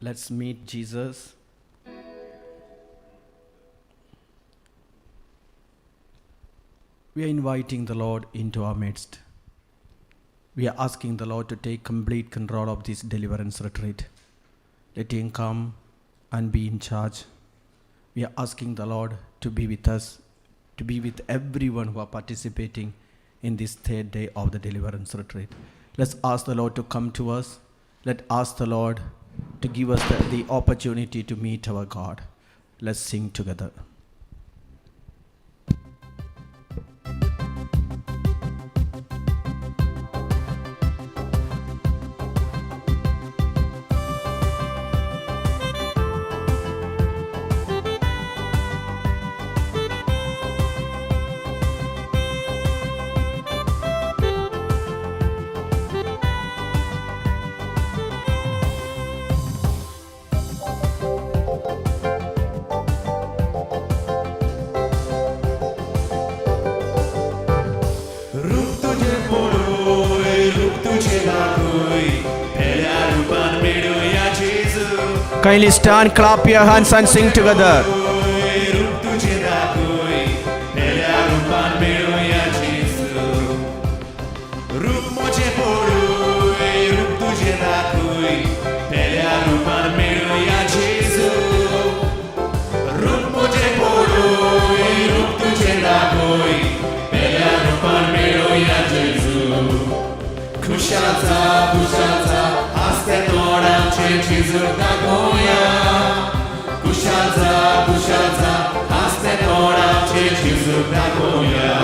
Let's meet Jesus. We are inviting the Lord into our midst. We are asking the Lord to take complete control of this deliverance retreat. Let Him come and be in charge. We are asking the Lord to be with us, to be with everyone who are participating in this third day of the deliverance retreat. Let's ask the Lord to come to us. Let's ask the Lord to give us the opportunity to meet our God. Let's sing together. Kindly stand, clap your hands and sing together. Kushaza, kushaza, haste toram ce cizur da goia. Kushaza, kushaza, haste toram ce cizur da goia.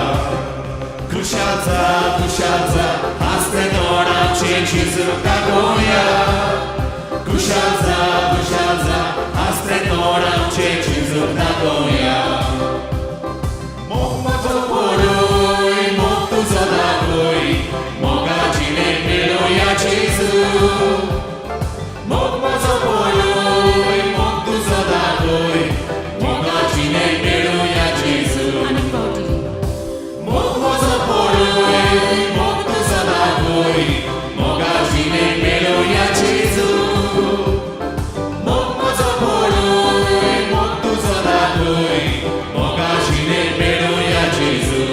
Kushaza, kushaza, haste toram ce cizur da goia. Kushaza, kushaza, haste toram ce cizur da goia. Mohammad poroi, motu zadagoi. Mogacine meloia Gesù, Mogmozo poloi, Mogtu zadagoi, Mogacine meloia Gesù, Mogmozo poloi, Mogtu zadagoi, Mogacine meloia Gesù, Mogmozo poloi, Mogtu zadagoi, Mogacine meloia Gesù.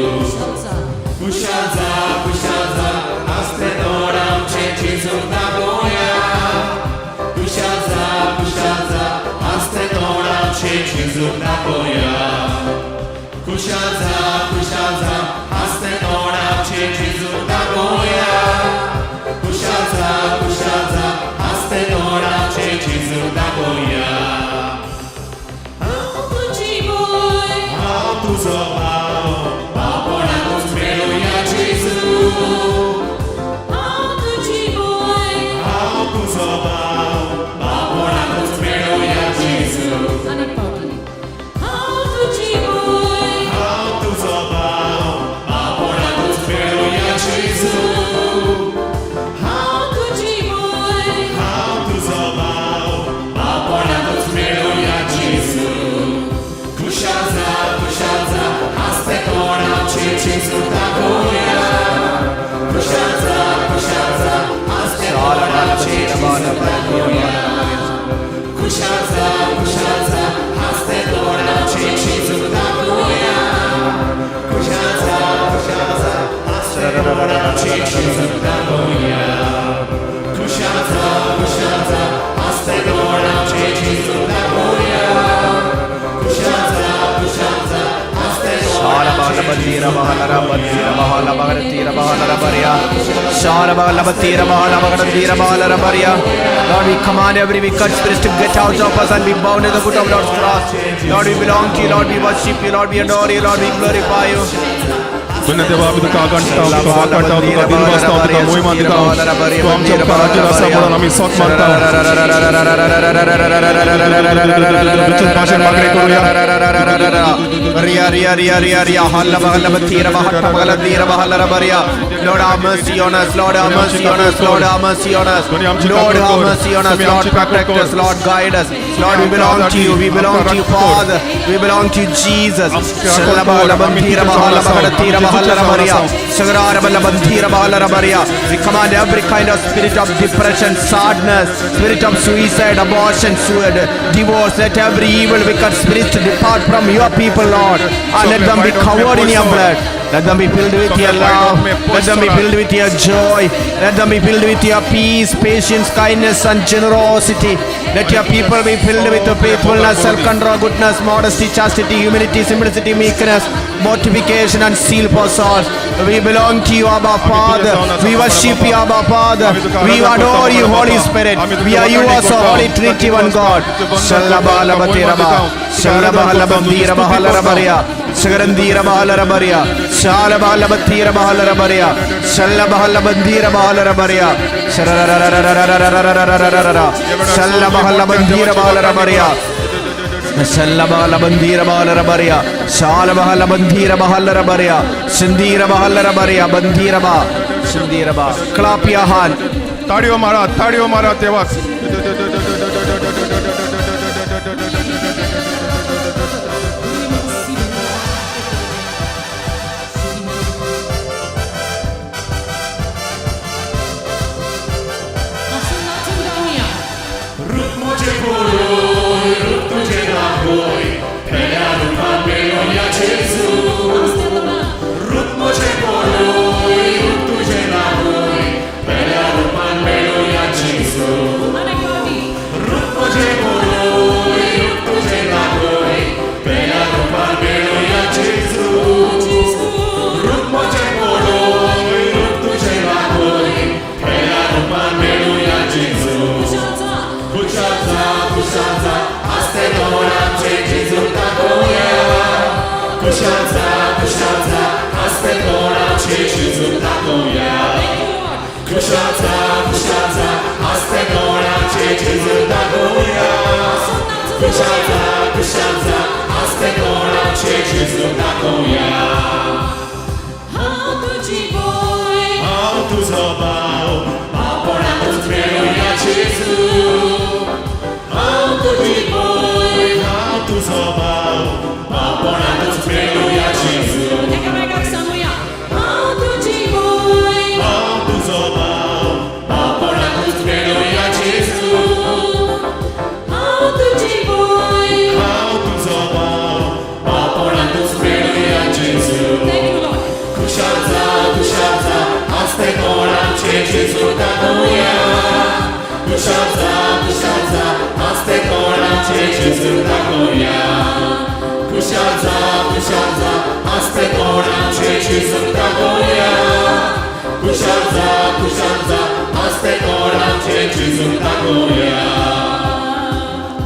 Kushaza, kushaza, haste toram ce cizur da goia. Kushaza, kushaza, haste toram ce cizur da goia. Kushaza, kushaza, haste toram ce cizur da goia. Kushaza, kushaza, haste toram ce cizur da goia. How to zobao, babona tus meloia Gesù. How to zobao, babona tus meloia Gesù. How to zobao, babona tus meloia Gesù. How to zobao, babona tus meloia Gesù. Kushaza, kushaza, haste toram ce cizur da goia. Kushaza, kushaza, haste toram ce cizur da goia. Kushaza, kushaza, haste toram ce cizur da goia. Kushaza, kushaza, haste toram ce cizur da goia. Kushaza, kushaza, haste toram ce cizur da goia. Kushaza, kushaza, haste toram ce cizur da goia. Lord, we command every wicked spirit to get out of us and be bound at the foot of Lord's cross. Lord, we belong to you. Lord, we worship you. Lord, we adore you. Lord, we glorify you. Bună te va bi ka ganta ka va ka ta ka din wasta ka moi man ka to am chap ka jira sa mona nami sot man ta bichun passion magre ko ya Ria ria ria ria ria halla bahalla batira bahalla bahalla tira bahalla rabaria. Lord have mercy on us, Lord have mercy on us, Lord have mercy on us, Lord have mercy on us, Lord protect us, Lord guide us, Lord we belong to you, we belong to you Father, we belong to you Jesus. Shalla bahalla batira bahalla bahalla tira bahalla rabaria. Shagara bahalla batira bahalla rabaria. We command every kind of spirit of depression, sadness, spirit of suicide, abortion, divorce, let every evil wicked spirit depart from your people, Lord, and let them be covered in your blood. Let them be filled with your love. Let them be filled with your joy. Let them be filled with your peace, patience, kindness, and generosity. Let your people be filled with the faithfulness, self-control, goodness, modesty, chastity, humility, simplicity, meekness, mortification, and zeal for souls. We belong to you, Abba Father. We worship you, Abba Father. We adore you, Holy Spirit. We are you also, Holy Trinity, one God. Shalabalabhatiraba, Shalabalabhatirabahalabaria, Shagarandirabahalarabaria, Shalabalabhatirabahalabaria, Shalabalabhatirabahalabaria, Shalabalabhatirabahalabaria, Shalabahala bandira bahala rabaria, Shalabahala bandira bahala rabaria, Shindira bahala rabaria, bandira ba, Shindira ba. Clap your hand. ताळयो मारा देवाक.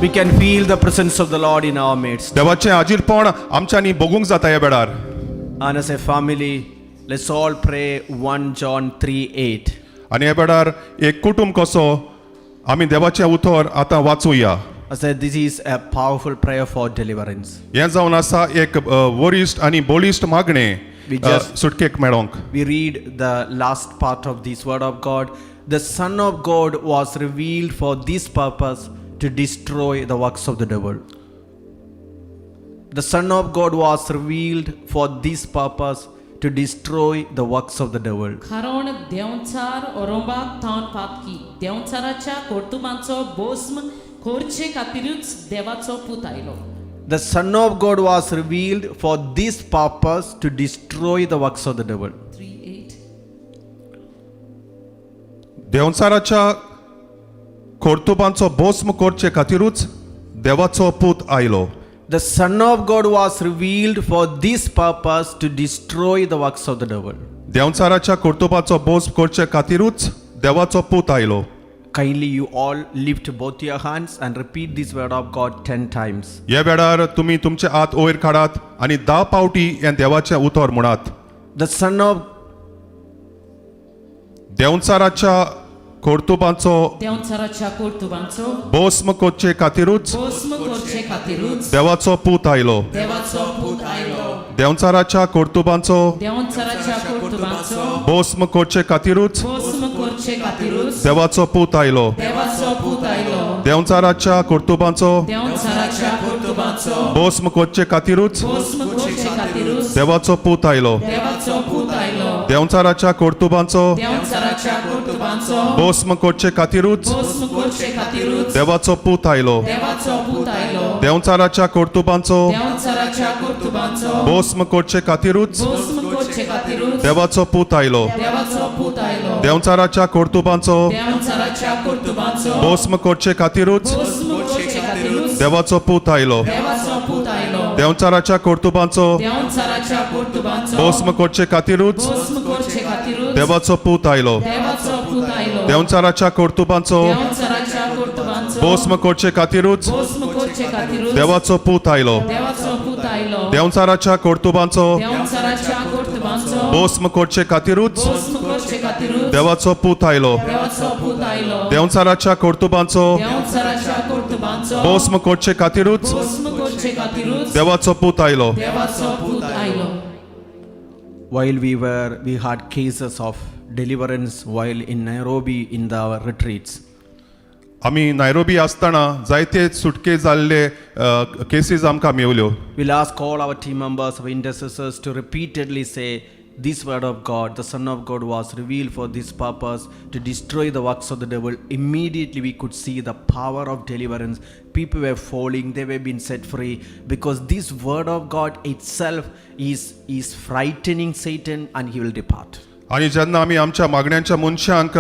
We can feel the presence of the Lord in our midst. देवाचें हाजीरपण आमच्यांनी बगूंक जाता ह्या वेळार. And as a family, let's all pray 1 John 3:8. आनी ह्या वेळार एक कुटुंब कसो आमी देवाचें उतर आतां वाचूया. I said this is a powerful prayer for deliverance. हें जावन आसा एक वरिश्ट आनी बळिश्ट मागणें सुटकेक मेळोंक. We read the last part of this word of God. The Son of God was revealed for this purpose, to destroy the works of the devil. The Son of God was revealed for this purpose, to destroy the works of the devil. कारण देवचार ओरोंबाक तावन पातकी देवचाराच्या कोर्तुमांचो बोस्म खोरचे खातीरूच देवाचो पूत आयलो. The Son of God was revealed for this purpose, to destroy the works of the devil. 3:8. देवचाराच्या कोर्तुबांचो भस्म करचे खातीरूच देवाचो पूत आयलो. The Son of God was revealed for this purpose, to destroy the works of the devil. देवचाराच्या कोर्तुबाचो भस्म करचे खातीरूच देवाचो पूत आयलो. Kindly you all lift both your hands and repeat this word of God 10 times. ह्या वेळार तुमी तुमचे हात वयर काडात आनी 10 पावटी हें देवाचें उतर म्हणात. The Son of देवचाराच्या कोर्तुबांचो देंवचाराच्या कोर्तुबांचो भस्म कोच्चे खातीरूच भस्म करचे खातीरूच देवाचो पूत आयलो देवाचो पूत आयलो देंवचाराच्या कोर्तुबांचो देंवचाराच्या कोर्तुबांचो भस्म कोच्चे खातीरूच भस्म करचे खातीरूच देवाचो पूत आयलो देवाचो पूत आयलो देंवचाराच्या कोर्तुबांचो देंवचाराच्या कोर्तुबांचो भस्म कोच्चे खातीरूच भस्म करचे खातीरूच देवाचो पूत आयलो देवाचो पूत आयलो देंवचाराच्या कोर्तुबांचो देंवचाराच्या कोर्तुबांचो भस्म कोच्चे खातीरूच भस्म करचे खातीरूच देवाचो पूत आयलो देवाचो पूत आयलो देंवचाराच्या कोर्तुबांचो देंवचाराच्या कोर्तुबांचो भस्म कोच्चे खातीरूच भस्म करचे खातीरूच देवाचो पूत आयलो देवाचो पूत आयलो देंवचाराच्या कोर्तुबांचो देंवचाराच्या कोर्तुबांचो भस्म कोच्चे खातीरूच भस्म करचे खातीरूच देवाचो पूत आयलो देवाचो पूत आयलो देंवचाराच्या कोर्तुबांचो देंवचाराच्या कोर्तुबांचो भस्म कोच्चे खातीरूच भस्म करचे खातीरूच देवाचो पूत आयलो देवाचो पूत आयलो देंवचाराच्या कोर्तुबांचो देंवचाराच्या कोर्तुबांचो भस्म कोच्चे खातीरूच भस्म करचे खातीरूच देवाचो पूत आयलो देवाचो पूत आयलो देंवचाराच्या कोर्तुबांचो देंवचाराच्या कोर्तुबांचो भस्म कोच्चे खातीरूच भस्म करचे खातीरूच देवाचो पूत आयलो देवाचो पूत आयलो देंवचाराच्या कोर्तुबांचो देंवचाराच्या कोर्तुबांचो भस्म कोच्चे खातीरूच भस्म करचे खातीरूच देवाचो पूत आयलो देवाचो पूत आयलो While we had cases of deliverance while in Nairobi in the retreats. आमी नायरोबी आसतना जायते सुटके जाल्ले केसीस आमकां मेवल्यो We'll ask all our team members, our intercessors to repeatedly say, this word of God, the Son of God was revealed for this purpose, to destroy the works of the devil. Immediately we could see the power of deliverance. People were falling, they were being set free, because this word of God itself is frightening Satan, and he will depart. आनी जेन्ना आमी आमच्या मागण्यांच्या मनशांक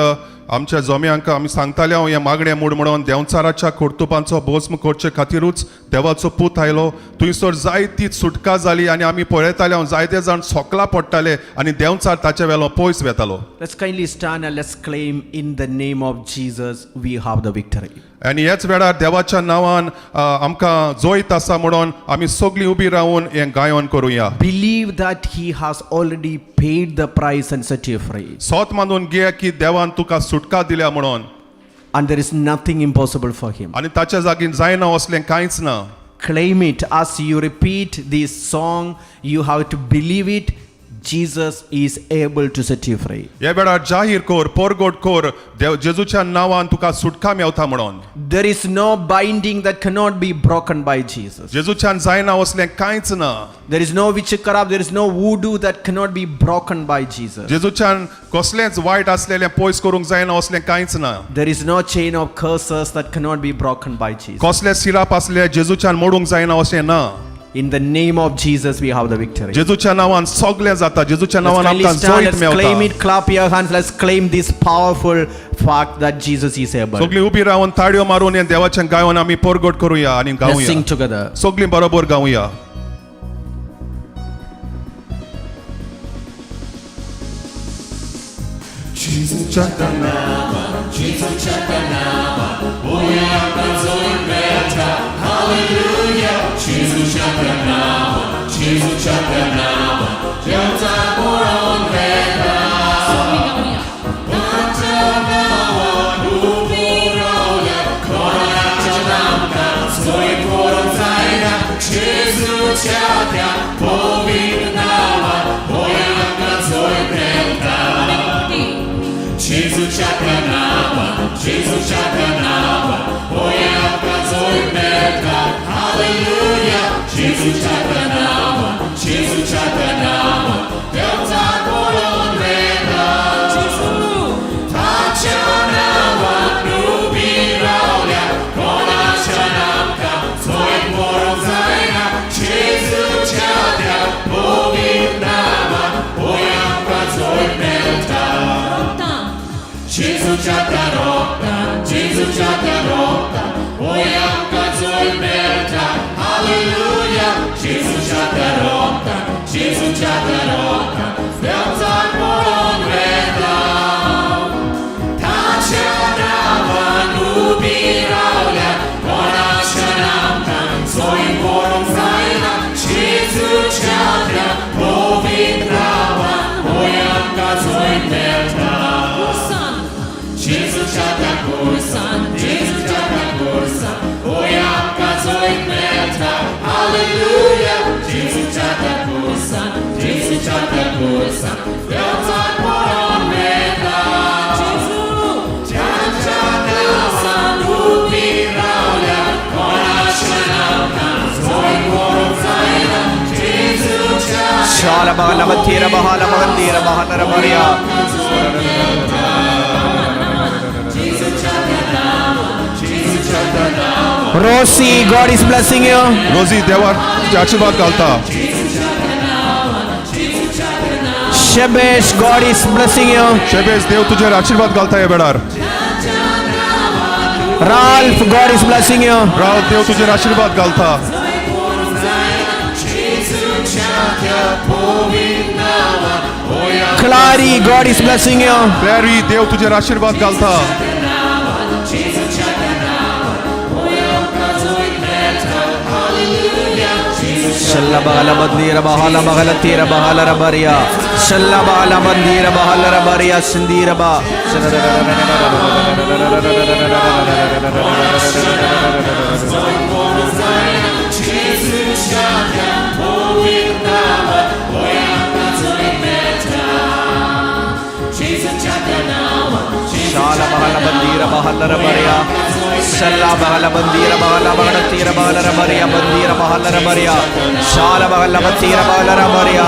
आमच्या जोम्यांक आमी सांगताले हांव हे मागणे मूड म्हणून देंवचाराच्या कोर्तुबांचो भस्म करचे खातीरूच देवाचो पूत आयलो थंयसर जायती सुटका जाली आनी आमी पळयताले हांव जायते जाण सोकला पडटाले आनी देंवचार ताचे वेलो पयस वेतालो Let's kindly stand and let's claim, in the name of Jesus we have the victory. आनी ह्याच वेळार देवाच्या नांवान आमकां जोयत आसा म्हणून आमी सगळीं उबी रावन हें गायन करुया Believe that he has already paid the price and set you free. सोत मानून घे की देवान तुका सुटका दिल्या म्हणून And there is nothing impossible for him. आनी ताच्या जागी जायना असलें कांयच ना Claim it. As you repeat this song, you have to believe it. Jesus is able to set you free. ह्या वेळार जाहीर कोर पोरगोट कोर जेजूच्या नांवान तुका सुटका मेवता म्हणून There is no binding that cannot be broken by Jesus. जेजूच्यान जायना असलें कांयच ना There is no witchcraft, there is no voodoo that cannot be broken by Jesus. जेजूच्यान कसलेंच वायट असलेलें पयस करूंक जायना असलें कांयच ना There is no chain of curses that cannot be broken by Jesus. कसले सिराप असले जेजूच्यान मोडूंक जायना अशें ना In the name of Jesus, we have the victory. जेजूच्या नांवान सगळें जाता जेजूच्या Let's नांवान kindly आमकां stand, जोयत let's claim Mewat it, clap your hands, let's claim this powerful fact that Jesus is able. सगळीं उबी रावन ताळयो मारून हें देवाचें गायन आमी परगट करुया आनी Let's गावुया sing together. सगळीं बरोबर गावुया Jesus bahala batira bahala bagandira bahala rabaria. Rosie, God is blessing you. रोजी देवाचे आशीर्वाद घालता. Shebesh, God is blessing you. शेबेस देव तुझे आशीर्वाद घालता है बेडार. Ralph, God is blessing you. Rao देव तुझे आशीर्वाद घालता. Clary, God is blessing you. क्लॅरी देव तुझे आशीर्वाद घालता. Shalla bahala bandira bahala bahala tira bahala rabaria. Shalla bahala bandira bahala rabaria sindira ba. Shala bahala bandira bahala rabaria. Shalla bahala bandira bahala bahala tira bahala rabaria bandira bahala rabaria. Shala bahala bandira bahala rabaria.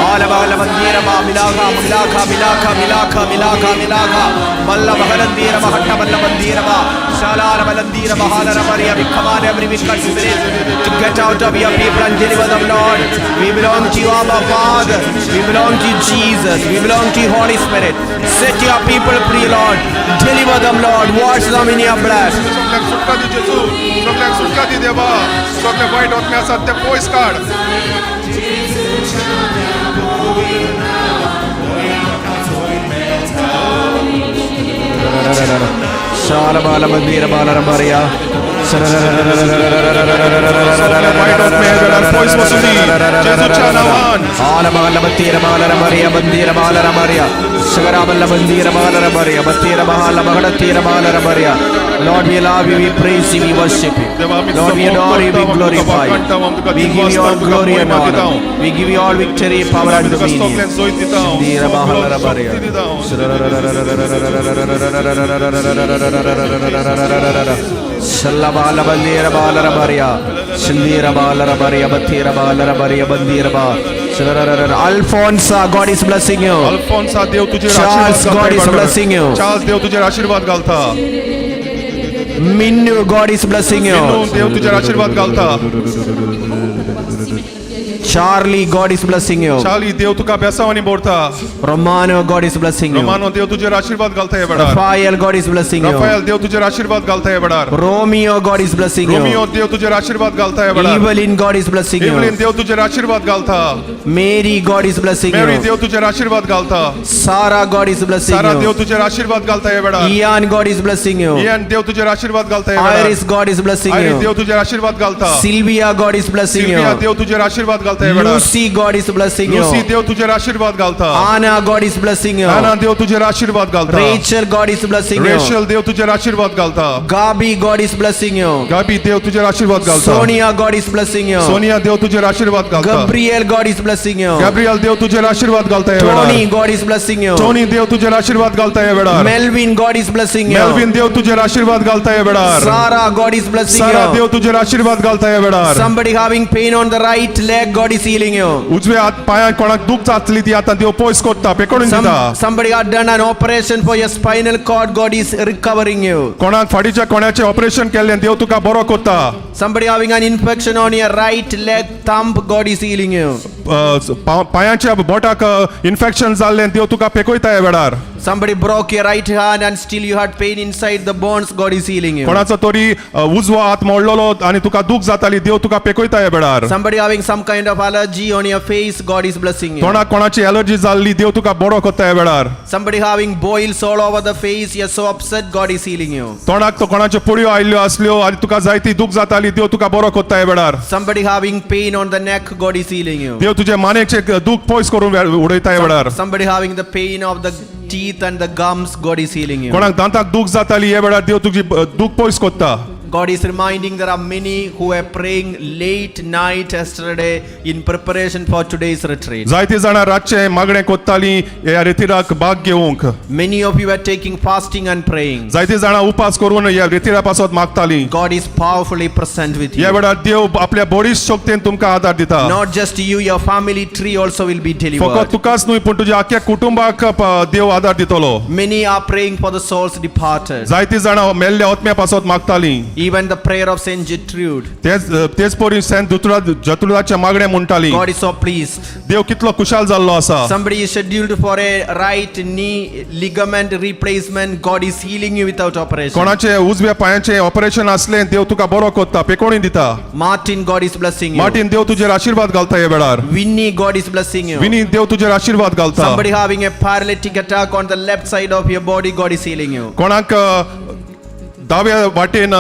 Ala bahala bandira ba milaka milaka milaka milaka milaka milaka. Balla bahala bandira bahatta balla bandira ba. Shala bahala bandira bahala rabaria. We command every wicked spirit to get out of your people and deliver them, Lord. We belong to you, Abba Father. We belong to you, Jesus. We belong to you, Holy Spirit. Set your people free, Lord. Deliver them, Lord. Wash them in your blood. सगळ्यांक सुटका दी जेजू. सगळ्यांक सुटका दी देवा. सगळे white आत्मे आसात ते पयस काड. Shala bala bandira bala rabaria. White आत्मे बेडार पयस वचून दी. जेजूच्या नावान. Ala bala bandira bala rabaria bandira bala rabaria. Shagara bala bandira bala rabaria bandira bala bagada tira bala rabaria. Lord, we love you, we praise you, we worship you. Lord, we adore you, we glorify you. We give you all glory and honor. We give you all victory, power and dominion. Dira bahala rabaria. Shalla bala bandira bala rabaria. Shindira bala rabaria batira bala rabaria bandira ba. Alfonso, God is blessing you. Alphonsa देव तुझे Charles, God is blessing you. Charles देव तुझे आशीर्वाद घालता. Minnu, God is blessing you. देव तुझे आशीर्वाद घालता. Charlie, God is blessing you. Charlie देव तुका बेसावानी बोरता. Romano, God is blessing you. Romano देव तुझे आशीर्वाद घालता है बेडार. Raphael, God is blessing you. Raphael देव तुझे आशीर्वाद घालता है बेडार. Romeo, God is blessing Romeo you. देव तुझे आशीर्वाद घालता है बेडार. Evelyn, God is blessing Evelyn you. देव तुझे आशीर्वाद घालता. Mary, God is blessing मेरी you. देव तुझे आशीर्वाद घालता. Sarah, God is blessing सारा देव you. तुझे आशीर्वाद घालता है बेडार. Ian, God is blessing you. Ian देव तुझे आशीर्वाद घालता है बेडार. Iris, God is blessing Iris you. देव तुझे आशीर्वाद घालता. Sylvia, God is blessing Sylvia you. देव तुझे आशीर्वाद घालता है बेडार. Lucy, God is blessing Lucy you. देव तुझे आशीर्वाद घालता. Anna, God is blessing you. आना देव तुझे आशीर्वाद घालता. Rachel, God is blessing you. Rachel देव तुझे आशीर्वाद घालता. Gabi, God is blessing you. गाबी देव तुझे आशीर्वाद घालता. Sonia, God is blessing you. Sonia देव तुझे आशीर्वाद घालता. Gabriel, God is blessing you. Gabriel देव तुझे आशीर्वाद घालता है Tony, बेडार. God is blessing you. Tony देव तुझे आशीर्वाद घालता है बेडार. Melvin, God is blessing you. Melvin देव तुझे आशीर्वाद घालता है बेडार. Sarah, God is blessing सारा you. देव तुझे आशीर्वाद घालता है बेडार. Somebody having pain on the right leg, God is healing you. उजव्या हात पायाक कोणाक दुख जातली ती आता देव पयस कोत्ता पेकोडून दिता. Somebody had done an operation for your spinal cord, God is recovering you. कोणाक फाडीच्या कोण्याचे ऑपरेशन केल्ले देव तुका बरो कोत्ता. Somebody having an infection on your right leg, thumb, God is healing you. पायाच्या बोटाक इन्फेक्शन जाल्ले देव तुका पेकोयता है बेडार. Somebody broke your right hand and still you had pain inside the bones, God is healing you. कोणाचो तरी उजवो हात मोडलेलो आणि तुका दुख जाताली देव तुका पेकोयता है बेडार. Somebody having some kind of allergy on your face, God is blessing you. तोंडाक कोणाची एलर्जी जाल्ली देव तुका बरो कोत्ता है बेडार. Somebody having boils all over the face, you're so upset, God is healing you. तोंडाक तो कोणाच्यो पुळयो आयल्यो असल्यो आणि तुका जायती दुख जाताली देव तुका बरो कोत्ता है बेडार. Somebody having pain on the neck, God is healing you. देव तुझे मानेचे दुख पयस करून उडयता है बेडार. Somebody having the pain of the teeth and the gums, God is healing you. कोणाक दांताक दुख जाताली हे बेडार देव तुजी दुख पयस कोत्ता. God is reminding there are many who were praying late night yesterday in preparation for today's retreat. जायती जाणां रातचे मागणें कोत्तालीं ह्या रितीराक भाग घेवंक. Many of you are taking fasting and praying. जायती जाणां उपास करून ह्या रितीरा पासत मागतालीं. God is powerfully present with ह्या you. वेळार देव आपल्या बरीच शक्तीन तुमकां आदार दिता. Not just you, your family tree also will be फकत delivered. तुकाच न्हय पूण तुज्या आख्या कुटुंबाक देव आदार दितलो. Many are praying for the souls departed. जायती जाणां मेल्ल्या आत्म्या पासत मागतालीं. Even the prayer of Saint Gertrude. तेच परी सेंट जतुराच्या मागणें म्हणटालीं. God is so pleased. देव कितलो खुशाल जाल्लो आसा. Somebody is scheduled for a right knee ligament replacement. God is healing you without operation. कोणाचे उजव्या पांयाचें ऑपरेशन आसलें देव तुका बरो कोत्ता पेकोणी दिता. Martin, God is blessing you. Martin देव तुजेर आशीर्वाद घालता ह्या वेळार. Winnie, God is blessing you. विनी देव तुजेर आशीर्वाद घालता. Somebody having a paralytic attack on the left side of your body, God is healing you. कोणाक दाव्या वाटेन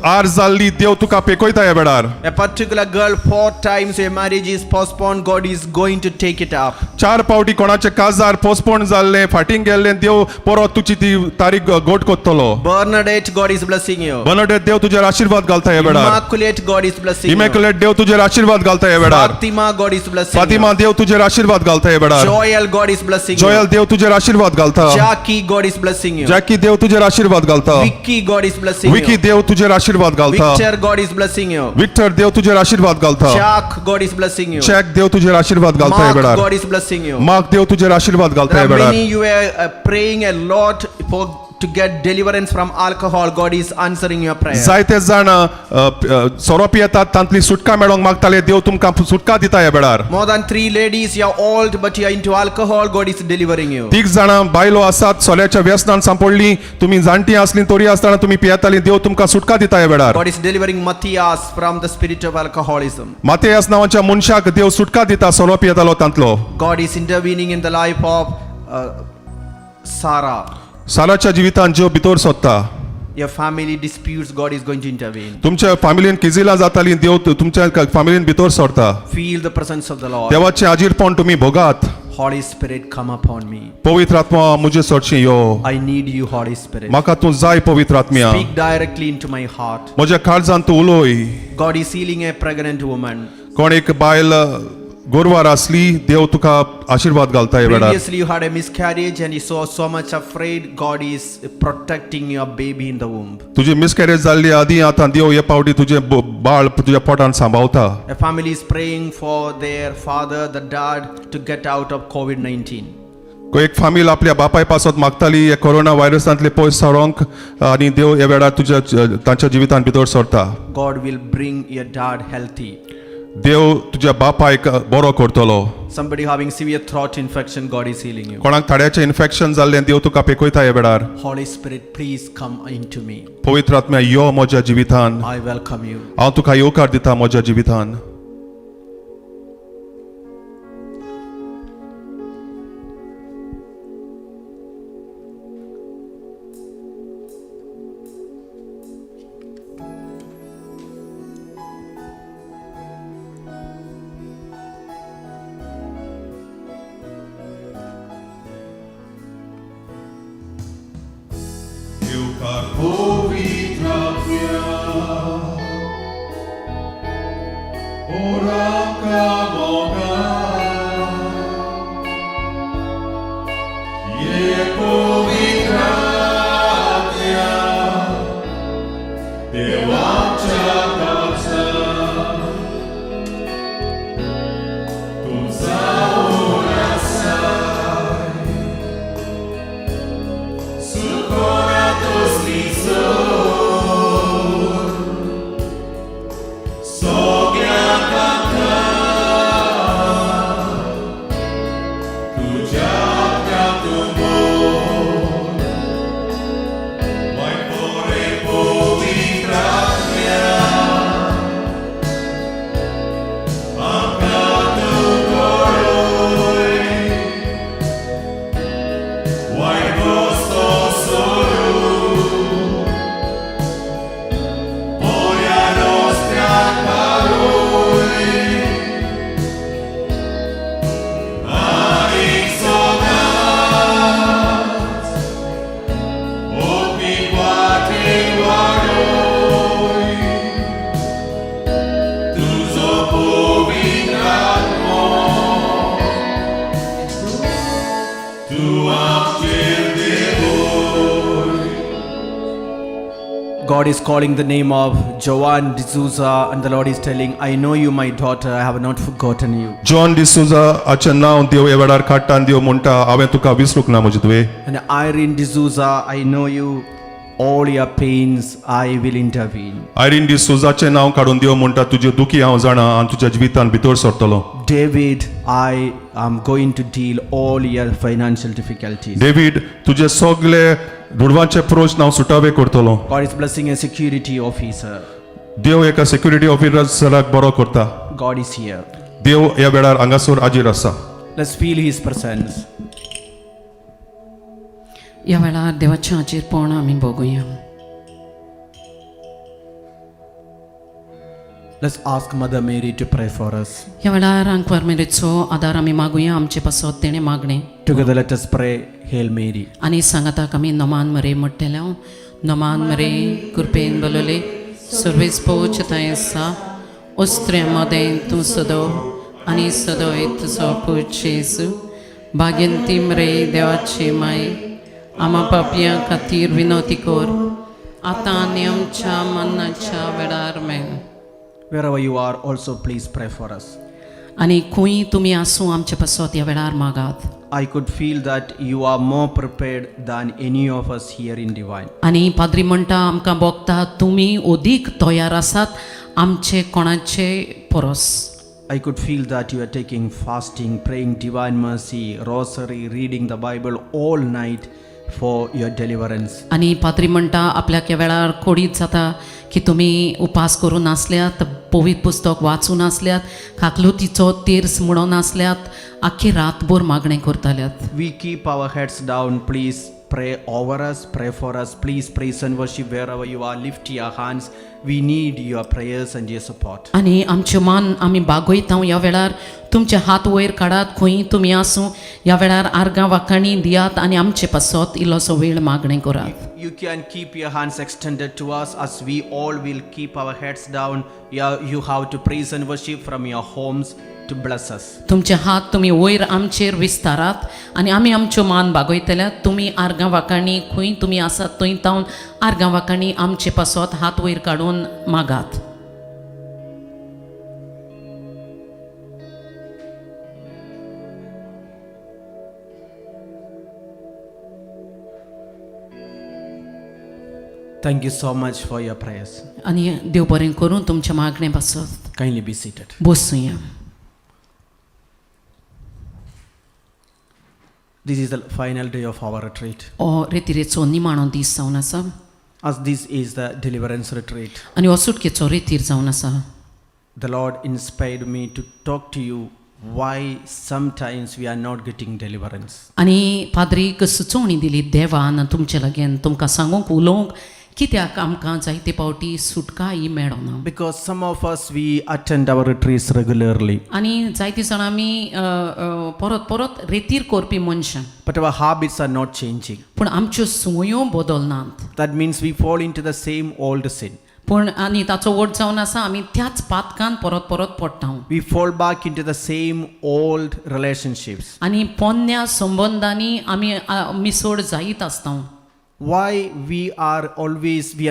आर जाल्ली देव तुका पेकोयता ह्या वेळार. A particular girl 4 times your marriage is postponed, God is going to take it up. 4 पावटी कोणाचे काजार पोस्टपोन जाल्ले फाटींग गेल्ले देव परत तुजी ती तारीख गोट कोत्तलो. Bernadette, God is blessing you. बनोडेत देव तुजेर आशीर्वाद घालता ह्या वेळार. Immaculate, God is blessing you. Immaculate देव तुजेर आशीर्वाद घालता ह्या वेळार. Fatima, God is blessing Fatima you. देव तुजेर आशीर्वाद घालता ह्या वेळार. Joel, God is blessing Joel you. देव तुजेर आशीर्वाद घालता. Jackie, God is blessing you. Jackie देव तुजेर आशीर्वाद घालता. Vicky, God is blessing Vicky you. देव तुजेर आशीर्वाद घालता. Victor, God is blessing you. Victor देव तुजेर आशीर्वाद घालता. Jack, God is blessing you. Jack देव तुजेर आशीर्वाद घालता ह्या Mark, वेळार. God is blessing you. Mark देव तुजेर आशीर्वाद घालता There ह्या are वेळार. many you are praying a lot for to get deliverance from alcohol. God is answering your prayer. जायते जाण सोरो पियेतात तांतली सुटका मेळोंक मागताले देव तुमकां सुटका दिता ह्या वेळार. More than 3 ladies, you are old but you are into alcohol. God is delivering you. 3 जाणां बायलो आसात सोल्याच्या व्यसनान सांपडली. तुम्ही जाणटी आसली तरी आसतना तुम्ही पियेताली देव तुमकां सुटका दिता ह्या वेळार. God is delivering Matthias from the spirit of alcoholism. मातेयास नांवाच्या मनशाक देव सुटका दिता सोरो पियेतालो तांतलो. God is intervening in the life of Sarah. साराच्या जिवितान जीव भितर सोदता. Your family disputes, God is going to intervene. तुमच्या फॅमिलीन किजिलां जाताली देव तुमच्या फॅमिलीन भितर सोडता. Feel the presence of the Lord. देवाचें आजीरपण तुम्ही भोगात. Holy Spirit, come upon me. पवित्र आत्मा मुझे सोडची यो. I need you, Holy Spirit. म्हाका तू जाय पवित्र आत्म्या. Speak directly into my heart. म्हज्या काळजान तू उलोय. God is healing a pregnant woman. कोण एक बायल गोरवार असली देव तुका आशीर्वाद घालता ह्या वेळार. Previously you had a miscarriage and you saw so much afraid. God is protecting your baby in the womb. तुझी मिसकॅरेज जाल्ली आदी आतां देव हे पावटी तुझे बाळ तुझ्या पोटान सांभाळता. A family is praying for their father, the dad, to get out of COVID-19. एक फामील आपल्या बापाय पासत मागताली हे कोरोना व्हायरसांतले पयस सरोंक आनी देव ह्या वेळार तुझ्या तांच्या जिवितान भितर सोडता. God will bring your dad healthy. देव तुझ्या बापायक बरो करतलो. Somebody having severe throat infection, God is healing you. कोणाक थड्याचें इन्फेक्शन जाल्लें देव तुका पेकयता ह्या वेळार. Holy Spirit, please come into me. पवित्र आत्म्या यो म्हज्या जिवितान. I welcome you. हांव तुका येवकार दिता म्हज्या जिवितान. Alex God is calling the name of Joan D'Souza, and the Lord is telling, I know you, my daughter, I have not forgotten you. John D'Souza हाचें नांव देव ह्या वेळार काडटा आनी देव म्हणटा हांवें तुका विसरूंक ना म्हजे तुवें. And Irene D'Souza, I know you, all your pains, I will intervene. Irene डिसूजाचें नांव काडून देव म्हणटा तुजें दुखी हांव जाणा आनी तुज्या जिवितान भितर सरतलो. David, I am going to deal all your financial difficulties. David तुजे सगळे रुडवांचे प्रश्न हांव सुटावे करतलो. God is blessing a security officer. देव एका सेक्युरिटी ऑफिसराक बरो करता. God is here. देव ह्या वेळार हांगासर हाजीर आसा. Let's feel His presence. या वेळार देवाचें हाजीरपण आमी बघुया. Let's ask Mother Mary to pray for us. ह्या वेळार अंकवार मेरेचो आदार आमी मागुया आमचे पासत तेणें मागणें. Together let us pray, Hail Mary. आनी सांगाताक आमी नमान मरे म्हणटले नमान मरे कृपेन बलोले सर्वेस पोचताय सा ओस्त्रे मदें तूं सदो आनी सदोय तुजो पूत येसू भाग्यंती मरे देवाची माय आमा पापयां खातीर विनोती कोर आतां आनी आमच्या मरणाच्या वेळार main. Wherever you are, also please pray for us. आनी खंय तुमी आसूं आमचे पासत ह्या वेळार मागात. I could feel that you are more prepared than any of us here in Divine. आनी पाद्री म्हणटा आमकां भोगता तुमी ओदीक तयार आसात आमचे कोणाचे परस. I could feel that you are taking fasting, praying Divine Mercy, Rosary, reading the Bible all night for your deliverance. आनी पाद्री म्हणटा आपल्याक ह्या वेळार कोडीत जाता की तुमी उपास करून आसल्यात पवित्र पुस्तक वाचून आसल्यात खाकलुतीचो तेर्स म्हणून आसल्यात आख्खी रातभर मागणें करताल्यात. We keep our heads down. Please pray over us, pray for us. Please praise and worship wherever you are. Lift your hands. We need your prayers and your support. आनी आमचें मान आमी बागयता ह्या वेळार तुमचे हात वयर काडात खंय तुमी आसूं ह्या वेळार आर्गां वाखाणी दियात आनी आमचे पासत इल्लोसो वेळ मागणें करात. You can keep your hands extended to us as we all will keep our heads down. You have to praise and worship from your homes to bless us. तुमचे हात तुमी वयर आमचेर विस्तारात आनी आमी आमच्यो मान बागयतल्यात तुमी आर्गां वाखाणी खंय तुमी आसात थंय तावन आर्गां वाखाणी आमचे पासत हात वयर काडून मागात. Thank you so much for your prayers. आनी देव बरें करून तुमचे मागणे पासत Kindly be seated. बसूया. This is the final day of our retreat. हो रेतिरेचो निमाणो दीस जावन आसा As this is the deliverance retreat, आनी हो सुटकेचो रेतीर जावन आसा. the Lord inspired me to talk to you why sometimes we are not getting deliverance. आनी पाद्रीक सुचोवणी दिली देवान तुमचे लागीं तुमकां सांगूंक उलोवंक कित्याक आमकां जायते पावटी सुटका ही मेळना. Because some of us, we attend our retreats regularly, आनी जायतीं जाणां आमी परत परत रेतीर करपी मनशां but our habits are not changing. पूण आमच्यो संवयो बदलनात. That means we fall into the same old sin. पूण आनी ताचो वट जावन आसा आमी त्याच पातकान परत परत पडटा. We fall back into the same old relationships. आनी पोन्न्या संबंधांनी आमी मिसळ जायत आसता. Why we are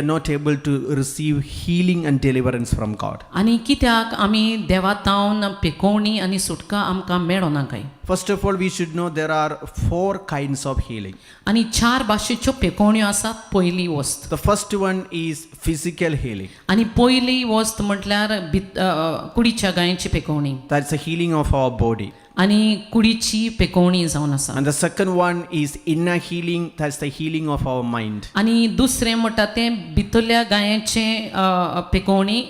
not able to receive healing and deliverance from God. आनी कित्याक आमी देवातावन पिकोवणी आनी सुटका आमकां मेळना काय. First of all, we should know there are 4 kinds of healing. आनी 4 भाशेच्यो पिकोवण्यो आसात. पयली वस्त The first one is physical healing. आनी पयली वस्त म्हटल्यार कुडीच्या गायेची पिकोवणी That's the healing of our body. आनी कुडीची पिकोवणी जावन आसा. And the second one is inner healing. That's the healing of our mind. आनी दुसरें म्हणटा तें भितरल्या गायेचें पिकोवणी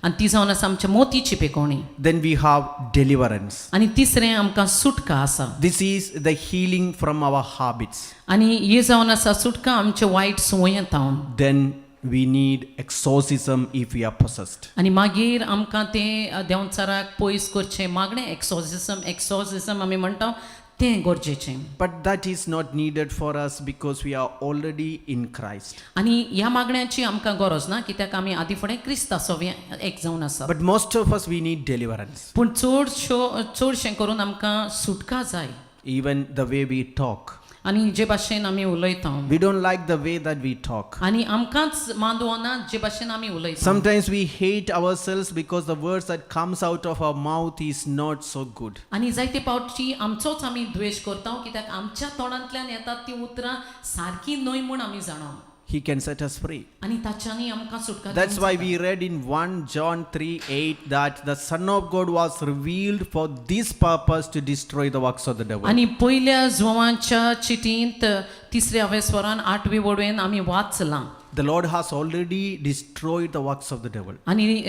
आनी ती जावन आसा आमच्या मोतीची पिकोवणी. Then we have deliverance. आनी तिसरें आमकां सुटका आसा. This is the healing from our habits. आनी ही जावन आसा सुटका आमच्या वायट संवयांतावन. Then we need exorcism if we are possessed. आनी मागीर आमकां तें देंवचाराक पयस करचें मागणें एक्सॉर्सिझम आमी म्हणटा तें गरजेचें. But that is not needed for us because we are already in Christ. आनी ह्या मागण्याची आमकां गरज ना कित्याक आमी आदी फुडें क्रिस्ताचो एक जावन आसा. But most of us, we need deliverance. पूण चडशें करून आमकां सुटका जाय. even the way we talk. आनी जे भाशेन आमी उलयता We don't like the way that we talk. आनी आमकांच मांदवना जे भाशेन आमी उलयता Sometimes we hate ourselves because the words that comes out of our mouth is not so good. आनी जायते पावटी आमचोच आमी द्वेश करता कित्याक आमच्या तोंडांतल्यान येतात ती उतरां सारकी न्हय म्हूण आमी जाणा He can set us free. आनी ताच्यांनी आमकां सुटका That's दिवंक why जाता. we read in 1 John 3:8 that the Son of God was revealed for this purpose to destroy the works of the devil. आनी पयल्या जुवांच्या चिटींत तिसऱ्या वेस्वरान 8वी वडवेन आमी वाचलां The Lord has already destroyed the works of the devil. आनी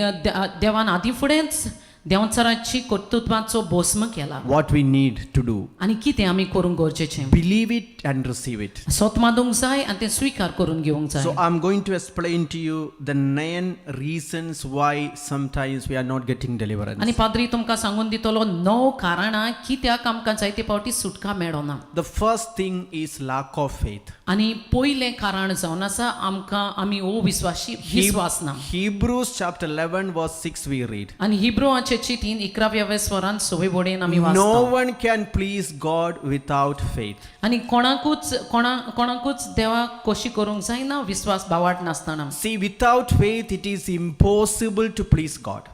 देवान आदी फुडेंच देंवचाराची कर्तृत्वाचो भस्म केला What we need to do, आनी कितें आमी करूंक गरजेचें believe it and receive it. स्वत मादूंक जाय आनी तें स्विकार करून घेवंक जाय So I'm going to explain to you the 9 reasons why sometimes we are not getting deliverance. आनी पाद्री तुमकां सांगून दितलो 9 कारणां कित्याक आमकां जायते फावटी सुटका मेळना The first thing is lack of faith. आनी पयलें कारण जावन आसा आमकां आमी अविश्वासी विश्वास ना Hebrews chapter 11 verse 6 we read. आनी हिब्रूवाचे चिटीन 11व्या वेस्वरान 6वे वडेन आमी No वाचता one can please God without faith. आनी कोणाकूच देवाक कशी करूंक जायना विश्वास बावाट नासतना See, without faith it is impossible to please God.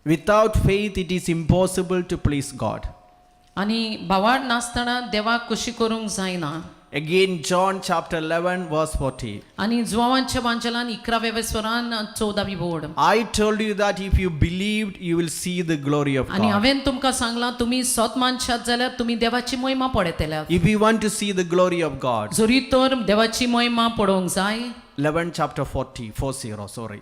Without faith it is impossible to please God. आनी बावाट नासतना देवाक कशी करूंक जायना Again, John chapter 11 verse 40. आनी जुवांच्या बांचलान 11व्या वेस्वरान 14वी वड I told you that if you believed, you will see the glory of आनी God. हांवें तुमकां सांगलां तुमी सोत मानशात जाल्यार तुमी देवाची महिमा पळयतल्यात If you want to see the glory of God, जरी तर देवाची महिमा पळोवंक जाय 11 chapter 40, sorry.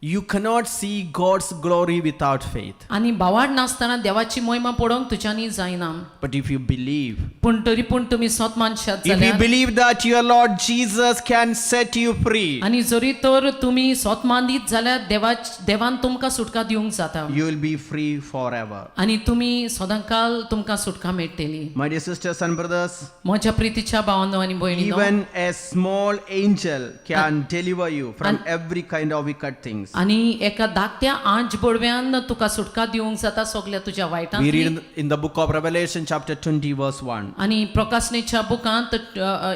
You cannot see God's glory without faith. आनी बावाड नासतना देवाची महिमा पळोवंक तुज्यांनी जायना But if you believe, पूण तरी पूण तुमी सोत मानशात if you जाल्यार believe that your Lord Jesus can set you free, आनी जरी तर तुमी सोत मांदीत जाल्यार देवान तुमकां सुटका दिवंक जाता you will be free forever. आनी तुमी सदांकाल तुमकां सुटका मेळटली My dear sisters and brothers, म्हज्या प्रितीच्या भावांनो आनी भयणींनो even a small angel can deliver you from every kind of wicked things. आनी एका धाकट्या आंच बडव्यान तुका सुटका दिवंक जाता सगल्या तुज्या We वायटांतली read in the book of Revelation chapter 20 verse 1. आनी प्रकाशनेच्या बुकांत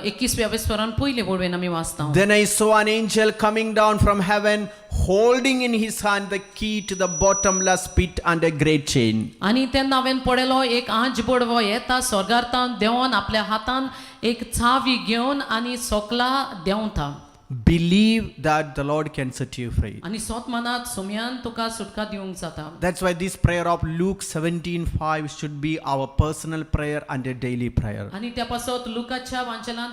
21व्या वेस्वरान पयले बडवेन आमी वाचता Then I saw an angel coming down from heaven, holding in his hand the key to the bottomless pit and a great chain. आनी तेन्ना हांवें पळयलो एक आंच बडवो येता स्वर्गार्थान देंवन आपल्या हातान एक चावी घेवन आनी सोकला देंवता Believe that the Lord can set you free. आनी सोत मनात सोम्यान तुका सुटका दिवंक जाता That's why this prayer of Luke 17:5 should be our personal prayer and a daily prayer. आनी त्या पासत लुकाच्या वांचनान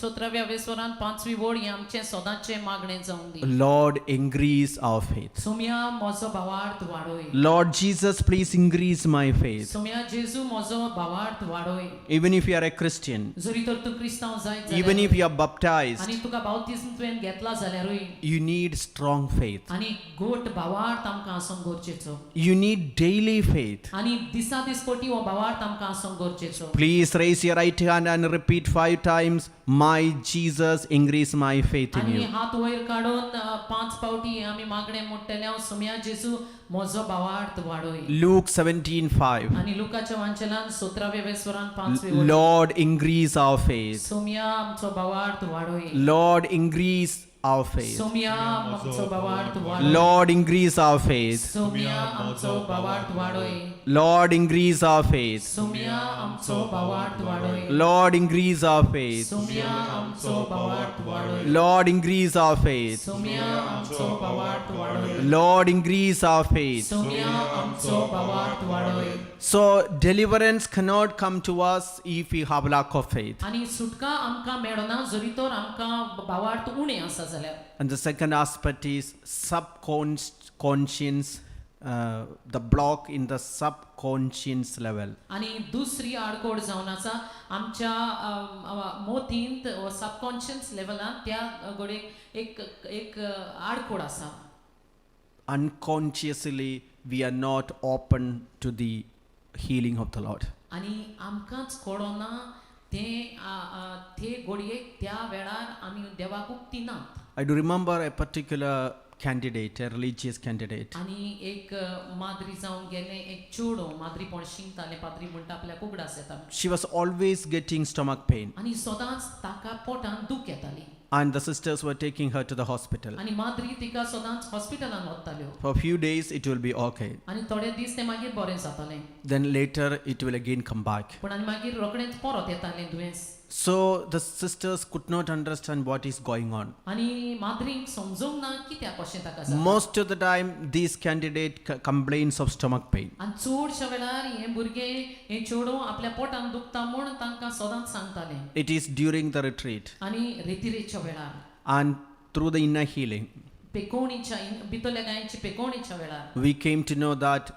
17व्या वेस्वरान 5वी वड हे आमचे सदांचे मागणे जावंक दी Lord, increase our faith. Saumya म्हजो भावार्थ वाडोय Lord Jesus, please increase my faith. Saumya जेजू म्हजो भावार्थ वाडोय Even if you are a Christian, जरी तर तू क्रिस्तांव जायत even जाल्यार if you are baptized, आनी तुका बावतिस्म तुवें घेतला जाल्यारूय you need strong faith. आनी गोट भावार्थ आमकां आसूंक गरजेचो You need daily faith. आनी दिसा दिसपटी हो भावार्थ आमकां आसूंक गरजेचो Please raise your right hand and repeat 5 times, my Jesus, increase my faith in आनी you. हात वयर काडून 5 पावटी आमी मागणे म्हणटले सोम्या जेजू म्हजो भावार्थ वाडोय Luke 17:5. आनी लुकाच्या वांचनान 17व्या वेस्वरान 5वी वड Lord, increase our faith. Saumya आमचो भावार्थ वाडोय Lord, increase our faith. Saumya आमचो भावार्थ वाडोय Lord, increase our faith. Saumya आमचो भावार्थ वाडोय Lord, increase our faith. Saumya आमचो भावार्थ वाडोय Lord, increase our faith. Saumya आमचो भावार्थ वाडोय Lord, increase our faith. Saumya आमचो भावार्थ वाडोय Lord, increase our faith. Saumya आमचो भावार्थ वाडोय So, deliverance cannot come to us if we have lack of faith. आनी सुटका आमकां मेळना जरी तर आमकां भावार्थ उणें आसा जाल्यार And the second aspect is subconscious, the block in the subconscious level. आनी दुसरी आडकोड जावन आसा आमच्या मोतींत सबकॉन्शियस लेवलान त्या घडयेक एक आडकोड आसा Unconsciously, we are not open to the healing of the Lord. आनी आमकांच कळना ते घडयेक त्या वेळार आमी देवाक उक्तीनात I do remember a particular candidate, a religious candidate. आणि एक माद्री जावन गेले एक चेडो माद्रीपण शिंकताले पाद्री म्हणटा आपल्याक उगडास येता She was always getting stomach pain, आणि सदांच ताका पोटान दूख येताली and the sisters were taking her to the hospital. आणि माद्री तिका सदांच हॉस्पिटलान व्हरताल्यो For a few days, it will be okay. आणि थोडे दीस ते मागीर बरें जातालें Then later, it will again come back. पण आनी मागीर रोखडेंच परत येतालें दुयेंस So the sisters could not understand what is going on. आनी माद्रीक समजूंक ना कित्याक कशें ताका जाता Most of the time, this candidate complains of stomach pain. आनी चडशे वेळार हे भुरगे हे चेडो आपल्या पोटान दुखता म्हूण तांकां सदांच सांगताले It is during the retreat आनी रेतिरेच्या वेळार and through the inner healing. पेकोवणीच्या भितरल्या गायची पेकोवणीच्या वेळार We came to know that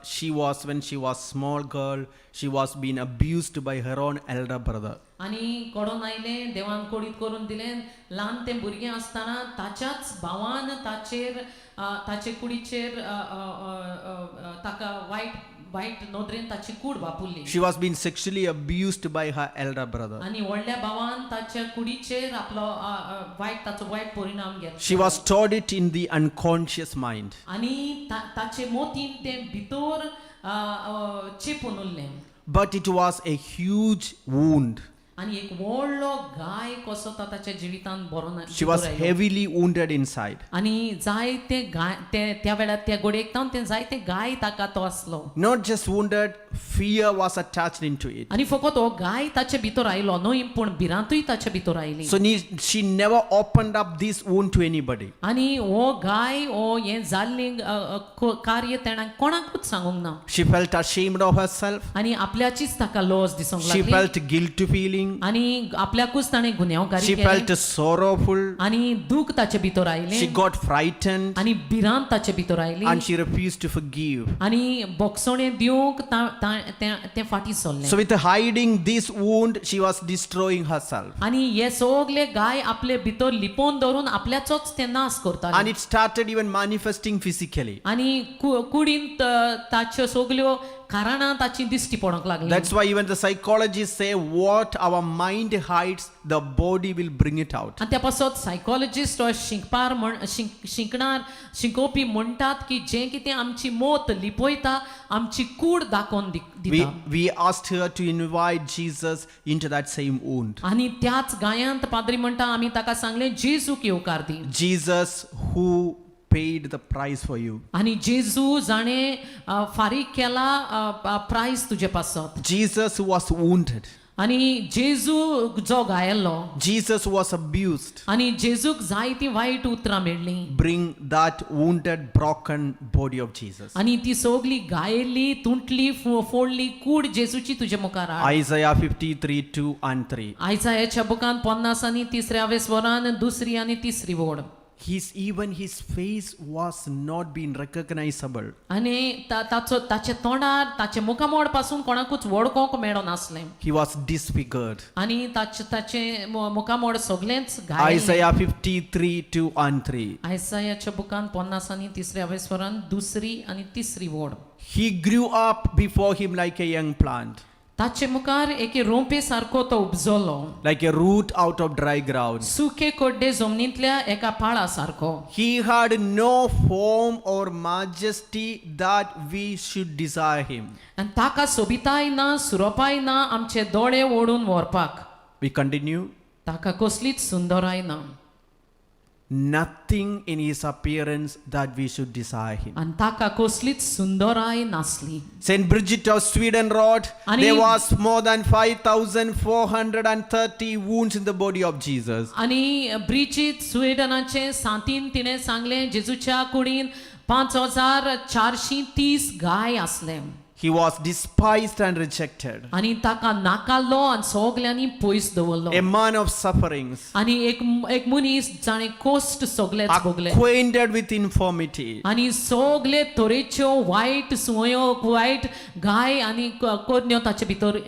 when she was small girl, she was being abused by her own elder brother. आनी कोडोन आयले देवान कोडीत करून दिलें ल्हान तें भुरगें आसतना ताच्याच भावान ताचे कुडीचेर ताका वायट नोदरेन ताची कूड वापुरली She was being sexually abused by her elder brother. आनी व्हडल्या भावान ताच्या कुडीचेर आपलो ताचो वायट परिणाम घेतलो She was stored it in the unconscious mind. आनी ताचे मोतीन तें भितर चेपून उरलें But it was a huge wound. आनी एक व्हडलो गाय कसो ताच्या जिवितान बरो She was heavily wounded inside. आनी जाय ते गाय त्या वेळार त्या गोडयेक तावन ते जाय ते गाय ताका तो आसलो Not just wounded, fear was attached into it. आनी फकत हो गाय ताचे भितर आयलो न्हय पूण भिरांतूय ताचे भितर oily So she never opened up this wound to anybody. आनी हो गाय हो हें जाल्ली कार्य तेणें कोणाकूच सांगूंक ना She felt ashamed of herself. आनी आपल्याचीच ताका लॉस दिसूंक She लागली felt guilty feeling. आनी आपल्याकूच ताणें गुन्यांवकारी She केली felt sorrowful. आनी दूख ताचे भितर She आयलें got frightened आनी भिरांत ताचे भितर oily and she refused to forgive. आनी बोगसोणें दिवंक तें फाटीं सरलें So with hiding this wound, she was destroying herself. आनी हे सगळे गाय आपले भितर लिपोवन धरून आपल्याचोच ते नाश करताले And it started even manifesting physically. आनी कुडीन ताच्यो सगल्यो कारणां ताची दिश्टी पडोंक लागली That's why even the psychologists say what our mind hides, the body will bring it out. आनी त्या पासत सायकोलॉजिस्ट वा शिंकोवपी म्हणटात की जें कितें आमची मोत लिपयता आमची कूड दाखोवन दिता We asked her to invite Jesus into that same wound. आनी त्याच गायांत पाद्री म्हणटा आमी ताका सांगलें जेजूक येवकार दी Jesus who paid the price for you. आनी जेजू जाणें फारीक केला प्रायस तुजे पासत Jesus who was wounded. आनी जेजू जो गायल्लो Jesus who was abused. आनी जेजूक जायतीं वायट उतरां मेळ्ळी Bring that wounded, broken body of Jesus. आनी ती सगली गायल्ली तुंटली फोडली कूड जेजूची तुजे मुखार हाड Isaiah 53, 2 and 3. आयसायाच्या बुकान 50 आनी 3 स्वरान 2 आनी 3 वोड Even his face was not being recognizable. आनी ताचे तोंडार ताचे मुखामोड पासून कोणाकूच वळखोंक मेळो नासलें He was disfigured. आनी ताचे मुखामोड सगळेंच घायल Isaiah 53, 2 and 3. आयसायाच्या बुकान 50 आनी 3 स्वरान 2 आनी 3 वोड He grew up before him like a young plant, ताचे मुखार एके रोंपे सारको तो उपजलो like a root out of dry ground. सुके कोड्डे जमनींतल्या एका पाळा सारको He had no form or majesty that we should desire him. आनी ताका सोबिताय ना सुरोपाय ना आमचे दोळे ओडून व्हरपाक We continue. ताका कसलीच सुंदराय ना Nothing in his appearance that we should desire him. आनी ताका कसलीच सुंदराय नासली Saint Bridget of Sweden wrote, Ani- there was more than 5,430 wounds in the body of Jesus. आनी ब्रिजीत स्वीडनाचे सांतीन तिणें सांगलें जेजूच्या कुडीन 5,430 गाय आसले He was despised and rejected. आनी ताका नाकारलो आनी सगल्यांनी पयस दवरलो A man of sufferings, आनी एक मनीस जाणे कोस्ट सगळेच भोगले acquainted with infirmity. आनी सगळे तरेच्यो वायट सुवयो वायट गाय आनी कोदन्यो ताचे भितर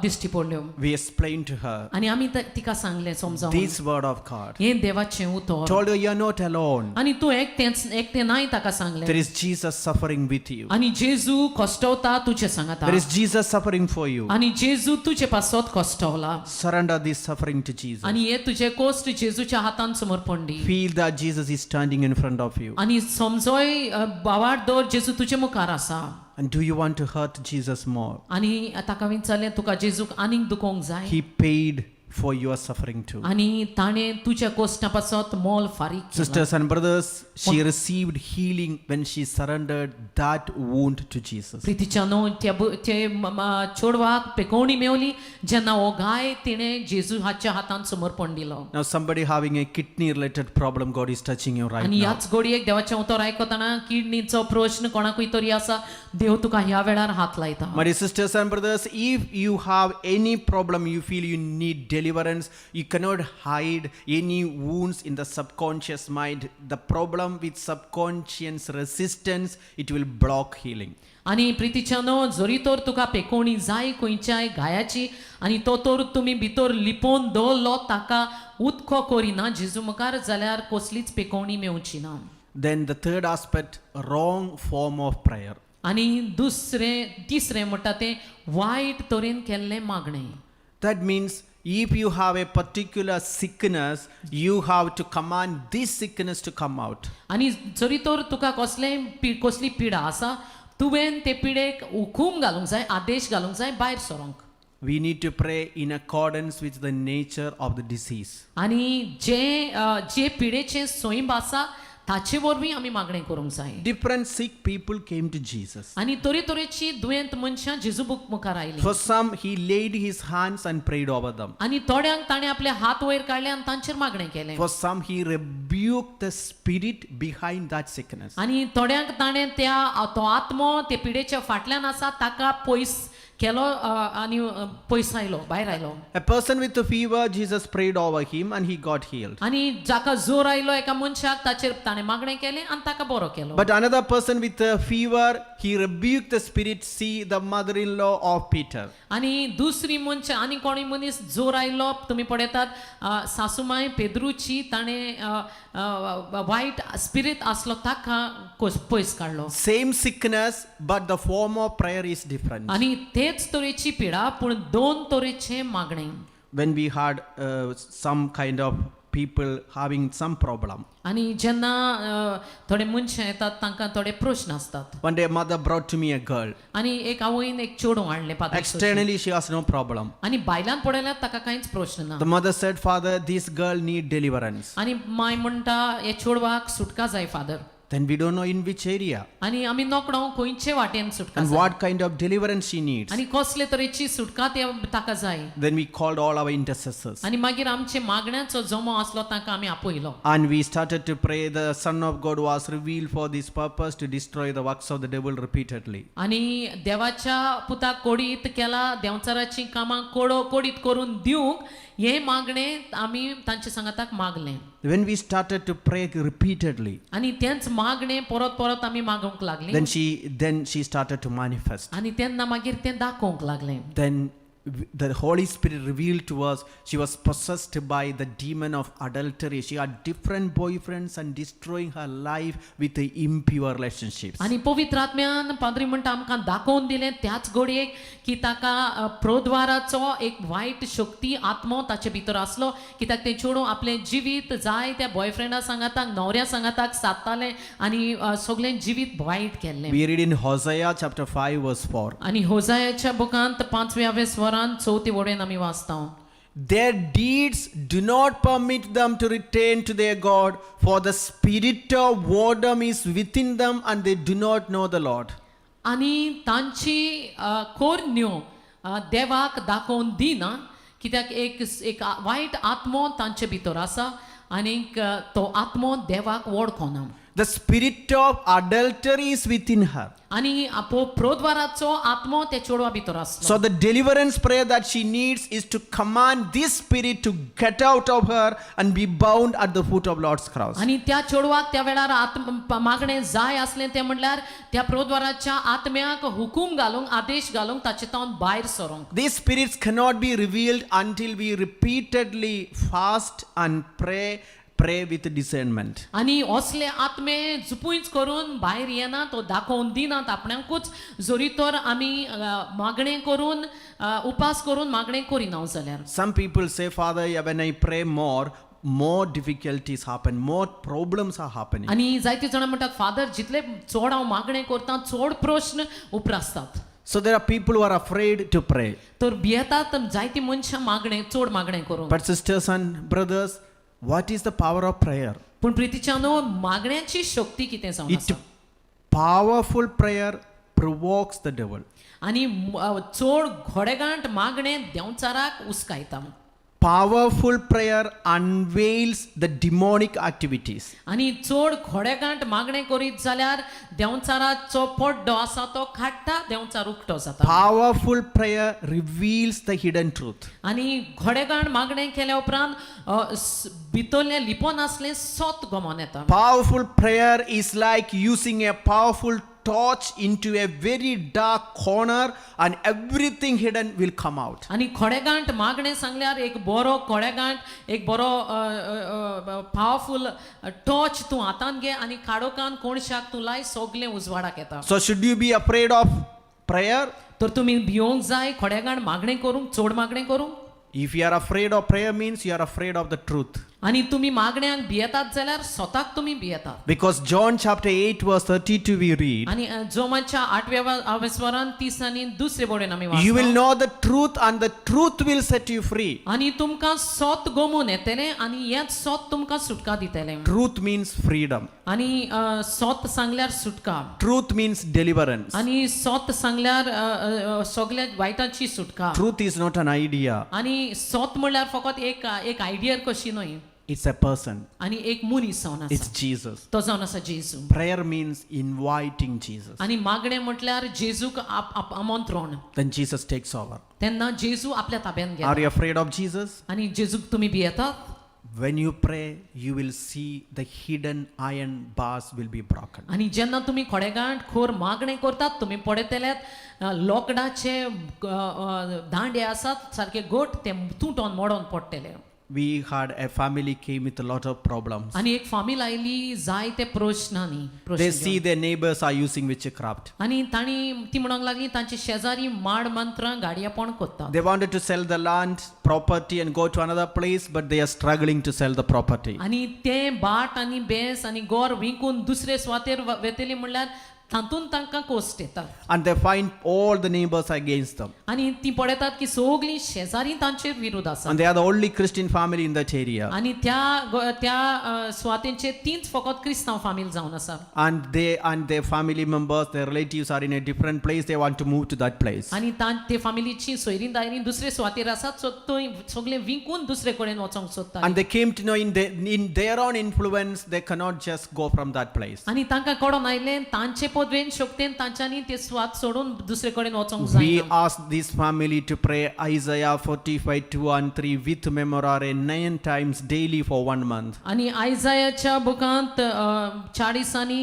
दिश्टी पडल्यो We explained to her आनी आमी तिका सांगलें समजावन this word of God. हें देवाचें उतर Told her, you're not alone. आनी तूं एकटें नाय ताका सांगलें There is Jesus suffering with you. आनी जेजू कश्टवता कोस्ता तुझे सांगता There is Jesus suffering for you. आणि जेजू तुझे पासत कोस्टवला Surrender this suffering to Jesus. आणि हे तुझे कोस्ट जेजूच्या हातान समोर पडली Feel that Jesus is standing in front of you. आणि समजोय बावाड दोर जेजू तुझे मुखार आसा And do you want to hurt Jesus more? आणि ताका विचारले तुका जेजूक आनीक दुखोवंक जाय He paid for your suffering too. आणि ताणे तुझ्या कोस्टा पासत मोल फारीक केला. Sisters and brothers, she received healing when she surrendered that wound to Jesus. प्रितीच्यानो ते चोडवाक पेकोवणी मेवली जेन्ना हो गाय तिणे जेजू हाच्या हातान समोर पडलो. Now somebody having a kidney related problem, God is touching you right आणि now. याच घडयेक देवाचें उतर आयकतना किडनीचो प्रश्न कोणाकूय तरी आसा देव तुका ह्या वेळार हात लायता. My dear sisters and brothers, if you have any problem, you feel you need deliverance, you cannot hide any wounds in the subconscious mind. The problem with subconscious resistance, it will block healing. आणि प्रितीच्यानो जरी तर तुका पेकोवणी जाय खंयच्याय गायाची आणि तो तर तुमी भितर लिपोवन दवरलो ताका उदको करिना जेजू मुखार जाल्यार कसलीच पेकोवणी मेवची ना. Then the third aspect, wrong form of prayer. आणि तिसरें म्हणटा तें वायट तरेन केल्लें मागणें. That means if you have a particular sickness, you have to command this sickness to come out. आणि जरी तर तुका कसली पिडा आसा तुवें ते पिडेक हुकूम घालूंक जाय आदेश घालूंक जाय भायर सरोंक. We need to pray in accordance with the nature of the disease. आणि जे पिडेचे सोयीब आसा ताचे वरवीं आमी मागणें करूंक जाय. Different sick people came to Jesus. आणि तरेतरेची दुयेंत मनशां जेजू मुखार आयलीं. For some, he laid his hands and prayed over them. आणि थोड्यांक ताणें आपले हात वयर काडले आनी तांचेर मागणें केलें. For some, he rebuked the spirit behind that sickness. आणि थोड्यांक ताणें तो आत्मो ते पिडेच्या फाटल्यान आसा ताका पयस केलो आनी पयस आयलो भायर आयलो. A person with a fever, Jesus prayed over him and he got healed. आणि जाका जोर आयलो एका मनशाक ताचेर ताणें मागणें केलें आनी ताका बरो केलो. But another person with a fever, he rebuked the spirit. See the mother-in-law of Peter. आणि दुसरी मनशां आनी कोणी मनीस जोर आयलो तुमी पळयतात सासूमाय पेद्रूची ताणें वायट स्पिरीट आसलो ताका पयस काडलो. Same sickness, but the form of prayer is different. आणि तेच तरेची पिडा पूण दोन तरेचे मागणें. When we had some kind of people having some problem. आणि जेन्ना थोडे मनशां येतात तांकां थोडे प्रश्न आसतात. One day a mother brought to me a girl. आणि एक आवयन एक चेडूं हाडलें पात्रांव. Externally she has no problem. आणि भायल्यान पळयल्यार ताका कांयच प्रश्न ना. The mother said, Father, this girl need deliverance. आणि माय म्हणटा हे चेडवाक सुटका जाय father. Then we don't know in which area आणि आमी नोकळो खंयचे वाटेन सुटका and जाय what kind of deliverance she needs. आणि कसले तरेची सुटका ताका जाय. Then we called all our intercessors. आणि मागीर आमचे मागण्यांचो जमो आसलो ताका आमी आपयलो. And we started to pray. The Son of God was revealed for this purpose to destroy the works of the devil repeatedly. आणि देवाच्या पुताक कोडीत केला देंवचाराची कामां कोडीत करून दिवंक हे मागणे आमी तांचे सांगाताक मागलें. When we started to pray repeatedly, आणि तेंच मागणे परत आमी मागूंक लागली. then she started to manifest. आणि तेन्ना मागीर तें दाखोवंक लागलें. Then the Holy Spirit revealed to us she was possessed by the demon of adultery. She had different boyfriends and destroying her life with the impure relationships. आणि पवित्र आत्म्यान पाद्री म्हणटा आमकां दाखोवन दिलें त्याच घडयेक की ताका प्रोद्वाराचो एक वायट शक्ती आत्मो ताचे भितर आसलो कित्याक तें चेडूं आपलें जिवीत जाय त्या बॉयफ्रेंडा सांगाताक न्हवऱ्या सांगाताक सादतालें आनी सगळें जिवीत वायट केल्लें. We read in Hosea chapter 5 verse 4. आणि होजायाच्या बुकांत 5व्या वरान 4थी वडेन आमी वाचता. Their deeds do not permit them to return to their God, for the spirit of boredom is within them and they do not know the Lord. आणि तांची कोरण्यो देवाक दाखोवन दिना कित्याक एक वायट आत्मो तांचे भितर आसा आनीक तो आत्मो देवाक वळखना. The spirit of adultery is within her. आणि प्रोद्वाराचो आत्मो ते चेडवा भितर आसलो. So the deliverance prayer that she needs is to command this spirit to get out of her and be bound at the foot of Lord's cross. आणि त्या चेडवाक त्या वेळार मागणे जाय आसलें ते म्हणल्यार त्या प्रोद्वाराच्या आत्म्याक हुकूम घालूंक आदेश घालूंक ताचे तावन भायर सरोंक. These spirits cannot be revealed until we repeatedly fast and pray pray with discernment. आणि असले आत्मे जुपूयच करून भायर येना तो दाखोवन दिनात आपणाकूच जोरी तर आमी मागणें करून उपास करून मागणें करिना जाल्यार. Some people say, Father, when I pray more difficulties happen, more problems are happening. आणि जायते जाणां म्हणटात फादर जितले चड हांव मागणें करता चड प्रश्न उप्रासतात. So there are people who are afraid to pray. तर भियेतात जायती मनशां मागणें चड मागणें करूंक. But sisters and brothers, what is the power of prayer? पूण प्रितीच्यानो मागण्याची शक्ती कितें जावन It आसा. powerful prayer provokes the devil. आनी चड घोडेगांठ मागणें देंवचाराक उस्कायता. Powerful prayer unveils the demonic activities. आनी चड घोडेगांठ मागणें करीत जाल्यार देंवचाराचो पड्डो आसा तो काडटा देंवचार उक्तो जाता. Powerful prayer reveals the hidden truth. आनी घोडेगांठ मागणें केल्या उपरांत भितरलें लिपोन आसलें सोत गमोन येता. Powerful prayer is like using a powerful torch into a very dark corner and everything hidden will come out. आनी खोडेगांठ मागणें सांगल्यार एक बरो खोडेगांठ एक बरो पावरफुल टॉर्च तूं हातान घे आनी काडोकान कोणशाक तूं लाय सोगलें उजवाडाक येता. So should you be afraid of prayer? तर तुमी भियोंक जाय खोडेगांठ मागणें करूंक चड मागणें करूंक. If you are afraid of prayer means you are afraid of the truth. आनी तुमी मागण्यांक भियेतात जाल्यार स्वताक तुमी भियेतात. Because John chapter 8 verse 32 we read, आनी जोमाच्या 8व्या अवेस्वरान 30 आनी दुसरे बोडेन आमी you will वाचता. know the truth and the truth will set you free. आनी तुमकां सोत गमून येतलें आनी हेंच सोत तुमकां सुटका दितलें. Truth means freedom. आनी सोत सांगल्यार सुटका. Truth means deliverance. आनी सोत सांगल्यार सगळ्या वायटाची सुटका. Truth is not an idea. आनी सोत म्हणल्यार फकत एक आयडिया कशी न्हय. It's a person. आनी एक मनीस जावन आसा. It's Jesus. तो जावन आसा जेजू. Prayer means inviting Jesus. आनी मागणें म्हटल्यार जेजूक आमंत्रण. Then Jesus takes over. तेन्ना जेजू आपल्या ताब्यान Are घेता. you afraid of Jesus? आनी जेजूक तुमी भियेतात. When you pray, you will see the hidden iron bars will be broken. आनी जेन्ना तुमी खोडेगांठ खोर मागणें करतात तुमी पळयतल्यात लोकडाचे दांडे आसात सारके गोट ते तुटोन मोडोन पडटले. We had a family came with a lot of problems. आनी एक फामील आयली जायते प्रश्नांनी They see their neighbors are using witchcraft. आनी तांणी ती म्हणूंक लागली तांचे शेजारी माड मंत्रां गाडयेपण करतात. They wanted to sell the land, property and go to another place, but they are struggling to sell the property. आनी ते बाट आनी बेस आनी गोर विकून दुसरे स्वातेर वेतली म्हणल्यार तातून तांकां कोस्ट येता. And they find all the neighbors against them. आनी ती पळयतात की सगळीं शेजारी तांचेर विरोध आसा. And they are the only Christian family in that area. आनी त्या स्वातेंचे तीच फकत क्रिस्तांव फामील जावन आसा. And their family members, their relatives are in a different place. They want to move to that place. आनी ते फामिलीची सोयरीं दायरीं दुसरे स्वातेर आसात सो थंय सगळें विकून दुसरे कडेन वचोंक सोदता. And they came to know in their own influence, they cannot just go from that place. आनी तांकां कळोन आयलें तांचे पदवेन शक्तीन तांच्यांनी ते स्वात सोडून दुसरे कडेन वचोंक We जायना. asked this family to pray Isaiah 45:2 and 3 with memorare 9 times daily for 1 month. आनी आयजायाच्या बुकांत 40 आनी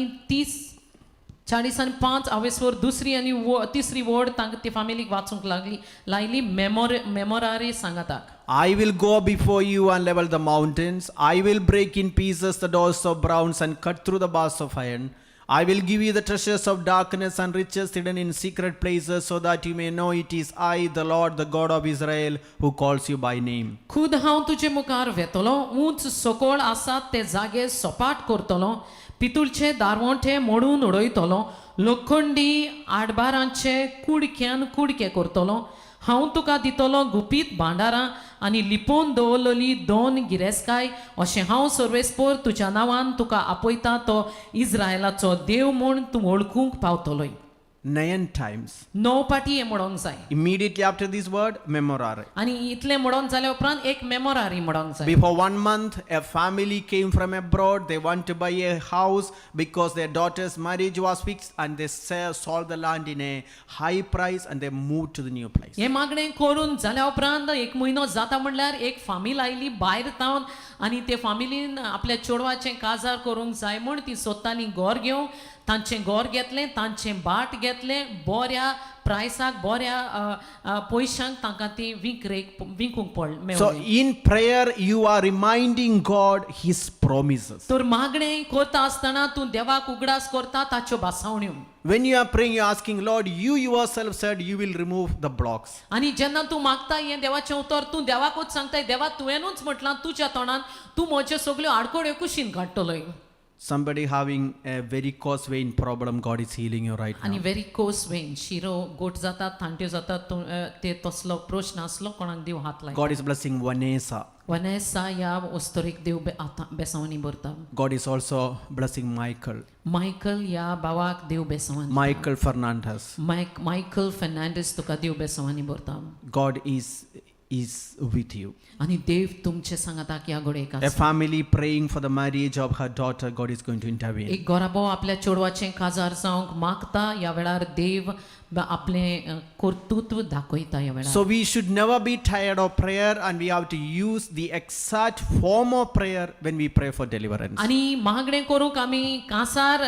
5 अवेस्वर दुसरी आनी तिसरी वोड तांकां ती फॅमिलीक वाचूंक लायली मेमोरारे सांगाताक. I will go before you and level the mountains. I will break in pieces the doors of bronze and cut through the bars of iron. I will give you the treasures of darkness and riches hidden in secret places, so that you may know it is I, the Lord, the God of Israel, who calls you by name. खुद हांव तुजे मुखार वेतलो, उंच सकळ आसात ते जागे सपाट करतलो, पितूळचे दारवंठे मोडून उडयतलो, लोखंडी आडबारांचे कुडके करतलो. हांव तुका दितलो गुपीत भांडारां आनी लिपोवन दवरलेली 2 गिरेस्काय अशें हांव सर्वेस्पोर तुज्या नांवान तुका आपयता तो इस्रायलाचो देव म्हूण तूं वळखूंक पावतलोय. 9 times. 9 पाटी हें म्हणोंक जाय. Immediately after this word, memorare. आनी इतलें म्हणोन जाल्या उपरांत एक मेमोरारी म्हणोंक जाय. Before 1 month, a family came from abroad. They want to buy a house because their daughter's marriage was fixed, and they sold the land in a high price and they moved to the new place. हे मागणें करून जाल्या उपरांत 1 म्हयनो जाता म्हणल्यार एक फामील oily भायर तावन आनी ते फामिलीन आपल्या चेडवाचें काजार करूंक जाय म्हूण ती सोदतालीं घर घेवंक. तांचें घर घेतलें, तांचें बाट घेतलें, बऱ्या प्रायसाक बऱ्या पयशांक तांकां ती विकूंक So मेळ्ळी. in prayer, you are reminding God His promises. तर मागणें करता आसतना तूं देवाक उगडास करता ताच्यो भासावण्यो. When you are praying, you are asking, Lord, you yourself said you will remove the blocks. आनी जेन्ना तूं मागता हें देवाचें उतर तूं देवाकूच सांगताय, देवा तुवेंनूच म्हटलां तुज्या तोंडान तूं म्हज्यो सगल्यो आडकोड्यो कुशीन काडटलोय. Somebody having a varicose vein problem, God is healing you right आनी now. वेरिकोस वेन शिरो गोट जातात थांट्यो जातात ते तसलो प्रश्न आसलो कोणाक देव हात लाय. God is blessing Vanessa. Vanessa ह्या वस्तोरीक देव बेसावनी भरता. God is also blessing Michael. Michael ह्या भावाक देव बेसावनी. Michael Fernandez. मायकल फेर्नांडीस तुका देव बेसावनी भरता. God is with you. आनी देव तुमचे सांगाता ह्या घोडेक A आसा. family praying for the marriage of her daughter, God is going to intervene. एक घोराबो आपल्या चेडवाचें काजार जावंक मागता ह्या वेळार देव आपलें कर्तृत्व दाखयता ह्या वेळार. So we should never be tired of prayer, and we have to use the exact form of prayer when we pray for deliverance. आनी मागणें करूंक आमी कांसार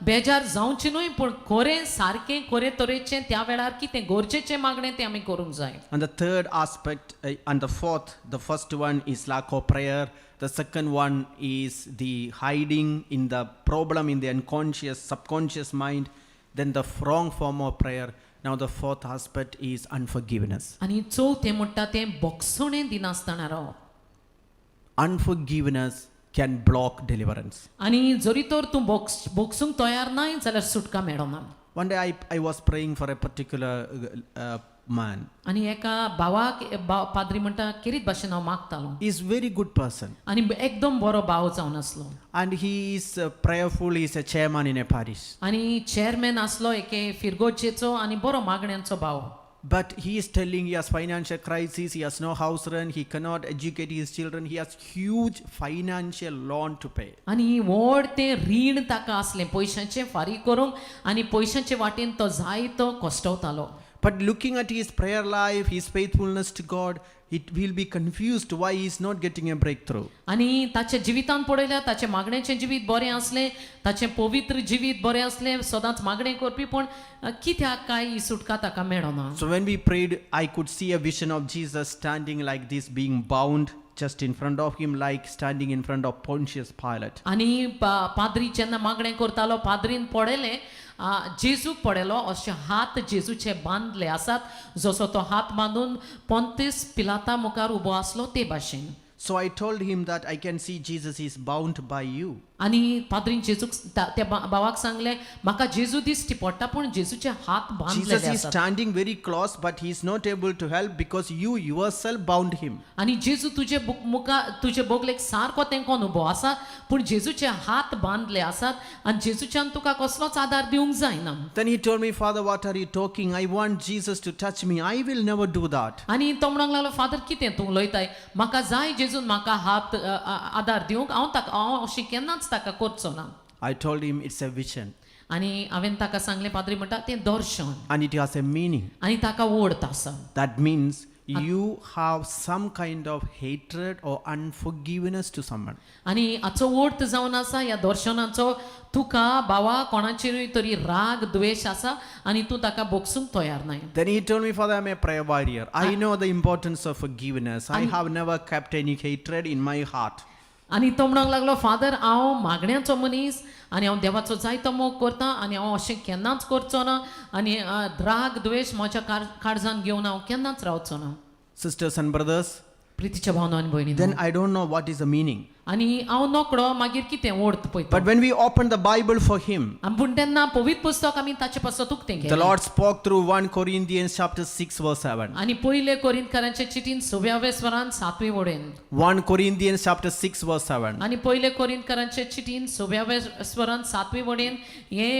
बेजार जावचें न्हय पूण खरें सारकें खरें तरेचें त्या वेळार कितें गरजेचें मागणें तें आमी करूंक जाय. And the third aspect, and the fourth, the first one is lack of prayer. The second one is the hiding in the problem in the unconscious, subconscious mind. Then the wrong form of prayer. Now the fourth aspect is unforgiveness. आनी चवथें म्हणटा तें बोगसणें दिनासतना रावप. Unforgiveness can block deliverance. आनी जरी तर तूं बोगसूंक तयार नाय जाल्यार सुटका मेळना. One day I was praying for a particular man. आनी एका भावाक पाद्री म्हणटा किरीत भाशेन हांव मागतालो. He is very good person. आनी एकदम बरो भाव जावन आसलो. And he is prayerful. He is a chairman in a parish. आनी चेअरमॅन आसलो एके फिरगोचेचो आनी बरो मागण्यांचो भाव. But he is telling he has financial crisis. He has no house rent. He cannot educate his children. He has huge financial loan to pay. आनी व्हड तें रीण ताका आसलें पयशांचें फारीक करूंक आनी पयशांचे वाटेन तो जायतो कश्टवतालो. But looking at his prayer life, his faithfulness to God, it will be confused why he is not getting a breakthrough. आनी ताच्या जिवितान पळयल्यार ताचें मागणेचें जिवीत बरें आसलें, ताचें पवित्र जिवीत बरें आसलें, सदांच मागणें करपी, पूण कित्याक काय ही सुटका ताका मेळना. So when we prayed, I could see a vision of Jesus standing like this, being bound just in front of him, like standing in front of Pontius Pilate. आनी पाद्री जेन्ना मागणें करतालो पाद्रीन पळयलें जेजूक पळयलो अशे हात जेजूचे बांदले आसात जसो तो हात बांदून पोंतीस पिलाता मुखार उबो आसलो ते भाशेन. So I told him that I can see Jesus is bound by you. आनी पाद्रीन जेजूक त्या भावाक सांगलें म्हाका जेजू दिश्टी पडटा पूण जेजूचे हात बांदलेले Jesus is आसात. standing very close, but he is not able to help because you yourself bound him. आनी जेजू तुजे बोगलेक सारको तेंकोन उबो आसा पूण जेजूचे हात बांदले आसात आनी जेजूच्यान तुका कसलोच आदार दिवंक जायना. Then he told me, Father, what are you talking? I want Jesus to touch me. I will never do that. आनी तो म्हणूंक लागलो फादर कितें तूं उलयताय म्हाका जाय जेजून म्हाका हात आदार दिवंक हांव अशें केन्नाच ताका करचो ना. I told him it's a vision आनी हांवें ताका सांगलें पाद्री म्हणटा तें दर्शन and it has a meaning. आनी ताका ओढत आसा. That means you have some kind of hatred or unforgiveness to someone. आनी हाचो ओढ जावन आसा ह्या दर्शनाचो तुका भावा कोणाचेरूय तरी राग द्वेश आसा आनी तूं ताका बोगसूंक तयार नाय. Then he told me, Father, I'm a prayer warrior. I know the importance of forgiveness. I have never kept any hatred in my heart. आनी तो म्हणूंक लागलो फादर हांव मागण्याचो मनीस आनी हांव देवाचो जायतो मोग करता आनी हांव अशें केन्नाच करचो ना आनी राग द्वेश म्हज्या काळजान घेवन हांव केन्नाच रावचो ना. Sisters and brothers, प्रितीच्या भावनो आनी भयणी then I don't know what is the meaning. आनी हांव नोकडो मागीर कितें ओढत पळयता. But when we opened the Bible for him, पूण तेन्ना पवित्र पुस्तक आमी ताचे पासून उक्तें the घेतलें. Lord spoke through 1 Corinthians chapter 6 verse 7. आनी पयले कोरिंथकारांचे चिठीन 6व्या स्वरान 7वी वडेन 1 Corinthians chapter 6 verse 7. आनी पयले कोरिंथकारांचे चिठीन 6व्या स्वरान 7वी वडेन हे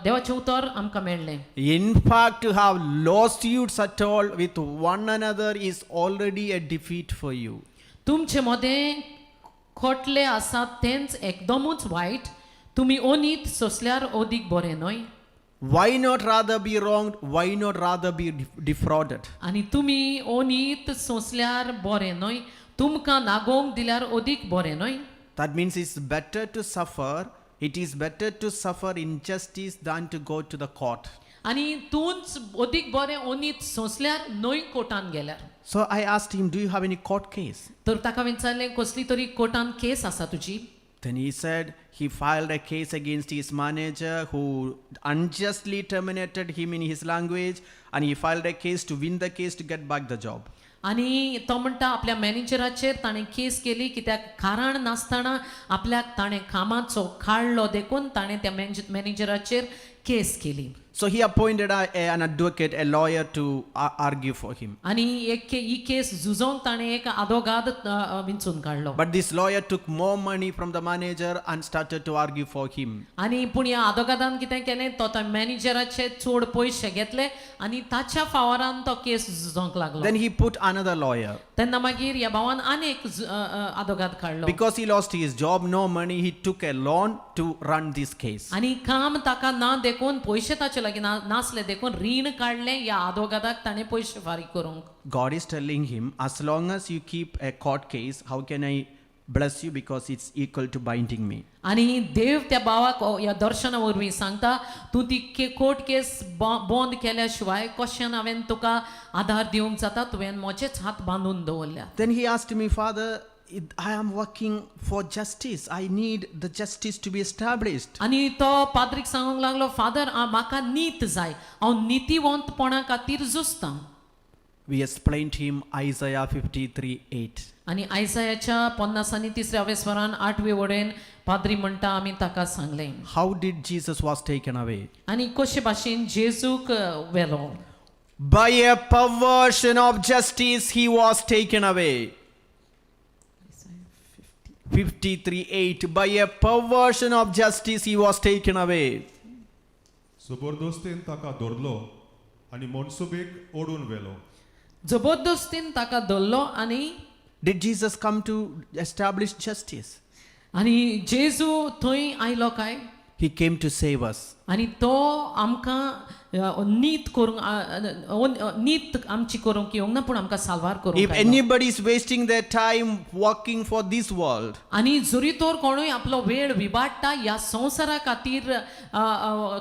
देवाचें उतर आमकां मेळ्ळें. In fact, to have lawsuits at all with one another is already a defeat for you. तुमचे मदें खोटले आसात तेंच एकदमूच वायट. तुमी ओनीत सोंसल्यार ओदीक बरें न्हय. Why not rather be wronged? Why not rather be defrauded? आनी तुमी ओनीत सोंसल्यार बरें न्हय. तुमकां नागोवंक दिल्यार ओदीक बरें न्हय. That means it's better to suffer. It is better to suffer injustice than to go to the court. आणि तूंच अदीक बरें ओनीत सोंसल्यार न्हय कोर्टान गेल्यार. So I asked him, do you have any court case? तर ताका विचारलें कसली तरी कोर्टान केस आसा तुजी. Then he said he filed a case against his manager who unjustly terminated him in his language, and he filed a case to win the case to get back the job. आणि तो म्हणटा आपल्या मॅनेजराचेर ताणें case केली कित्याक कारण नासतना आपल्याक ताणें कामाचो काडलो देखून ताणें त्या मॅनेजराचेर केस केली. So he appointed an advocate, a lawyer to argue for him. आणि ही केस झुजोवंक ताणें एक आदोगाद विंचून काडलो. But this lawyer took more money from the manager and started to argue for him. आणि पूण ह्या आदोगादान कितें केलें तो त्या मॅनेजराचे चड पयशे घेतले आनी ताच्या फावरान तो केस झुजोवंक लागलो. Then he put another lawyer. तेन्ना मागीर ह्या भावान आनीक आदोगाद काडलो. Because he lost his job, no money, he took a loan to run this case. आणि काम ताका ना देखून पयशे ताचे लागीं नासले देखून रीण काडलें ह्या आदोगादाक ताणें पयशे फारीक करूंक. God is telling him, as long as you keep a court case, how can I bless you, because it's equal to binding me. आणि देव त्या भावाक ह्या दर्शना वरवीं सांगता तूं ती कोर्ट केस बंद केल्या शिवाय कशें हांवें तुका आधार दिवंक जाता, तुवें म्हजेच हात बांदून दवरल्या. Then he asked me, Father, I am working for justice. I need the justice to be established. आणि तो पाद्रीक सांगूंक लागलो, फादर म्हाका नीत जाय, हांव नितीवंतपणा खातीर झुजतां. We explained him Isaiah 53:8. आणि आयसायाच्या 53 वेस्वरान 8वे वडेन पाद्री म्हणटा आमी ताका सांगलें. How did Jesus was taken away? आणि कशे भाशेन जेजूक व्हेलो. By a perversion of justice he was taken away. 53:8. By a perversion of justice he was taken away. जबरदस्तीन ताका धरलो आनी मनसुबेक ओडून व्हेलो. जबरदस्तीन ताका धरलो आणि Did Jesus come to establish justice? आणि जेजू थंय आयलो काय. He came to save us. आणि तो आमकां नीत करूंक नीत आमची करूंक येवंक ना पूण आमकां साल्वार If करूंक. anybody is wasting their time working for this world, आणि जरी तर कोणूय आपलो वेळ विबाडटा ह्या संवसारा खातीर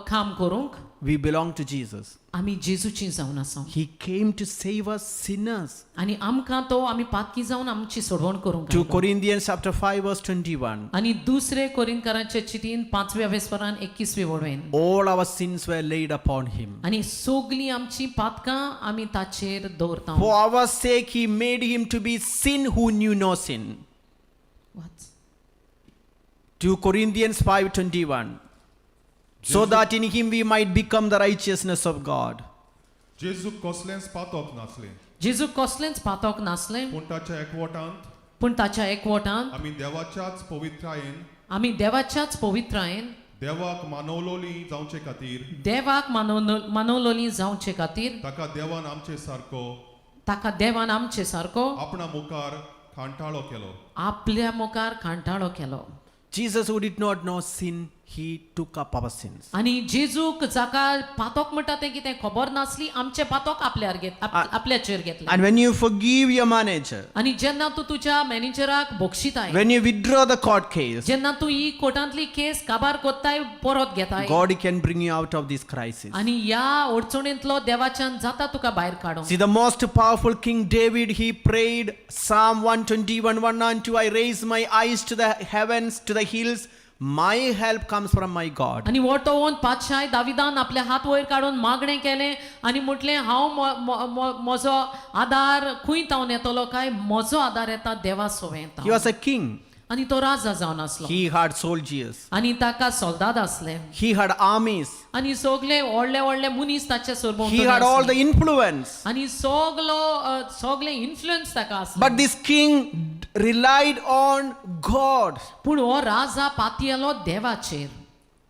काम करूंक, we belong to Jesus. आमी जेजूची जावन आसा. He came to save us sinners. आणि आमकां तो आमी पातकी जावन आमची सोडवण करूंक 2 आयलो. Corinthians chapter 5 verse 21. आणि दुसरे कोरिंथकारांचे चिठीन 5व्या वेस्परान 21वे वडवेन All our sins were laid upon him. आणि सगळी आमची पातकां आमी ताचेर दवरता. For our sake he made him to be sin who knew no sin. 2 Corinthians 5:21. So that in him we might become the righteousness of God. जेजूक कसलेंच पातक नासलें, जेजू कसलेंच पातक नासलें पूण ताच्या एकवटांत पूण ताच्या एकवटान आमी देवाच्याच पवित्रायेन आमी देवाच्याच पवित्रायेन देवाक मानवलोली जावचे खातीर देवाक मानवलोली जावचे खातीर ताका देवान आमचे सारको ताका देवान आमचे सारको आपणा मुखार खांटाळो केलो. आपल्या मुखार खांटाळो केलो. Jesus, who did not know sin, he took up our sins. आणि जेजूक जाका पातक म्हणटा तें कितें खबर नासली आमचे पातक आपल्याचेर घेतले. And when you forgive your manager, आणि जेन्ना तूं तुज्या मॅनेजराक बक्षिताय, when you withdraw the court case, जेन्ना तूं ही कोर्टांतली केस काबार कोत्ताय परत घेताय, God can bring you out of this crisis. आणि ह्या अडचणींतलो देवाच्यान जाता तुका भायर काडूंक. See, the most powerful King David, he prayed Psalm 121:1 and 2. I raise my eyes to the heavens, to the hills. My help comes from my God. आणि वोटोवन पातशाय दाविदान आपले हात वयर काडून मागणें केलें आणि म्हटलें हांव म्हजो आदार खूंय तावन येतलो काय, म्हजो आदार येता देवा सोबे येता. He was a king. आणि तो राजा जावन आसलो. He had soldiers. आणि ताका सोल्दाद आसले. He had armies. आणि सगळे व्हडले व्हडले मनीस ताचे सोबत. He had all the influence. आणि सगळे इन्फ्लुएन्स ताका आसले. But this king relied on God. पूण हो राजा पातयेलो देवाचेर.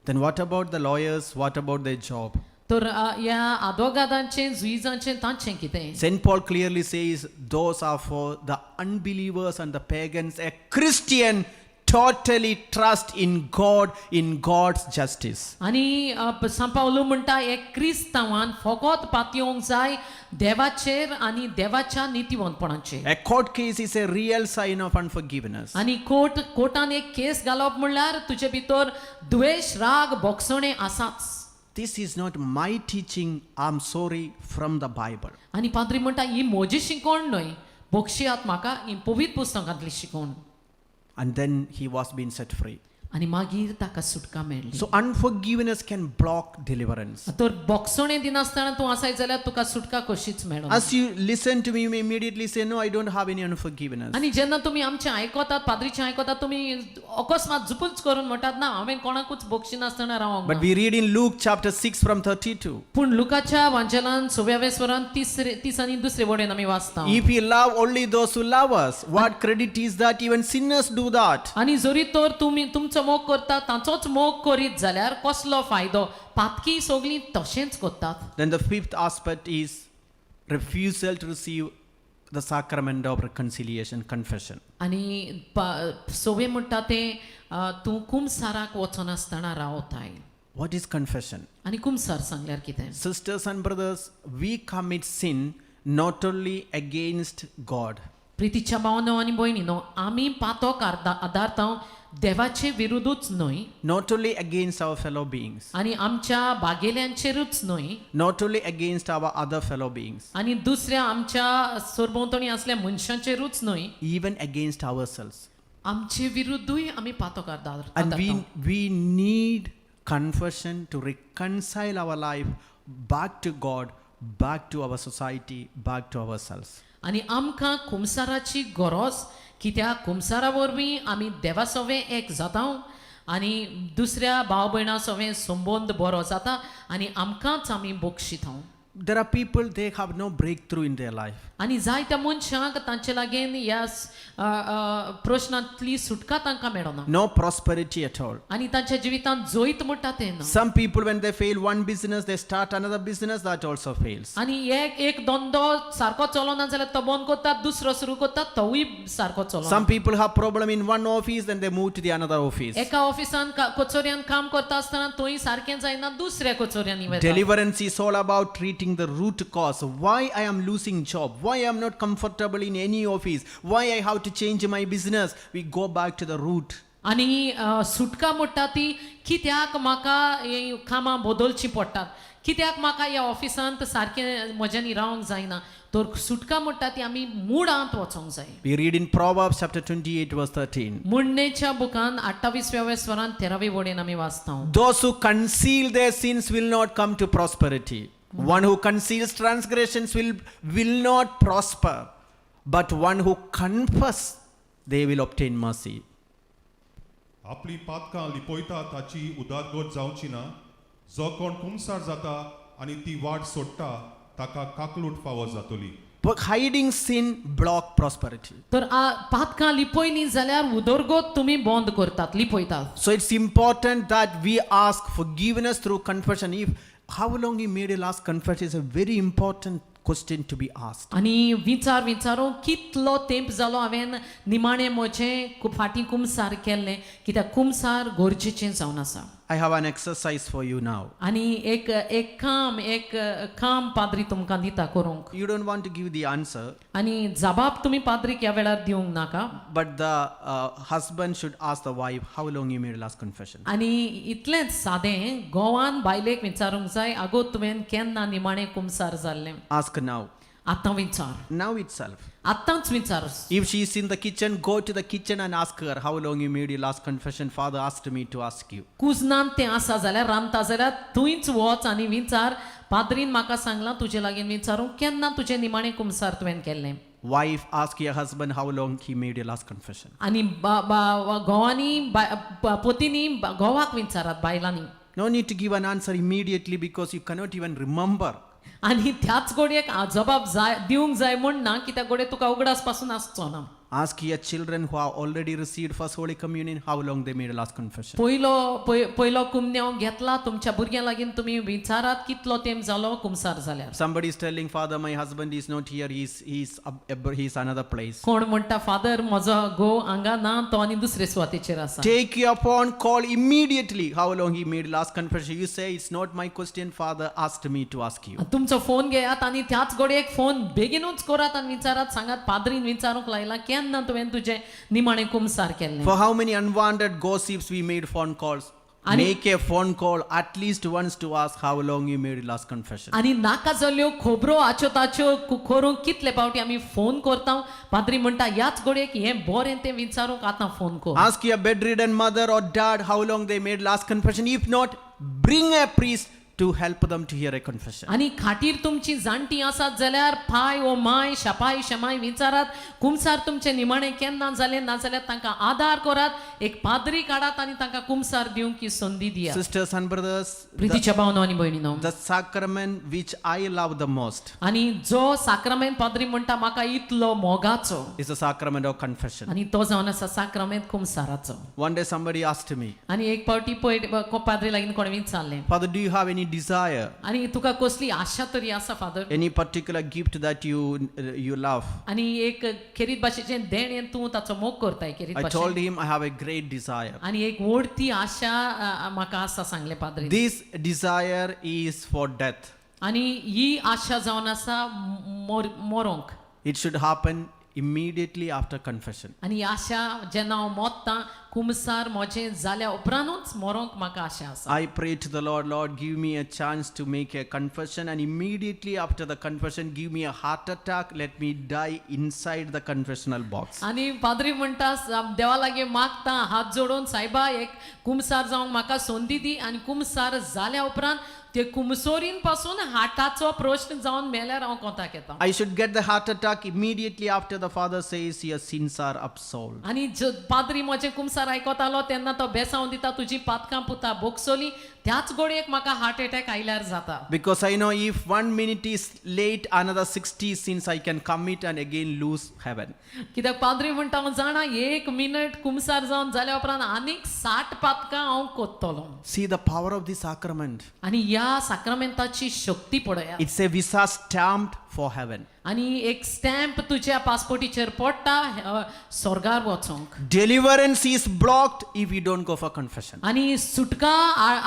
Then what about the lawyers? What about their job? तर ह्या आदोगादांचें जुइजांचें तांचें कितें. St. Paul clearly says those are for the unbelievers and the pagans. A Christian totally trust in God, in God's justice. आणि सांत Paulo म्हणटा एक क्रिस्तांवान फकत पातयोंक जाय देवाचेर आणि देवाच्या नितीवंतपणाचेर. A court case is a real sign of unforgiveness. आणि कोर्टान एक केस घालप म्हणल्यार तुजे भितर द्वेष राग बोगसणे आसाच. this is not my teaching, I'm sorry, from the Bible. आनी पाद्री म्हणटा ही म्हजी शिकवण न्हय, बक्षियात म्हाका ही पवित्र पुस्तकांतली शिकवण. And then he was being set free. आनी मागीर ताका सुटका मेळ्ळी. So unforgiveness can block deliverance. तर बोगसोणें दिनासतना तूं आसाय जाल्यार तुका सुटका कशीच मेळना. As you listen to me, you may immediately say, no, I don't have any unforgiveness. आनी जेन्ना तुमी आमचें आयकतात, पाद्रीचें आयकतात, तुमी अकस्मात झुपूच करून म्हणटात ना हांवें कोणाकूच बोगशी नासतना रावंक But ना. we read in Luke chapter 6 from 32. पूण लुकाच्या वांचनान 6व्या वसरान 30 आनी दुसरे वडेन आमी वाचता. If we love only those who love us, what credit is that even sinners do that? आनी जरी तर तुमी तुमचो मोग करता ताचोच मोग करीत जाल्यार कसलो फायदो? पातकी सगळीं तशेंच करतात. Then the fifth aspect is refusal to receive the sacrament of reconciliation, confession. आनी सवे म्हणटा तें तूं कुमसाराक वचनासतना रावताय. What is confession? आनी कुमसार सांगल्यार कितें? Sisters and brothers, we commit sin not only against God, प्रितीच्या भावनो आनी भयणीनो, आमी पातोक आदारतां देवाचे विरुद्धूच न्हय, not only against our fellow beings, आनी आमच्या बागेल्यांचेरूच न्हय, not only against our other fellow beings, आनी दुसऱ्या आमच्या सरभोंवतणी असल्या मनशांचेरूच न्हय, even against ourselves. आमचे विरुद्धूय आमी पातोक And we need confession to reconcile our life back to God, back to our society, back to ourselves. आनी आमकां कुमसाराची गरज, कित्याक कुमसारा वरवीं आमी देवा सवे एक जाता आनी दुसऱ्या भाव भयणां सवे संबंद बरो जाता आनी आमकांच आमी बक्षिता. There are people, they have no breakthrough in their life. आनी जायत्या मनशांक तांचे लागीं ह्या प्रश्नांतली सुटका तांकां मेळना. No prosperity at all. आनी तांच्या जिवितांत जोईत म्हणटा तें ना. Some people, when they fail one business, they start another business that also fails. आनी एक धंदो सारको चलोना जाल्यार तो बंद करतात, दुसरो सुरू करतात, तोवूय सारको चलोना. Some people have problem in one office, then they move to the another office. एका ऑफिसान कचोऱ्यान काम करता आसतना तोय सारकें जायना, दुसऱ्या कचोऱ्यांनी वयता. Deliverance is all about treating the root cause. Why I am losing job? Why I am not comfortable in any office? Why I have to change my business? We go back to the root. आनी सुटका म्हणटा ती कित्याक म्हाका कामां बदलचीं पडटात, कित्याक म्हाका ह्या ऑफिसांत सारकें म्हज्यानी रावंक जायना. तर सुटका म्हणटा ती आमी मुळांत वचोंक जाय. We read in Proverbs chapter 28 verse 13. म्हणणेच्या बुकान 28व्या वसरान 13वे वडेन आमी वाचता. Those who conceal their sins will not come to prosperity. One who conceals transgressions will not prosper. But one who confess, they will obtain mercy. आपली पातकां लिपोयता ताची उदारगत जावची ना. जो कोण कुमसार जाता आनी ती वाट सोडटा ताका काकलूट फावो जातली. But hiding sin block prosperity. तर पातकां लिपयली जाल्यार उदरगत तुमी बंद करतात, लिपयतात. So it's important that we ask forgiveness through confession. If how long you made a last confession is a very important question to be asked. आनी विचारूं कितलो तेंप जालो हांवें निमाणें म्हजें फाटीं कुमसार केल्लें, कित्याक कुमसार गरजेचें जावन आसा. I have an exercise for you now. आनी एक काम पाद्री तुमकां दिता करूंक. You don't want to give the answer, आनी जबाब तुमी पाद्रीक ह्या वेळार दिवंक नाका. but the husband should ask the wife, how long you made a last confession? आनी इतलेंच सादें गोवान बायलेक विचारूंक जाय, आगो तुवें केन्ना निमाणें कुमसार जाल्लें? Ask now. आतां विचार, Now itself. आतांच विचार. If she is in the kitchen, go to the kitchen and ask her, how long you made your last confession? Father asked me to ask you. कुजनान तें आसा जाल्यार, रांदता जाल्यार थंयच वच आनी विचार, पाद्रीन म्हाका सांगलां तुजे लागीं विचारूं केन्ना तुजें निमाणें कुमसार तुवें केल्लें. Wife, ask your husband how long he made your last confession. आनी घोवांनी पतींनी घोवाक विचारात, बायलांनी. No need to give an answer immediately because you cannot even remember. आनी त्याच घडयेक जबाब दिवंक जाय म्हण ना, कित्याक घडये तुका उगडास पासून आसचो ना. Ask your children who have already received first Holy Communion how long they made a last confession. पयलो कुमन्यांव घेतला, तुमच्या भुरग्यां लागीं तुमी विचारात कितलो तेंप जालो कुमसार जाल्यार. Somebody is telling, Father, my husband is not here, he's another place. कोण म्हणटा, फादर म्हजो घोव हांगा ना, तो आनी दुसरे सुवातेचेर आसा. Take your phone, call immediately how long he made last confession. You say, it's not my question, Father asked me to ask you. तुमचो फोन घेयात आनी त्याच घडयेक फोन बेगीनूच करात आनी विचारात, सांगात पाद्रीन विचारूंक लायला केन्ना तुवें तुजें निमाणें कुमसार केल्लें. For how many unwanted gossips we made phone calls? आणि Make a phone call at least once to ask how long you made last confession. आणि नाका जाल्यो खोबरो आच्यो ताच्यो खोरूंक कितले फावटी आमी फोन करता पाद्री म्हणटा ह्याच घडयेक हें बरें तें विचारूंक आतां फोन कर. Ask your bedridden mother or dad how long they made last confession. If not, bring a priest to help them to hear a confession. आणि खाटीर तुमची जाणटी आसात जाल्यार पाय ओ माय शपाय शमाय विचारात कुमसार तुमचे निमाणें केन्ना जालें नाजाल्यार तांकां आदार करात एक पाद्री काडात आनी तांकां कुमसार दिवंक ही संदी दियात. Sisters and brothers, प्रितीच्या भावनो आनी भयणीनो, the sacrament which I love the most आनी जो साक्रामेंत पाद्री म्हणटा म्हाका इतलो मोगाचो is the sacrament of confession. आनी तो जावन आसा साक्रामेंत कुमसाराचो. One day somebody asked me, आनी एक फावटी पळय पाद्री लागीं कोणें विचारलें, Father, do you have any desire, आनी तुका कसली आशा तरी आसा father, any particular gift that you love? आनी एक खेरीत भाशेचें देण तूं ताचो मोग करताय खेरीत I told भाशेन, him I have a great desire. आनी एक व्हडती आशा म्हाका आसा सांगलें पाद्री. This desire is for death. आनी ही आशा जावन आसा मोरोंक. It should happen immediately after confession. आनी ही आशा जेन्ना हांव मोत्तां कुमसार म्हजें जाल्या उपरांतूच मोरोंक म्हाका आशा आसा. I pray to the Lord, Lord, give me a chance to make a confession, and immediately after the confession, give me a heart attack. Let me die inside the confessional box. आनी पाद्री म्हणटा देवा लागीं मागता हात जोडून सायबा एक कुमसार जावंक म्हाका संदी दी आनी कुमसार जाल्या उपरांत ते कुमसोरीन पासून हार्टाचो प्रश्न जावन मेल्यार हांव कोंताक येता. I should get the heart attack immediately after the Father says your sins are absolved. आनी पाद्री म्हजें कुमसार आयकोतालो तेन्ना तो बेसांव दिता तुजी पातकां पुता बोगसोली त्याच घडयेक म्हाका हार्ट अटॅक आयल्यार जाता. Because I know if 1 minute is late, another 60 sins I can commit and again lose heaven. कित्याक पाद्री म्हणटा हांव जाणा 1 मिनट कुमसार जावन जाल्या उपरांत आनीक 60 पातकां हांव कोत्तलो. See the power of this sacrament. आनी ह्या साक्रामेंताची शक्ती पळया. It's a visa stamped for heaven. आनी एक स्टॅम्प तुज्या पासपोर्टीचेर पडटा स्वर्गार वचोंक. Deliverance is blocked if you don't go for confession. आनी सुटका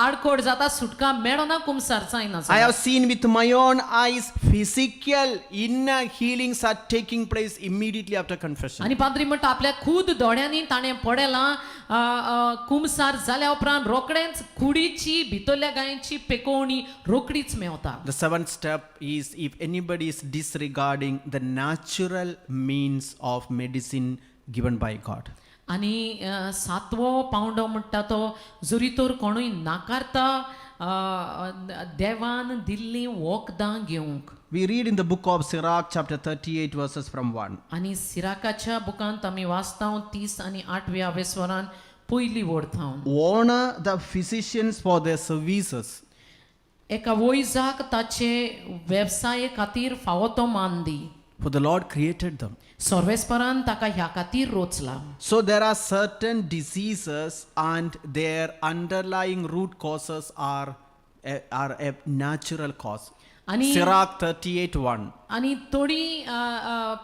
आडकोड जाता सुटका मेळना कुमसार जायना. I have seen with my own eyes physical inner healings are taking place immediately after confession. आनी पाद्री म्हणटा आपल्या खुद दोळ्यांनी ताणें पळयलां कुमसार जाल्या उपरांत रोखडेंच कुडीची भितरल्या गायची पेकोवणी रोखडीच Mewat. The seventh step is if anybody is disregarding the natural means of medicine given by God. आनी सातवो पावंडो म्हणटा तो जरी तर कोणूय नाकारता देवान दिल्ली वखदां घेवंक. We read in the book of Sirach chapter 38 verses from 1. आनी सिराकाच्या बुकांत आमी वाचता 30 आनी 8व्या वेसवरान पयली वोडथा. Honor the physicians for their services. एका वैजाक ताचे वेवसाये खातीर फावो तो मान दी. For the Lord created them. सर्वेस्परान ताका ह्या खातीर रोचला. So there are certain diseases and their underlying root causes are a natural cause. आनी Sirach 38:1. आनी थोडी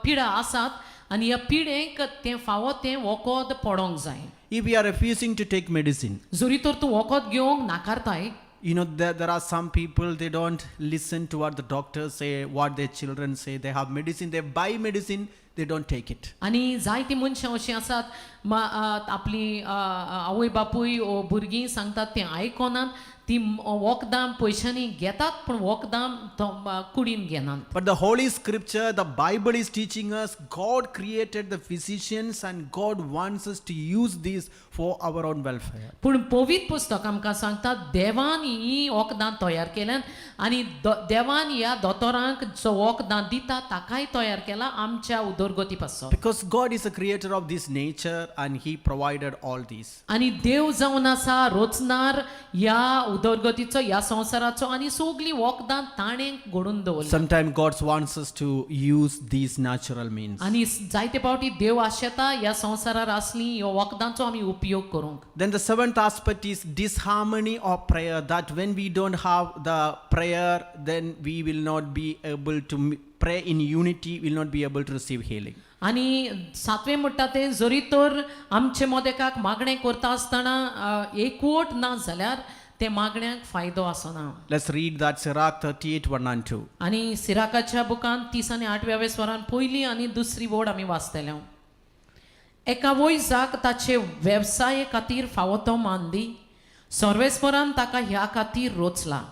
पिडा आसात आनी ह्या पिडेक तें फावो तें वखद पडोंक जाय. If we are refusing to take medicine, जरी तर तूं वखद घेवंक नाकारताय, you know there are some people, they don't listen to what the doctors say, what their children say. They have medicine, they buy medicine, they don't take it. आनी जायतीं मनशां अशीं आसात आपली आवय बापूय ओ भुरगीं सांगतात तें आयकोनात, ती वखदां पयशांनी घेतात पूण वखदां कुडीन घेनात. But the Holy Scripture, the Bible is teaching us God created the physicians and God wants us to use this for our own welfare. पूण पवित्र पुस्तक आमकां सांगता देवान ही वखदां तयार केल्यान आनी देवान ह्या दोतोरांक जो वखदां दिता ताकाय तयार केला आमच्या उदरगती पासत. Because God is the creator of this nature and He provided all these. आनी देव जावन आसा रोचनार ह्या उदरगतीचो ह्या संवसाराचो आनी सगळीं वखदां ताणें घडोवन दवरला. Sometimes God wants us to use these natural means. आनी जायते फावटी देव आशेता ह्या संवसारार आसली ह्यो वखदांचो आमी उपयोग करूंक. Then the seventh aspect is disharmony of prayer, that when we don't have the prayer, then we will not be able to pray in unity, will not be able to receive healing. आनी सातवें म्हणटा तें जरी तर आमचे मोदेकाक मागणें करता आसतना एकवट ना जाल्यार ते मागण्याक फायदो आसना. Let's read that Sirach 38:1 and 2. आनी सिराकाच्या बुकान 30 आनी 8व्या वेसवरान पयली आनी दुसरी वोड आमी वाचतले. एका वैजाक ताचे वेवसाये खातीर फावो तो मान दी. सर्वेस्परान ताका ह्या खातीर रोचला.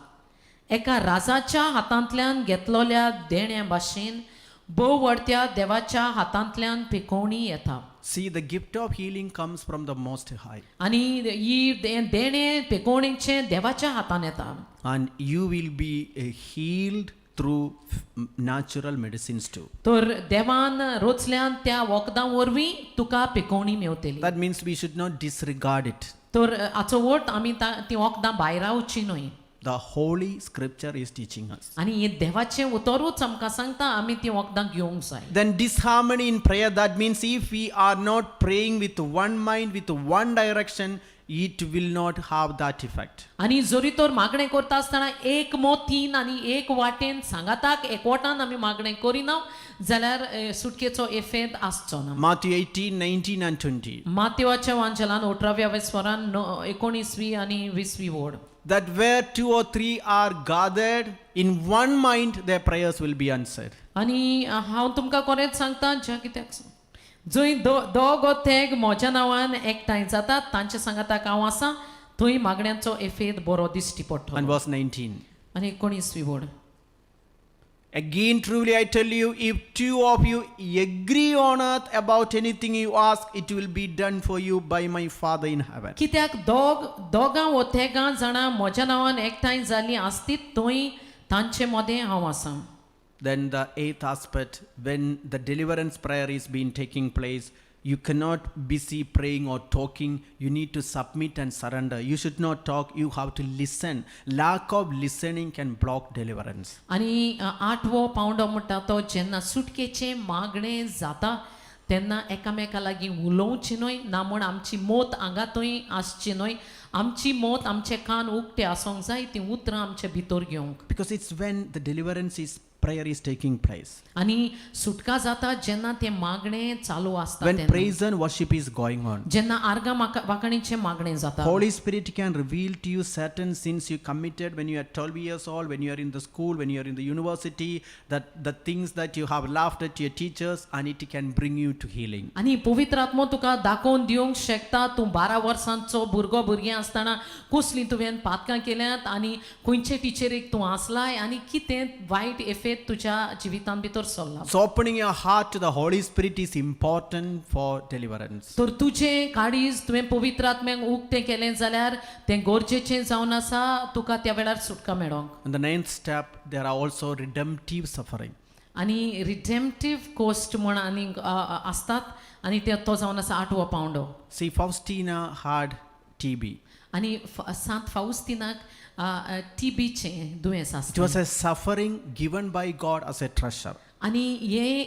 एका राजाच्या हातांतल्यान घेतलोल्या देण्या भाशेन बोवडत्या देवाच्या हातांतल्यान पिकोवणी येता. See, the gift of healing comes from the Most High. आनी ही देणे पिकोवणीचे देवाच्या हातान येता. And you will be healed through natural medicines too. तर देवान रोचल्यान त्या वखदां वरवीं तुका पिकोवणी मेवतली. That means we should not disregard it. तर हाचो वट आमी ती वखदां भायर रावची न्हय. The Holy Scripture is teaching us. आनी हे देवाचें उतरूच आमकां सांगता आमी ती वखदां घेवंक जाय. Then disharmony in prayer, that means if we are not praying with one mind, with one direction, it will not have that effect. आनी जरी तर मागणें करता आसतना एक मोतीन आनी एक वाटेन सांगाताक एकवटान आमी मागणें करिना जाल्यार सुटकेचो एफेद आसचो ना. Matthew 18, 19 and 20. मातेवाच्या वांचलान 18व्या वेस्वरान 19वी आनी 20वी वड. That where 2 or 3 are gathered in one mind, their prayers will be answered. आनी हांव तुमकां खरेंच सांगता ज्या कित्याक जंय दोग वा तेग म्हज्या नांवान एकठांय जातात तांचे सांगाताक हांव आसां थंय मागण्यांचो एफेद बरो दिश्टी And पडटलो. verse 19. आनी 19वी वड. Again, truly I tell you, if 2 of you agree on earth about anything you ask, it will be done for you by my Father in heaven. कित्याक दोगां वा तेगां जाणां म्हज्या नांवान एकठांय जालीं आसतीत थंय तांचे मदें हांव आसां. Then the 8th aspect, when the deliverance prayer is being taking place, you cannot busy praying or talking. You need to submit and surrender. You should not talk. You have to listen. Lack of listening can block deliverance. आनी 8वो पावंडो म्हणटा तो जेन्ना सुटकेचे मागणें जाता तेन्ना एकामेका लागीं उलोवची न्हय ना म्हूण आमची मोत हांगा थंय आसची न्हय. आमची मोत आमचे कान उक्ते आसूंक जाय ती उतरां आमचे भितर घेवंक. Because it's when the deliverance is prayer is taking place. आनी सुटका जाता जेन्ना ते मागणें चालू आसता When तेन्ना. praise and worship is going on. जेन्ना आर्गां वांकणीचें मागणें जाता. Holy Spirit can reveal to you certain sins you committed when you are 12 years old, when you are in the school, when you are in the university, that the things that you have laughed at your teachers, and it can bring you to healing. आनी पवित्र आत्मो तुका दाखोवन दिवंक शकता तूं 12 वर्सांचो भुरगें आसतना कसलीं तुवें पातकां केल्यांत आनी खंयचे टिचरीक तूं आसलाय आनी कितें वायट एफेद तुज्या जिवितान भितर सरला. So opening your heart to the Holy Spirit is important for deliverance. तर तुजें काळीज तुवें पवित्र आत्म्याक उक्तें केलें जाल्यार तें गरजेचें जावन आसा तुका त्या वेळार सुटका मेळोंक. And the 9th step, there are also redemptive suffering. आनी रिडेम्पटीव कोस्ट म्हण आनी आसतात आनी तो जावन आसा 8वो पावंडो. See, Faustina had TB. आनी सांत फाउस्तिनाक टीबीचें दुयेंस It आसलें. was a suffering given by God as a treasure. आनी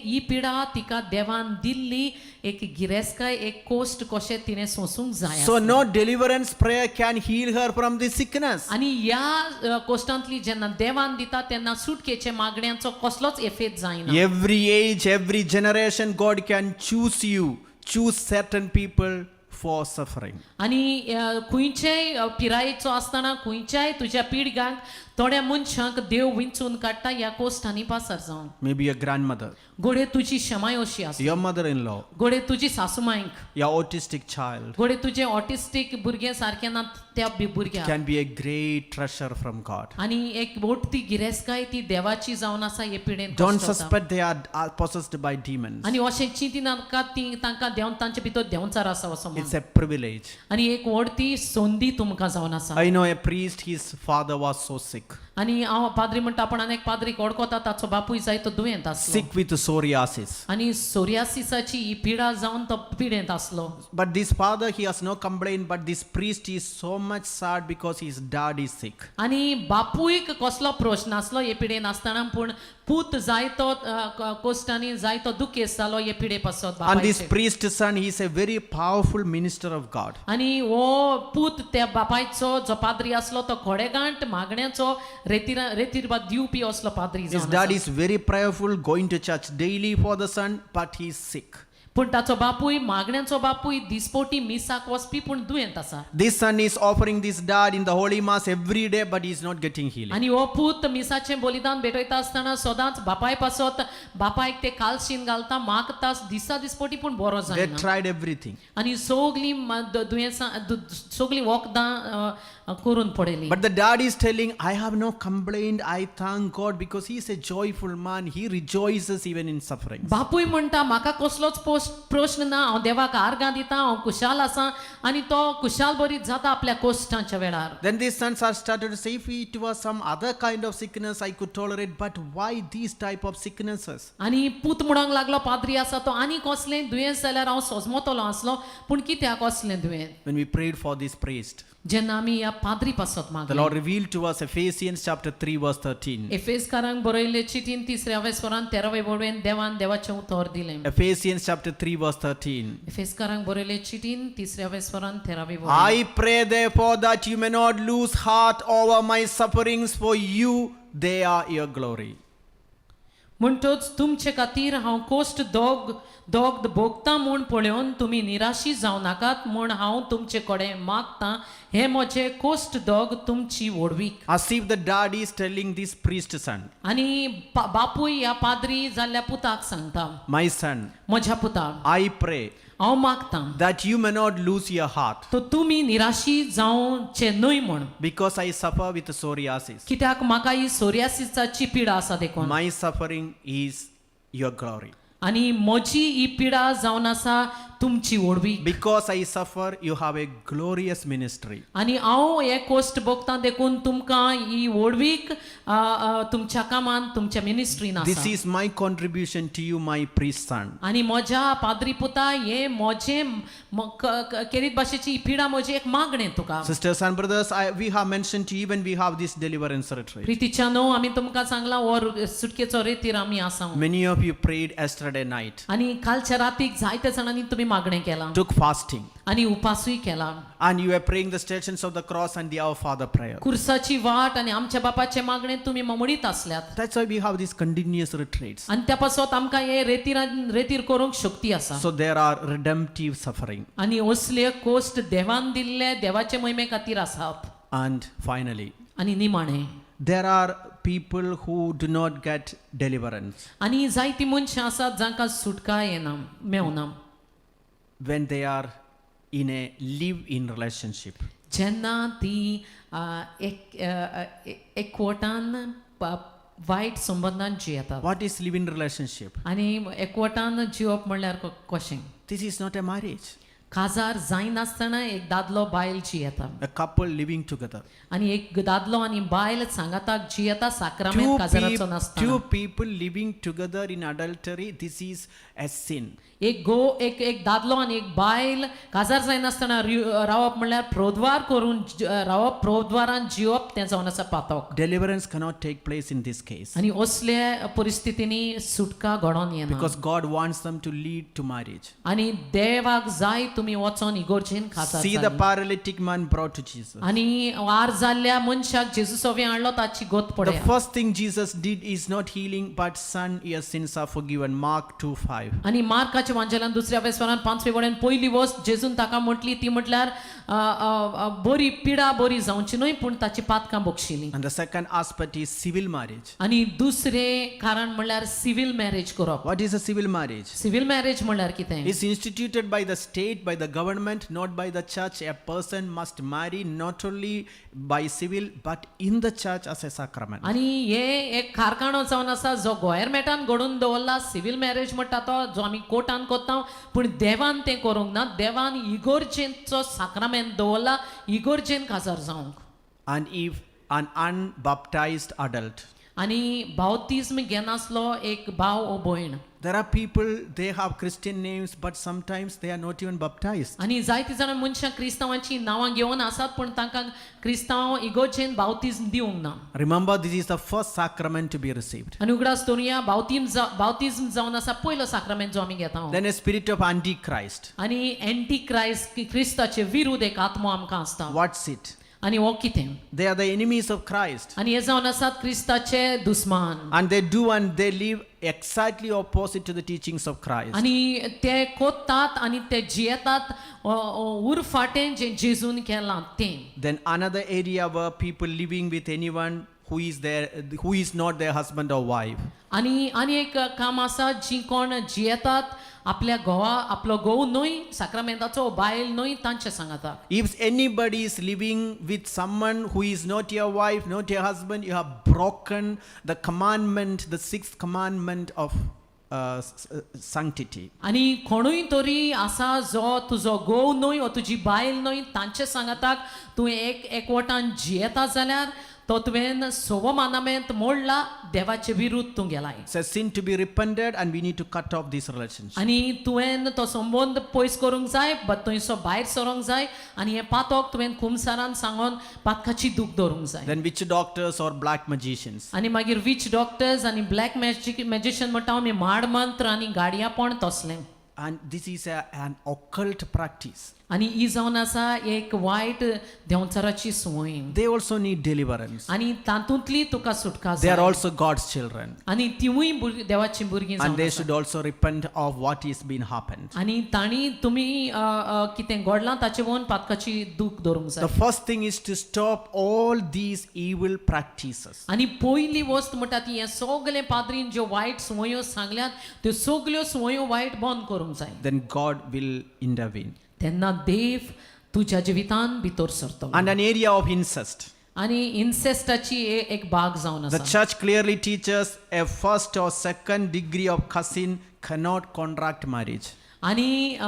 ही पिडा तिका देवान दिल्ली एक गिरेस्काय एक कोस्ट कशें तिणें सोसूंक जाय. So no deliverance prayer can heal her from this sickness. आनी ह्या कोस्टांतली जेन्ना देवान दिता तेन्ना सुटकेचे मागण्यांचो कसलोच एफेद जायना. Every age, every generation, God can choose certain people for suffering. आनी खंयच्याय पिरायेचो आसतना खंयच्याय तुज्या पिळग्याक थोड्या मनशांक देव विंचून काडटा ह्या कोस्टांनी पासर जावन. Maybe your grandmother, घोडे तुजी शमाय अशी आसा. your mother-in-law, घोडे तुजी सासूमांयक. your autistic child घोडे तुजे ऑटिस्टीक भुरगे सारके ना त्या भुरग्याक. can be a great treasure from God. आनी एक मोठी गिरेस्काय ती देवाची जावन आसा हे पिडेन. Don't suspect they are possessed by demons. आनी अशें चिंती नाका ती तांकां देंवन तांचे भितर देंवचार आसा असो म्हणून. It's a privilege. आनी एक व्हडती संदी तुमकां जावन आसा. I know a priest, his father was so sick. आनी हांव पाद्री म्हणटा पण आनी एक पाद्रीक वळखता ताचो बापूय जाय तो दुयेंत आसलो. Sick with psoriasis. आनी सोरियासिसाची ही पिडा जावन तो पिडेंत आसलो. But this father, he has no complaint, but this priest is so much sad because his dad is sick. आनी बापूयक कसलो प्रश्न आसलो हे पिडेन आसतना पूण पूत जाय तो कोस्टांनी जाय तो दुखेस जालो हे पिडे पासत And this बापायचे. priest son, he is a very powerful minister of God. आनी हो पूत त्या बापायचो जो पाद्री आसलो तो खोडेगांठ मागण्याचो रेतीरबाद दिवपी असलो पाद्री His जावन dad आसा. is very prayerful, going to church daily for the son, but he is sick. पूण ताचो बापूय मागण्यांचो बापूय दिसपोटी मिसाक वचपी पूण दुयेंत आसा This son is offering this dad in the holy mass every day, but he is not getting healing. आनी हो पूत मिसाचें बलिदान भेटयता आसतना सदांच बापाय पासत बापायक ते कालशीन घालता मागता दिसा दिसपोटी पूण बरो They जायना tried everything. आनी सगलीं दुयेंसां सगलीं वखदां करून पडयलीं But the dad is telling, I have no complaint. I thank God because he is a joyful man. He rejoices even in suffering. बापूय म्हणटा म्हाका कसलोच प्रश्न ना हांव देवाक आर्गां दिता हांव खुशाल आसां आनी तो खुशाल बरी जाता आपल्या कोश्टांच्या वेळार Then these sons are started to say, if it was some other kind of sickness, I could tolerate. But why these type of sicknesses? आनी पूत म्हणूंक लागलो पाद्री आसा तो आनी कसलें दुयेंस जाल्यार हांव सोजमोतलो आसलो पूण कित्याक कसलें दुयेंस When we prayed for this priest, जेन्ना आमी ह्या पाद्री पासत the मागले Lord revealed to us Ephesians chapter 3 verse 13. एफेसकारांक बरयल्ले चिठीन 3 स्वरान 13 वळवेन देवान देवाचें उतर दिलें Ephesians chapter 3 verse 13. एफेसकारांक बरयल्ले चिठीन 3 स्वरान 13 वळवेन I pray therefore that you may not lose heart over my sufferings, for you they are your glory. म्हणटोच तुमचे खातीर हांव कोश्ट दोग भोगता म्हूण पळोवन तुमी निराशी जावं नाकात म्हूण हांव तुमचे कडेन मागतां हे म्हजे कोश्ट दोग तुमची ओडवीक As if the dad is telling this priest son, आनी बापूय ह्या पाद्री जाल्ल्या पुताक सांगता my son, म्हज्या पुता I pray हांव मागतां that you may not lose your heart, तो तुमी निराशी जावचे न्हय म्हूण because I suffer with psoriasis. कित्याक म्हाका ही सोरियासिसाची पिडा आसा देखून My suffering is your glory. आनी म्हजी ही पिडा जावन आसा तुमची ओडवी Because I suffer, you have a glorious ministry. आनी हांव हे कोश्ट भोगता देखून तुमकां ही ओडवीक तुमच्या कामान तुमच्या मिनिस्ट्रीन This आसा is my contribution to you, my priest son. आनी म्हज्या पाद्री पुता हे म्हजें केरीत भाशेची पिडा म्हजी एक मागणें तुका Sisters and brothers, we have mentioned to you when we have this deliverance retreat. प्रितीच्या न्हू आमी तुमकां सांगलां हो सुटकेचो रेतीर आमी आसा Many of you prayed yesterday night, आनी कालच्या रातीक जायत्या जाणांनी तुमी मागणें केलां took fasting, आनी उपासूय केला and you were praying the stations of the cross and the Our Father prayer. कुर्साची वाट आनी आमच्या बापाचे मागणें तुमी म्हणीत आसल्यात That's why we have these continuous retreats. आनी त्या पासत आमकां हे रेतीर करूंक शक्ती आसा So there are redemptive suffering. आनी असले कोश्ट देवान दिल्ले देवाचे महिमे खातीर आसात And finally, आनी निमाणें there are people who do not get deliverance आनी जायतीं मनशां आसात जांकां सुटका येना मेवना when they are in a live-in relationship. जेन्ना ती एकवटान वायट संबंधान जियेतात What is live-in relationship? आनी एकवटान जिवप म्हणल्यार कशें This is not a marriage. काजार जायनासतना एक दादलो बायल जियेता A couple living together. आनी एक दादलो आनी बायल सांगाताक जियेता साक्रामेंत काजाराचो नासतना Two people living together in adultery, this is a sin. एक दादलो आनी एक बायल काजार जायनासतना रावप म्हणल्यार प्रोद्वार करून रावप प्रोद्वारान जिवप तें जावन आसा पातक Deliverance cannot take place in this case. आनी असल्या परिस्थितींनी सुटका घडोवन येना Because God wants them to lead to marriage. आनी देवाक जाय तुमी वचोन इगोर्जेन खासा See the paralytic man brought to Jesus. आनी वार जाल्ल्या मनशाक जेजूसोवे हाडलो ताची गोत The पडया first thing Jesus did is not healing, but son, your sins are forgiven. Mark 2:5. आनी मार्काच्या वांजेलान 2 वेस्वरान 5 वडेन पयली वस्त जेजून ताका म्हटली ती म्हटल्यार बरी पिडा बरी जावची न्हय पूण ताची पातकां बक्षिली And the second aspect is civil marriage. आनी दुसरें कारण म्हणल्यार सिव्हिल मॅरेज करप What is a civil marriage? Civil marriage म्हणल्यार कितें It's instituted by the state, by the government, not by the church. A person must marry not only by civil, but in the church as a sacrament. आनी हे एक कारखानो जावन आसा जो गोव्हर्मेंटान घडोवन दवरला सिव्हिल मॅरेज म्हणटा तो जो आमी कोर्टान कोत्ता पूण देवान तें करूंक ना देवान इगोर्जेंचो साक्रामेंत दवरला इगोर्जेन काजार जावंक And if an unbaptized adult, आनी बावतिज्म घेनासलो एक भाव ओ भयण there are people, they have Christian names, but sometimes they are not even baptized. आनी जायतीं जाणां मनशां क्रिस्तांवांची नांवां घेवन आसात पूण तांकां क्रिस्तांव इगोर्जेन बावतिज्म दिवंक ना Remember, this is the first sacrament to be received. आनी उगडास दवरुया बावतिज्म जावन आसा पयलो साक्रामेंट जो आमी घेता Then a spirit of Antichrist. आनी एंटी क्रिस्ताचे विरुद्ध एक आत्मो आमकां आसता What's it? आनी हो कितें They are the enemies of Christ. आनी हे जावन आसात क्रिस्ताचे दुस्मान And they do and they live exactly opposite to the teachings of Christ. आणि ते कोत्तात आणि ते जियेतात उरफाटें जे जेजून केलां तें. Then another area where people living with anyone who is not their husband or wife. आणि एक काम आसा जी कोण जियेतात आपल्या आपलो घोव न्हय साक्रामेंताचो बायल न्हय तांचे सांगता. If anybody is living with someone who is not your wife, not your husband, you have broken the commandment, the sixth commandment of sanctity. आणि कोणूय तरी आसा जो तुजो घोव न्हय वा तुजी बायल न्हय तांचे सांगताक तूं एकवटान जियेता जाल्यार तो तुवें सवो मानामेंत मोडला देवाचे विरुद्ध तूं गेलाय. It's a sin to be repented and we need to cut off this relationship. आणि तुवें तो संबंध पयस करूंक जाय थंयसो भायर सरोंक जाय आनी हे पातोक तुवें खुमसारान सांगून पातकाची दूख दवरूंक जाय. Then witch doctors or black magicians. आनी मागीर विच डॉक्टर्स आनी ब्लॅक मॅजिशियन म्हणटा आमी माड मंत्र आनी गाडयापण तसलें. And this is an occult practice. आनी ही जावन आसा एक वायट देंवचाराची संवय. They also need deliverance. आनी तातूंतली तुका सुटका They are जाय. also God's children. आनी तिवूय देवाची भुरगीं And they जावन should also repent of what is been happened. आनी तांणी तुमी कितें घडलां ताचे पळोवन पातकाची दूख दवरूंक The जाय. first thing is to stop all these evil practices. आनी पयली वस्त म्हणटा ती हे सगळे पाद्रीन ज्यो वायट संवयो सांगल्यात त्यो सगल्यो संवयो वायट बंद करूंक जाय. Then God will intervene. तेन्ना देव तुज्या जिवितान भितर सरतो. And an area of incest. आनी इन्सेस्टाची एक भाग जावन The आसा. church clearly teaches a first or second degree of cousin cannot contract marriage. आनी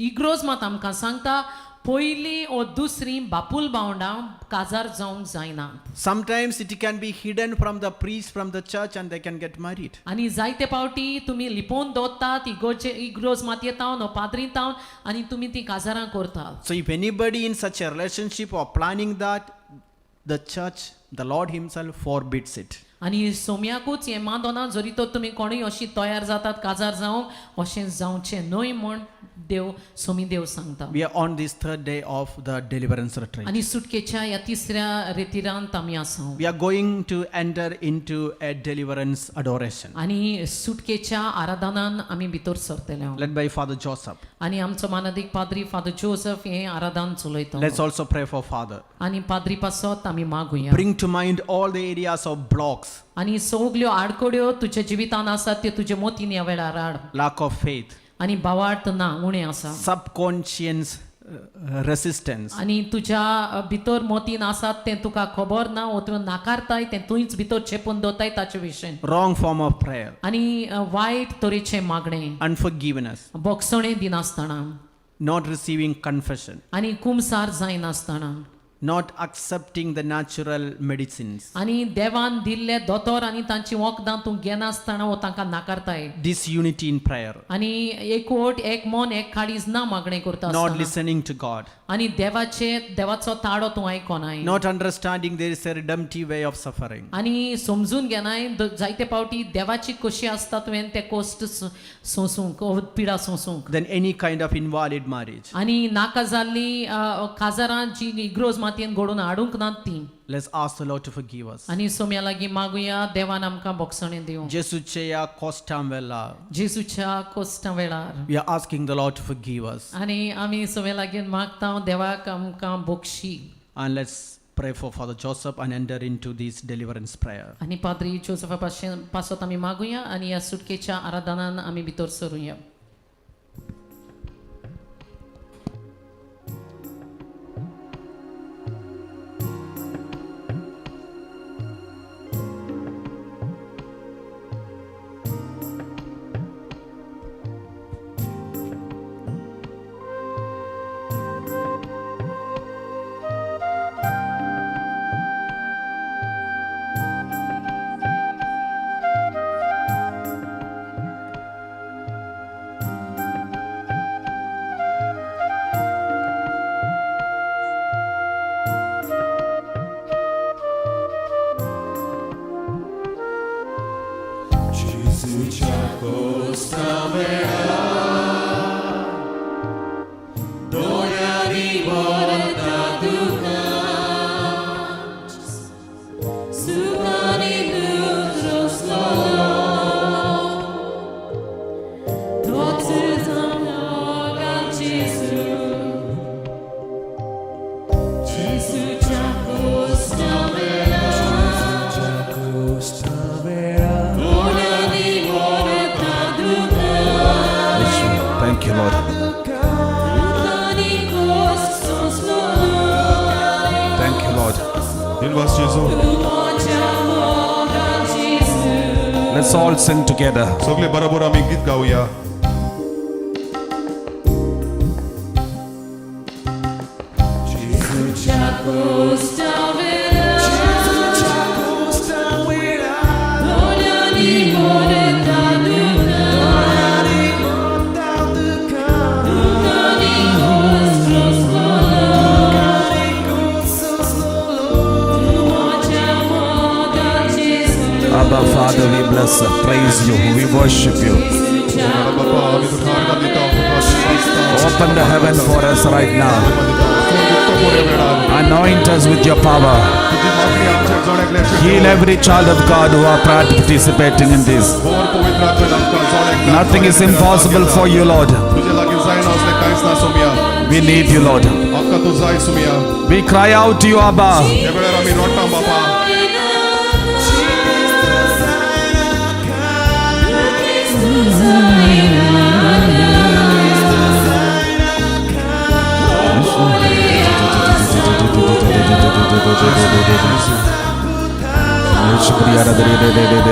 इग्रोज मात आमकां सांगता पयली ओ दुसरी बापूल भावंडां काजार जावंक जायना. Sometimes it can be hidden from the priest from the church and they can get married. आनी जायते पावटी तुमी लिपोवन दवरतात इग्रोज मातयेतावन ओ पाद्रीतावन आनी तुमी ती काजारां करतात. So if anybody in such a relationship or planning that, the church, the Lord himself forbids it. आनी सोम्याकूच हें मानदोना जरी तो तुमी कोणूय अशी तयार जातात काजार जावंक अशें जावचें न्हय म्हण देव सांगता. We are on this third day of the deliverance retreat. आनी सुटकेच्या ह्या तिसऱ्या रितिरांत आमी आसा. We are going to enter into a deliverance adoration आनी सुटकेच्या आराधनान आमी भितर सरतले. led by Father Joseph. आनी आमचो मानदीक पाद्री फादर जोसेफ हें आराधन चलयता. Let's also pray for Father. आनी पाद्री पासत आमी मागुया. Bring to mind all the areas of blocks, आनी सगल्यो आडकोड्यो तुज्या जिवितान आसात त्यो तुज्या मोतीन ह्या वेळार हाड. lack of faith, आनी बावार्थ ना उणें आसा. subconscious resistance, आनी तुज्या भितर मोतीन आसात तें तुका खबर ना वो तुवें नाकारताय तें तुंयच भितर चेपून दवरताय ताचे विशय. wrong form of prayer, आनी वायट तरेचें मागणें unforgiveness, बोगसणें दिनासतना not receiving confession, आनी कुमसार जायनासतना not accepting the natural medicines, आनी देवान दिल्ले दोतोर आनी तांची वखदां तूं घेनासतना वो तांकां नाकारताय. disunity in prayer, आनी एकवट एक मन एक काळीज ना मागणें करता not आसतना. listening to God, आनी देवाचो ताळो तूं आयकोनाय. not understanding there is a redemptive way of suffering. आनी समजून घेनाय जायते पावटी देवाची कशी आसता तुवें ते कोश्ट सोसूंक पिडा सोसूंक. Then any kind of invalid marriage. आनी नाका जाल्ली काजारां जी इग्रोज मातयेन घडोवन हाडूंक नात ती. Let's ask the Lord to forgive us. आनी सोम्या लागीं मागुया देवान आमकां बोगसणें दिवं. Jesucheya kostam vela. जेजूच्या कोश्टा वेळार We are asking the Lord to forgive us. आनी आमी सोम्या लागीं मागता देवाक आमकां बोगशी. And let's pray for Father Joseph and enter into this deliverance prayer. आनी पाद्री जोसेफा पासत आमी मागुया आनी ह्या सुटकेच्या आराधनान आमी भितर सरुया. दिनवास जेजू Let's all sing together. सगळे बरोबर आम्ही गीत गाऊया. Abba, Father, we bless you, praise you, we worship you. बाबा आम्ही तुका आर्गा दिता तुका आशीर्वाद Open the heaven for us right now. दिता. Anoint us with your power. तुझी मागणी आमच्या जोड्याक Heal every child of God who are participating in this. Bore पवित्र आत्म्यान आमकां जोड्याक Nothing is impossible for you, Lord. तुझे लागीं जायना असलें कांयच ना सुमिया. We need you, Lord. आमकां तूं जाय सुमिया. We cry out to you, Abba. ह्या वेळार आमी रोडटा बापा.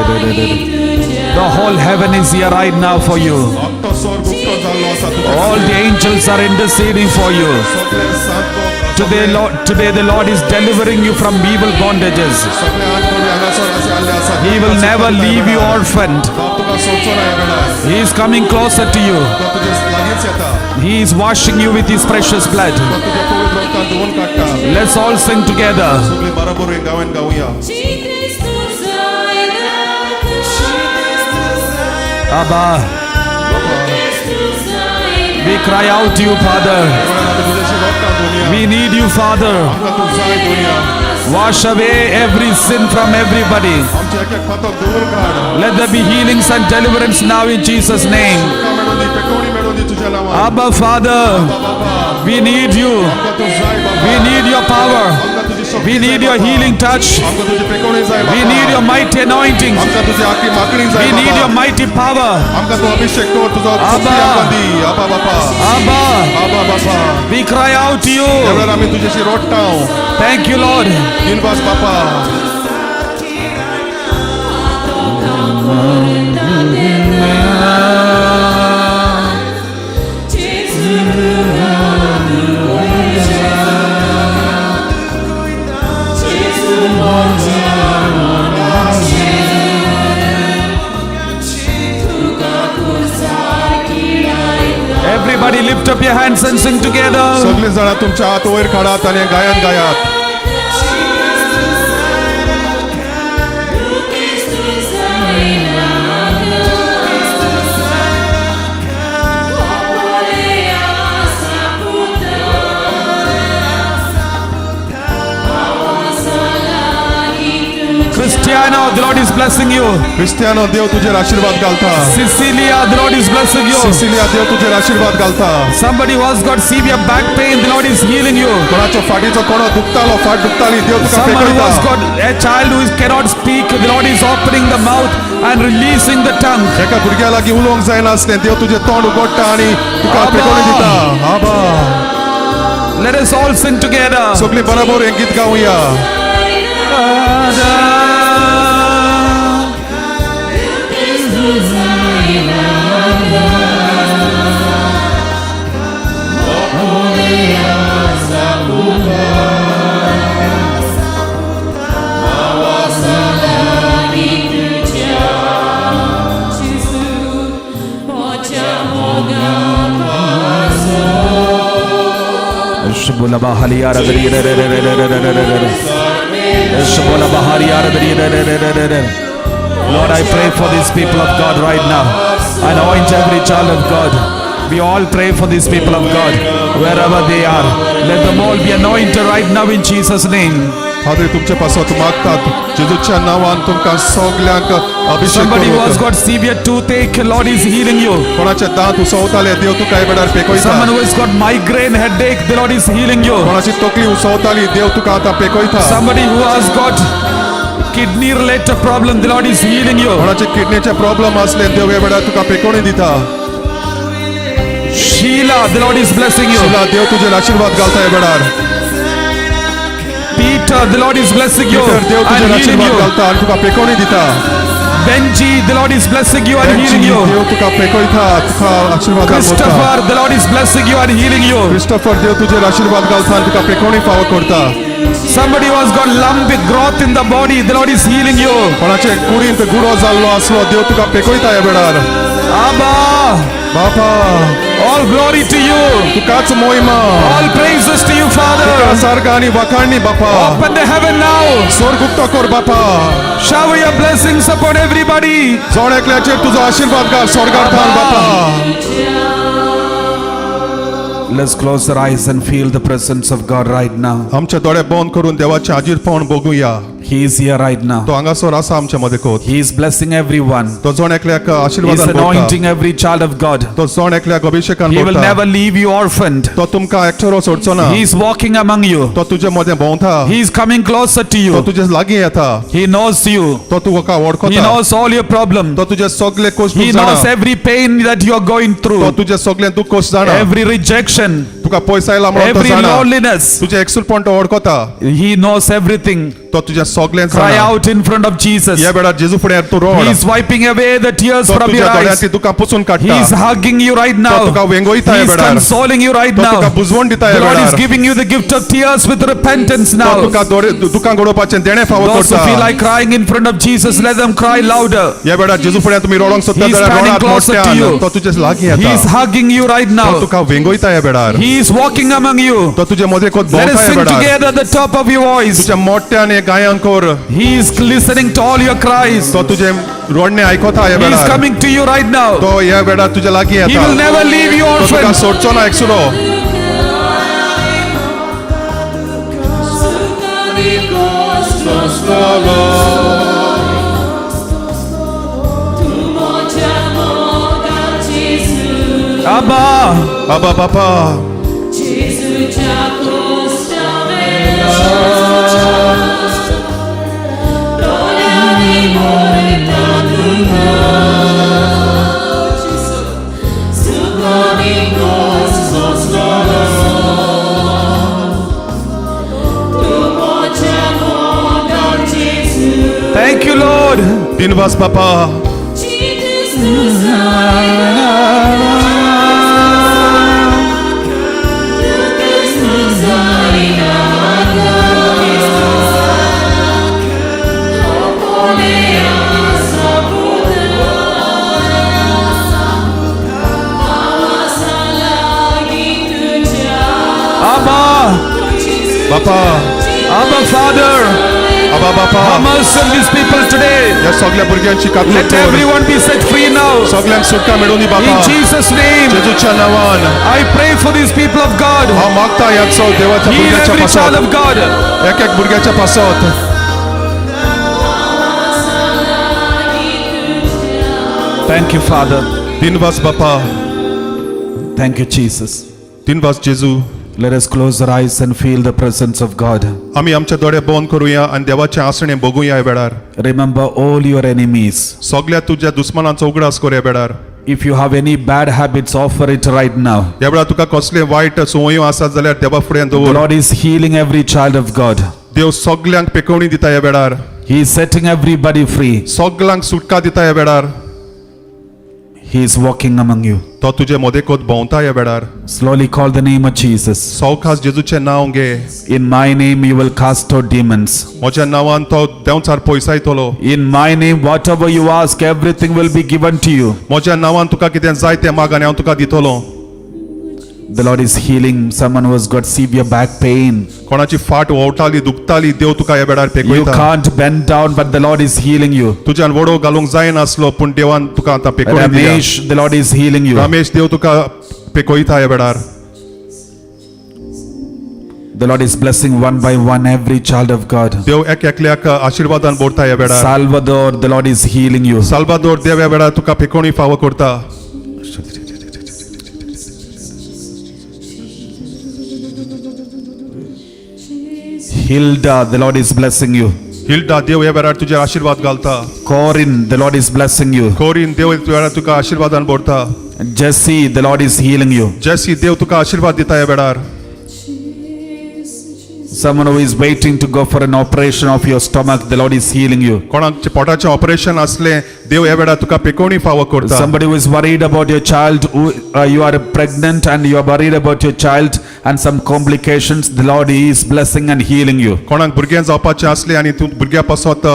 The whole heaven is here right now for you. आख्खो स्वर्ग उक्तो जाल्लो आसा तुका. All the angels are interceding for you. सगळे सांत लोक Today the Lord is delivering you from evil bondages. सगळे आत्मोडी हांगासर अशे आल्ले आसा. He will never leave you orphaned. बाप तुका सोडचो ना ह्या वेळार. He is coming closer to you. तो तुजे लागींच येता. He is washing you with His precious blood. तो तुजे पवित्र रक्तान धुवन काडटा. Let's all sing together. सगळे बरोबर गावन गावया. Abba, we cry out to you, Father. आमी तुजेशी रोडटा दुनिया. We need you, Father. आमकां तूं जाय दुनिया. Wash away every sin from everybody. आमचे एक एक पातक धुवन काड. Let there be healings and deliverance now in Jesus' name. तुका मेळोन दी पेकोणी मेळोन दी तुज्या नांवान. Abba, Father, Baba we need you. आमकां तूं जाय बाबा. We need your power. आमकां तुजी शक्ती We जाय need your Baba. healing touch. आमकां तुजी पेकोणी जाय बाबा. We need your mighty anointing. आमकां तुजी आखी मागणी जाय We Baba. need your mighty power. आमकां तूं अभिषेक कर तुजो शक्ती आबा. आमकां दी. आबा बापा. Abba, आबा बापा. we cry out to ह्या you. वेळार आमी तुजेशी रोडटा. Thank you, Lord. दिनवास बापा. Everybody lift up your hands and sing together. सगळे जाणां तुमच्या हात वयर काडात आनी गायन गायात. Cristiano, the Lord is blessing you. Cristiano देव तुजेर आशीर्वाद घालता. Cecilia, the Lord is blessing you. Cecilia देव तुजेर आशीर्वाद घालता. Somebody who has got severe back pain, the Lord is healing you. कोणाचो फाटीचो कोणो दुखतालो फाट दुखताली देव तुका Someone who has पेकयता. got a child who cannot speak, the Lord is opening the mouth and releasing the tongue. एका भुरग्या लागीं उलोवंक जायना आसलें देव तुजें तोंड उगडटा आनी तुका आबा. पेकोणी दिता. आबा. Let us all sing together. सगळीं बरोबर हें गीत गावया. Lord, I pray for these people of God right now. Anoint every child of God. We all pray for these people of God, wherever they are. Let them all be anointed right now in Jesus' name. Father तुमचे पासत मागतात जेजूच्या नांवान तुमकां सगल्यांक अभिषेक Somebody who has करूं. got severe toothache, Lord is healing you. कोणाचे दांत उसवताले देव तुका ह्या वेळार पेकयता. Someone who has got migraine headache, the Lord is healing you. कोणाची तकली उसवताली देव तुका आतां पेकयता. Somebody who has got kidney related problem, the Lord is healing you. कोणाचे किडनीचे प्रॉब्लेम असले देव ह्या वेळार तुका पेकोणी दिता. Sheila, the Lord is blessing you. शिला देव तुजेर आशीर्वाद घालता ह्या वेळार. Peter, the Lord is blessing you Peter, देव तुझे and healing आशीर्वाद you. घालता आणि तुका पेकोवणी दिता. Benji, the Lord is blessing you and healing you. देव तुका पेकोयता, तुका आशीर्वाद घालता. Christopher, the Lord is blessing you and healing you. Christopher, देव तुझे आशीर्वाद घालता आणि तुका पेकोवणी फावो करता. Somebody who has got lump with growth in the body, the Lord is healing you. कोणाचे कुडींत गुडो जाल्लो आसलो, देव तुका पेकोयता ह्या वेळार. Abba, बापा, all glory to you. तुकाच मोहिमा, All praises to you, तुका Father. सारग आणि वखाणणी बापा. Open the heaven now. स्वर्ग उक्तो कर बापा. Shower your blessings upon everybody. जोड एकल्याचेर तुजो आशीर्वाद घाल स्वर्गार्थान बापा. Let's close our eyes and feel the presence of God right now. आमचे दोळे बंद करून देवाचे आजीरपण बघूया. He is here right now. तो हांगासर आसा आमच्या मदत. He is blessing everyone. तो जोड एकल्याक He is आशीर्वादान भरता. anointing every child of God. तो जोड एकल्याक अभिषेकान He will भरता. never leave you orphaned. तो तुमका एकटेरो सोडचो ना. He is walking among you. तो तुझे मध्ये भोंवता. He is coming closer to तो you. तुझे लागीं येता. He knows you. तो तुका He वळखता. knows all your problems. तो तुझे सगळे कश्ट He जाणा. knows every pain that you are going तो through. तुझे सगळे दुःख कश्ट जाणा. Every rejection. तुका पैसा आयला म्हणून तो Every जाणा. loneliness. तुझे एकसुलपण तो वळखता. He knows everything. तो तुझे सगळे Cry जाणा. out in front of Jesus. या वेळार जेजू फुडें तू road. He is wiping away the tears तो from तुझ्या your eyes. दोळ्यांतली दुकां पुसून He काडटा. is hugging you right now. तो तुका वेंगोयता He ह्या is वेळार. consoling you right तो now. तुका बुजवण दिता The ह्या Lord is वेळार. giving you the gift of tears with repentance तो now. तुका दुकां घडोवपाचें देणे फावो Those who करता. feel like crying in front of Jesus, let them cry louder. या वेळार जेजू फुडें तुम्ही रोडोंक सोदता He is जाल्यार standing रोडात closer to मोठ्यान. you. तो तुजे लागीं He is येता. hugging you right तो now. तुका वेंगोयता ह्या वेळार. He is walking among you. तो तुझे मदें कोत Let भोंवता us ह्या sing वेळार. together at the top of your voice. तुझे मोठ्यान हे गायन कर. He is listening to all your cries. तो तुझे रोडणे आयकोता ह्या He is वेळार. coming to you right now. तो ह्या वेळार तुझे लागीं He येता. will never leave you तो तुका orphan. सोडचो ना एकसुलो. Abba, बाबा बापा. thank you, Lord. दिनवास बापा. Abba, बापा. Abba, Father, आबा बापा. have mercy on these people today. या सगळ्या भुरग्यांची कातूर Let कर. everyone be set free now. सगळ्यांक सुटका मेळोनी बापा. In Jesus' name, जेजूच्या नावान I pray for these people of God. हांव मागता याचो देवाच्या Heal भुरग्याच्या every child पासत. of God. एक एक भुरग्याच्या पासत. Thank you, Father. दिनवास बापा. Thank you, Jesus. दिनवास Jeju. Let us close our eyes and feel the presence of God. आम्ही आमचे दोळे बंद करूया आणि देवाचे आसणे बघूया ह्या वेळार. Remember all your enemies. सगळ्या तुझ्या दुश्मनांचो उगडास कर ह्या वेळार. If you have any bad habits, offer it right now. ह्या वेळार तुका कसले वायट संवयो आसात जाल्यार देवा फुडें The दवर. Lord is healing every child of God. देव सगळ्यांक पेकोवणी दिता ह्या वेळार. He is setting everybody free. सगळ्यांक सुटका दिता ह्या वेळार. He is walking among you. तो तुझे मदेकोत भोंवता ह्या वेळार. Slowly call the name of Jesus. सवखास जेजूचे नाव घे. In my name you will cast out demons. म्हज्या नांवान तो देंवचार पयसा येतलो. In my name whatever you ask, everything will be given to you. म्हज्या नांवान तुका कितें जाय तें माग आनी हांव तुका दितलो. The Lord is healing someone who has got severe back pain. कोणाची फाट वोवटाली दुखताली देव तुका ह्या वेळार You पेकयता. can't bend down, but the Lord is healing you. तुज्यान वडो घालूंक जायनासलो पूण देवान तुका आतां पेकोवणी दिल्या. Ramesh, the Lord is healing you. Ramesh देव तुका पेकोयता ह्या वेळार. The Lord is blessing one by one every child of God. देव एक एकल्याक आशीर्वादान बोरता ह्या वेळार. Salvador, the Lord is healing you. Salvador देव ह्या वेळार तुका पेकोवणी फावो करता. Hilda, the Lord is blessing you. Hilda देव ह्या वेळार तुजे आशीर्वाद घालता. Corin, the Lord is blessing you. कोरीन देव ह्या वेळार तुका आशीर्वादान बोरता. Jesse, the Lord is healing you. जेसी देव तुका आशीर्वाद दिता ह्या वेळार. Someone who is waiting to go for an operation of your stomach, the Lord is healing you. कोणाक पोटाचें ऑपरेशन असलें देव ह्या वेळार तुका पेकोवणी फावो करता. Somebody who is worried about your child, you are pregnant and you are worried about your child and some complications, the Lord is blessing and healing you. कोणाक भुरगें जावपाचें असलें आनी तूं भुरग्या पासत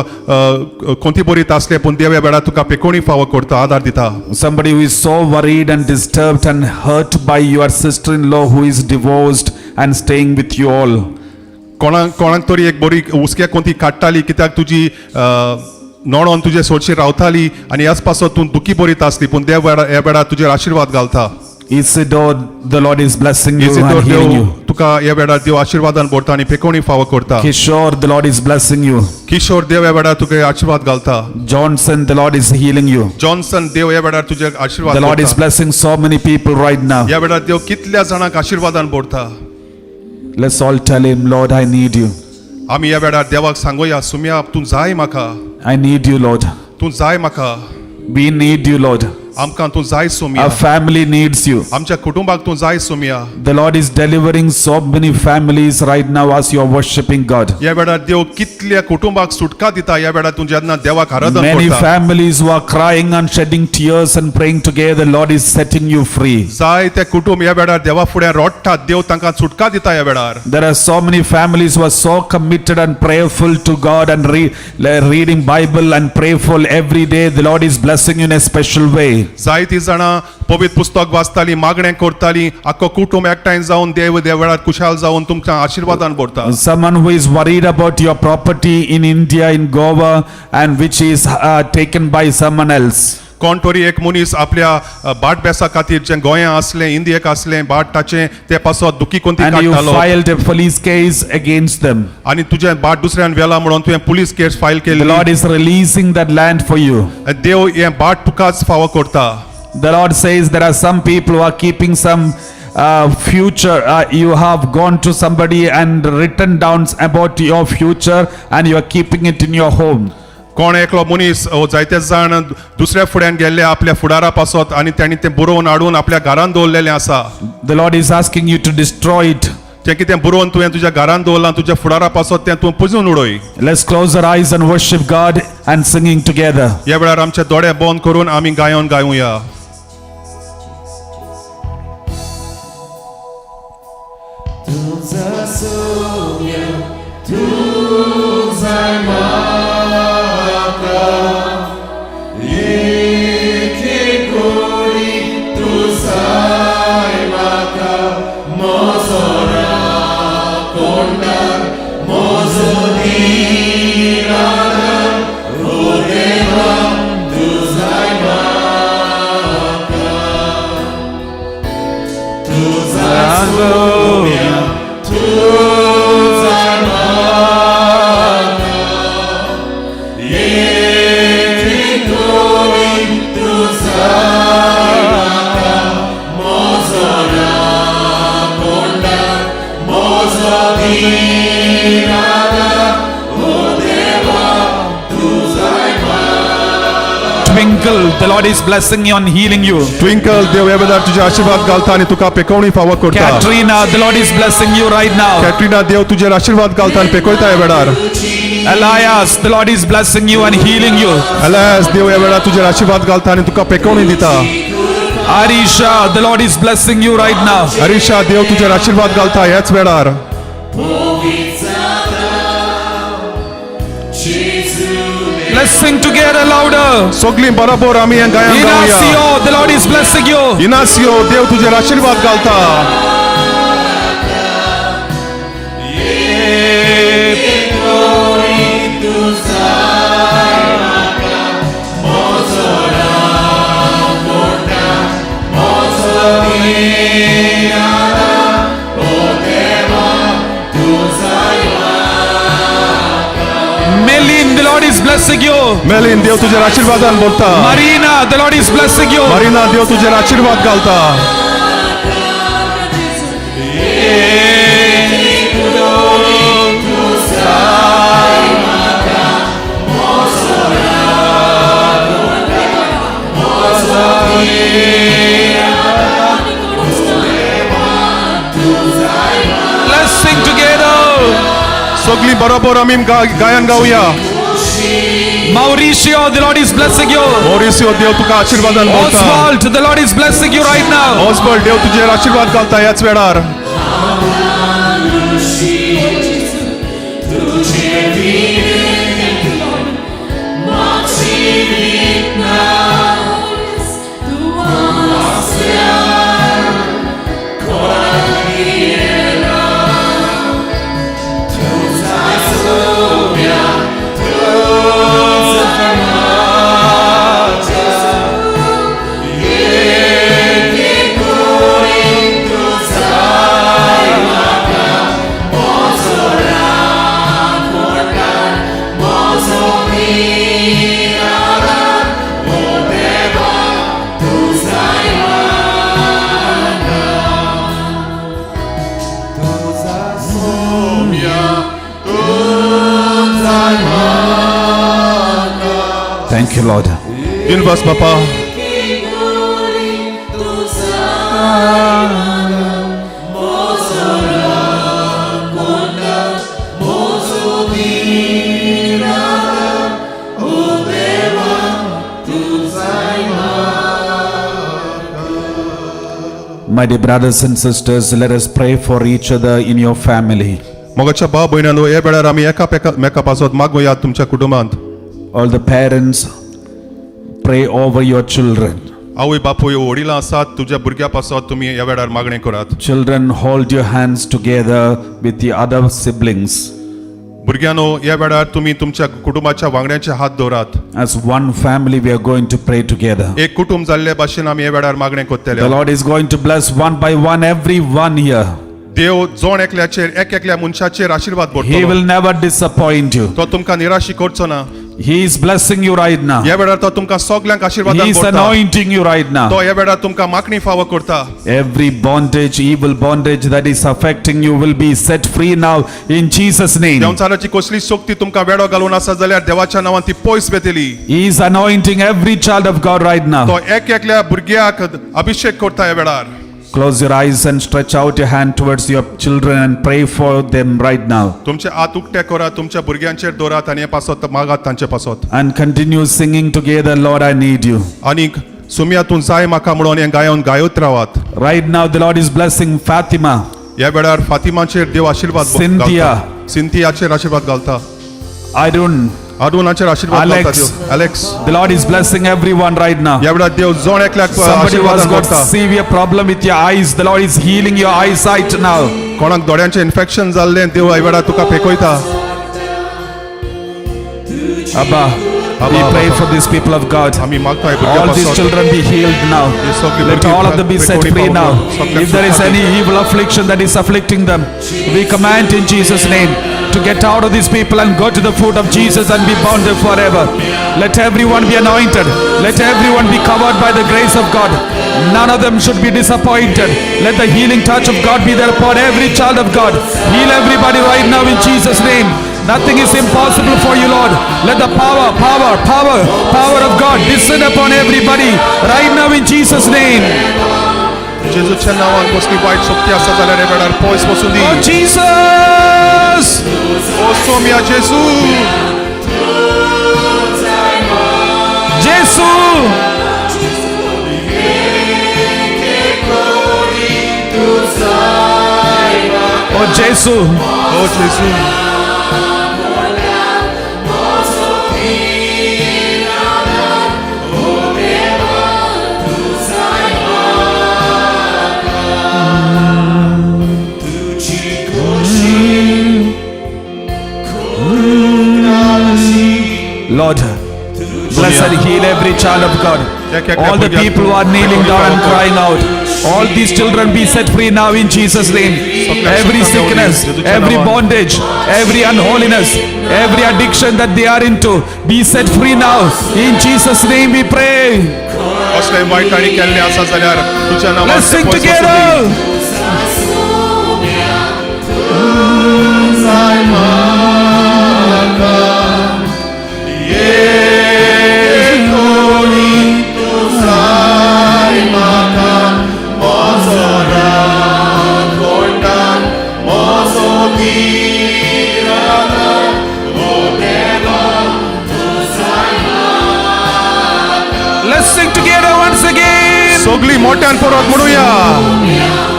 कोणती बरीत असलें पूण देव ह्या वेळार तुका पेकोवणी फावो करता, आदार दिता. Somebody who is so worried and disturbed and hurt by your sister-in-law who is divorced and staying with you all. कोणाक तरी एक बरी हुस्क्या कोणती काडटाली कित्याक तुजी नोणोन तुजे सोडशी रावताली आनी ह्याच पासत तूं दुखी बरीत आसली पूण देव ह्या वेळार तुजेर आशिर्वाद घालता. Isidore, the Lord is blessing you Isidore and healing Dev you. तुका ह्या वेळार देव आशिर्वादान भरता आनी पेकोवणी फावो करता. Kishore, the Lord is blessing you. किशोर देव ह्या वेळार तुका आशिर्वाद घालता. Johnson, the Lord is healing you. Johnson देव ह्या वेळार तुजे आशिर्वाद The Lord is करता. blessing so many people right now. ह्या वेळार देव कितल्या जाणांक आशिर्वादान भरता. Let's all tell him, Lord, I need you. आमी ह्या वेळार देवाक सांगुया, सुम्या तूं जाय म्हाका, I need you, Lord. तूं जाय म्हाका, We need you, Lord. आमकां तूं जाय सुम्या, Our family needs you. आमच्या कुटुंबाक तूं जाय सुम्या. The Lord is delivering so many families right now as you are worshiping God. ह्या वेळार देव कितल्या कुटुंबाक सुटका दिता. ह्या वेळार तूं जेन्ना देवाक आराधन Many करता. families who are crying and shedding tears and praying together, the Lord is setting you free. जाय ते कुटुंब ह्या वेळार देवा फुड्यान रोडटात. देव तांकां सुटका दिता ह्या वेळार. There are so many families who are so committed and prayerful to God and reading Bible and prayerful every day. The Lord is blessing you in a special way. जायतीं जाणां पवित्र पुस्तक वाचतालीं, मागणें करतालीं, आख्खो कुटुंब एकठांय जावन देव वेळार खुशाल जावन तुमकां आशिर्वादान भरता. Someone who is worried about your property in India, in Goa, and which is taken by someone else. कोण तरी एक मनीस आपल्या बाट बेसा खातीर जें गोंयां असलें, इंडियेक असलें बाट ताचें ते पासत दुखी कोणती And you काडटालो filed a police case against them. आनी तुजें बाट दुसऱ्यान व्हेला म्हणून तुवें पुलीस केस फायल The केली. Lord is releasing that land for you. देव हें बाट तुकाच फावो करता. The Lord says there are some people who are keeping some future. You have gone to somebody and written down about your future and you are keeping it in your home. कोण एकलो मनीस जायते जाण दुसऱ्या फुड्यान गेल्ले आपल्या फुडारा पासत आनी तांणी तें बरोवन हाडून आपल्या घरान दवरलेलें आसा. The Lord is asking you to destroy it. तें कितें बरोवन तुवें तुज्या घरान दवरलां, तुज्या फुडारा पासत तें तूं पुजून उडोय. Let's close our eyes and worship God and singing together. ह्या वेळार आमचे दोळे बंद करून आमी गायोन गायुया. Twinkle, the Lord is blessing you and healing you. Twinkle देव ह्या वेळार तुजे आशिर्वाद घालता आनी तुका पेकोवणी फावो करता. Katrina, the Lord is blessing you right now. Katrina देव तुजेर आशिर्वाद घालता आनी पेकोयता ह्या वेळार. Elias, the Lord is blessing you and healing you. Elias देव ह्या वेळार तुजेर आशिर्वाद घालता आनी तुका पेकोवणी दिता. Arisha, the Lord is blessing you right now. Harisha देव तुजेर आशिर्वाद घालता ह्याच वेळार. Let's sing together louder. सगळीं बरोबर आमी हें गायन गावया. Inacio, the Lord is blessing you. Inacio देव तुजेर आशिर्वाद घालता. Melin, the Lord is blessing you. मेलीन देव तुजेर आशिर्वादान बोलता. Marina, the Lord is blessing you. Marina देव तुजेर आशिर्वाद घालता. Let's sing together. सगळी बरोबर आमी गायन गावया. Mauricio, the Lord is blessing you. Mauricio देव तुका आशीर्वादान भरता. Oswald, the Lord is blessing you right now. ऑस्बॉल्ड देव तुजेर आशीर्वाद घालता ह्याच वेळार. Thank you, Lord. दिलबस बापा. My dear brothers and sisters, let us pray for each other in your family. मोगाच्या भाव भयणांनो ह्या वेळार आमी मेका पासत मागोया तुमच्या कुटुंबांत. All the parents, pray over your children. आवय बापूय वडिलां आसात तुज्या भुरग्या पासत तुमी ह्या वेळार मागणी करात. Children, hold your hands together with the other siblings. भुरग्यांनो ह्या वेळार तुमी तुमच्या कुटुंबाच्या वांगड्यांचे हात दवरात. As one family, we are going to pray together. एक कुटुंब जाल्ले भाशेन आमी ह्या वेळार मागणी The कोत्तेले. Lord is going to bless one by one everyone here. देव जोण एकल्याचेर एकल्या मनशाचेर आशीर्वाद He भरतलो. will never disappoint you. तो तुमकां निराशी करचो ना. He is blessing you right now. ह्या वेळार तो तुमकां सगल्यांक आशीर्वाद He is करता. anointing you right now. तो ह्या वेळार तुमकां मागणी फावो करता. Every bondage, evil bondage that is affecting you will be set free now in Jesus' name. देवचाराची कसली शक्ती तुमकां वेडो घालून आसा जाल्यार देवाच्या नांवान ती पयस Betali. He is anointing every child of God right now. तो एकल्या भुरग्याक अभिषेक करता ह्या वेळार. Close your eyes and stretch out your hand towards your children and pray for them right now. तुमचे हात उक्ते करात तुमच्या भुरग्यांचेर दवरात आनी हे पासत मागात तांचे पासत. And continue singing together, Lord, I need you. आनीक सुमयातून जाय म्हाका म्हणून हे गायन गायत रावात. Right now, the Lord is blessing Fatima, ह्या वेळार फातिमाचेर देव आशीर्वाद Cynthia. घालता. सिंथियाचेर आशीर्वाद घालता. Arun, अरुणाचेर आशीर्वाद घालता Alex. देव. Alex the Lord is blessing everyone right now. ह्या वेळार देव जोण एकल्याक Somebody who आशीर्वाद has got करता. severe problem with your eyes, the Lord is healing your eyesight now. कोणाक दोळ्यांचे इन्फेक्शन जाल्ले देव ह्या वेळार तुका पेकयता. Abba, we pray for these people of God. आमी मागता हे All भुरग्या these पासत. children be healed now. Let all of them be set free now. If there is any evil affliction that is afflicting them, we command in Jesus' name to get out of these people and go to the foot of Jesus and be bound there forever. Let everyone be anointed. Let everyone be covered by the grace of God. None of them should be disappointed. Let the healing touch of God be there upon every child of God. Heal everybody right now in Jesus' name. Nothing is impossible for you, Lord. Let the power of God descend upon everybody right now in Jesus' name. जेजूच्या नांवान कसली वायट शक्ती आसा जाल्यार हे वेळार पयस वचून दी. Oh Jesus! O Saumya Jeju. Jesu! Oh Jesu! O Jeju. Lord, bless and heal every child of God. All the people who are kneeling down and crying out, all these children be set free now in Jesus' name. Every sickness, every bondage, every unholiness, every addiction that they are into, be set free now. In Jesus' name we pray. कसले वायट आनी केल्ले आसा जाल्यार तुज्या नांवान Let's sing पयस वचून दी. together. मोठ्यान परत म्हणूया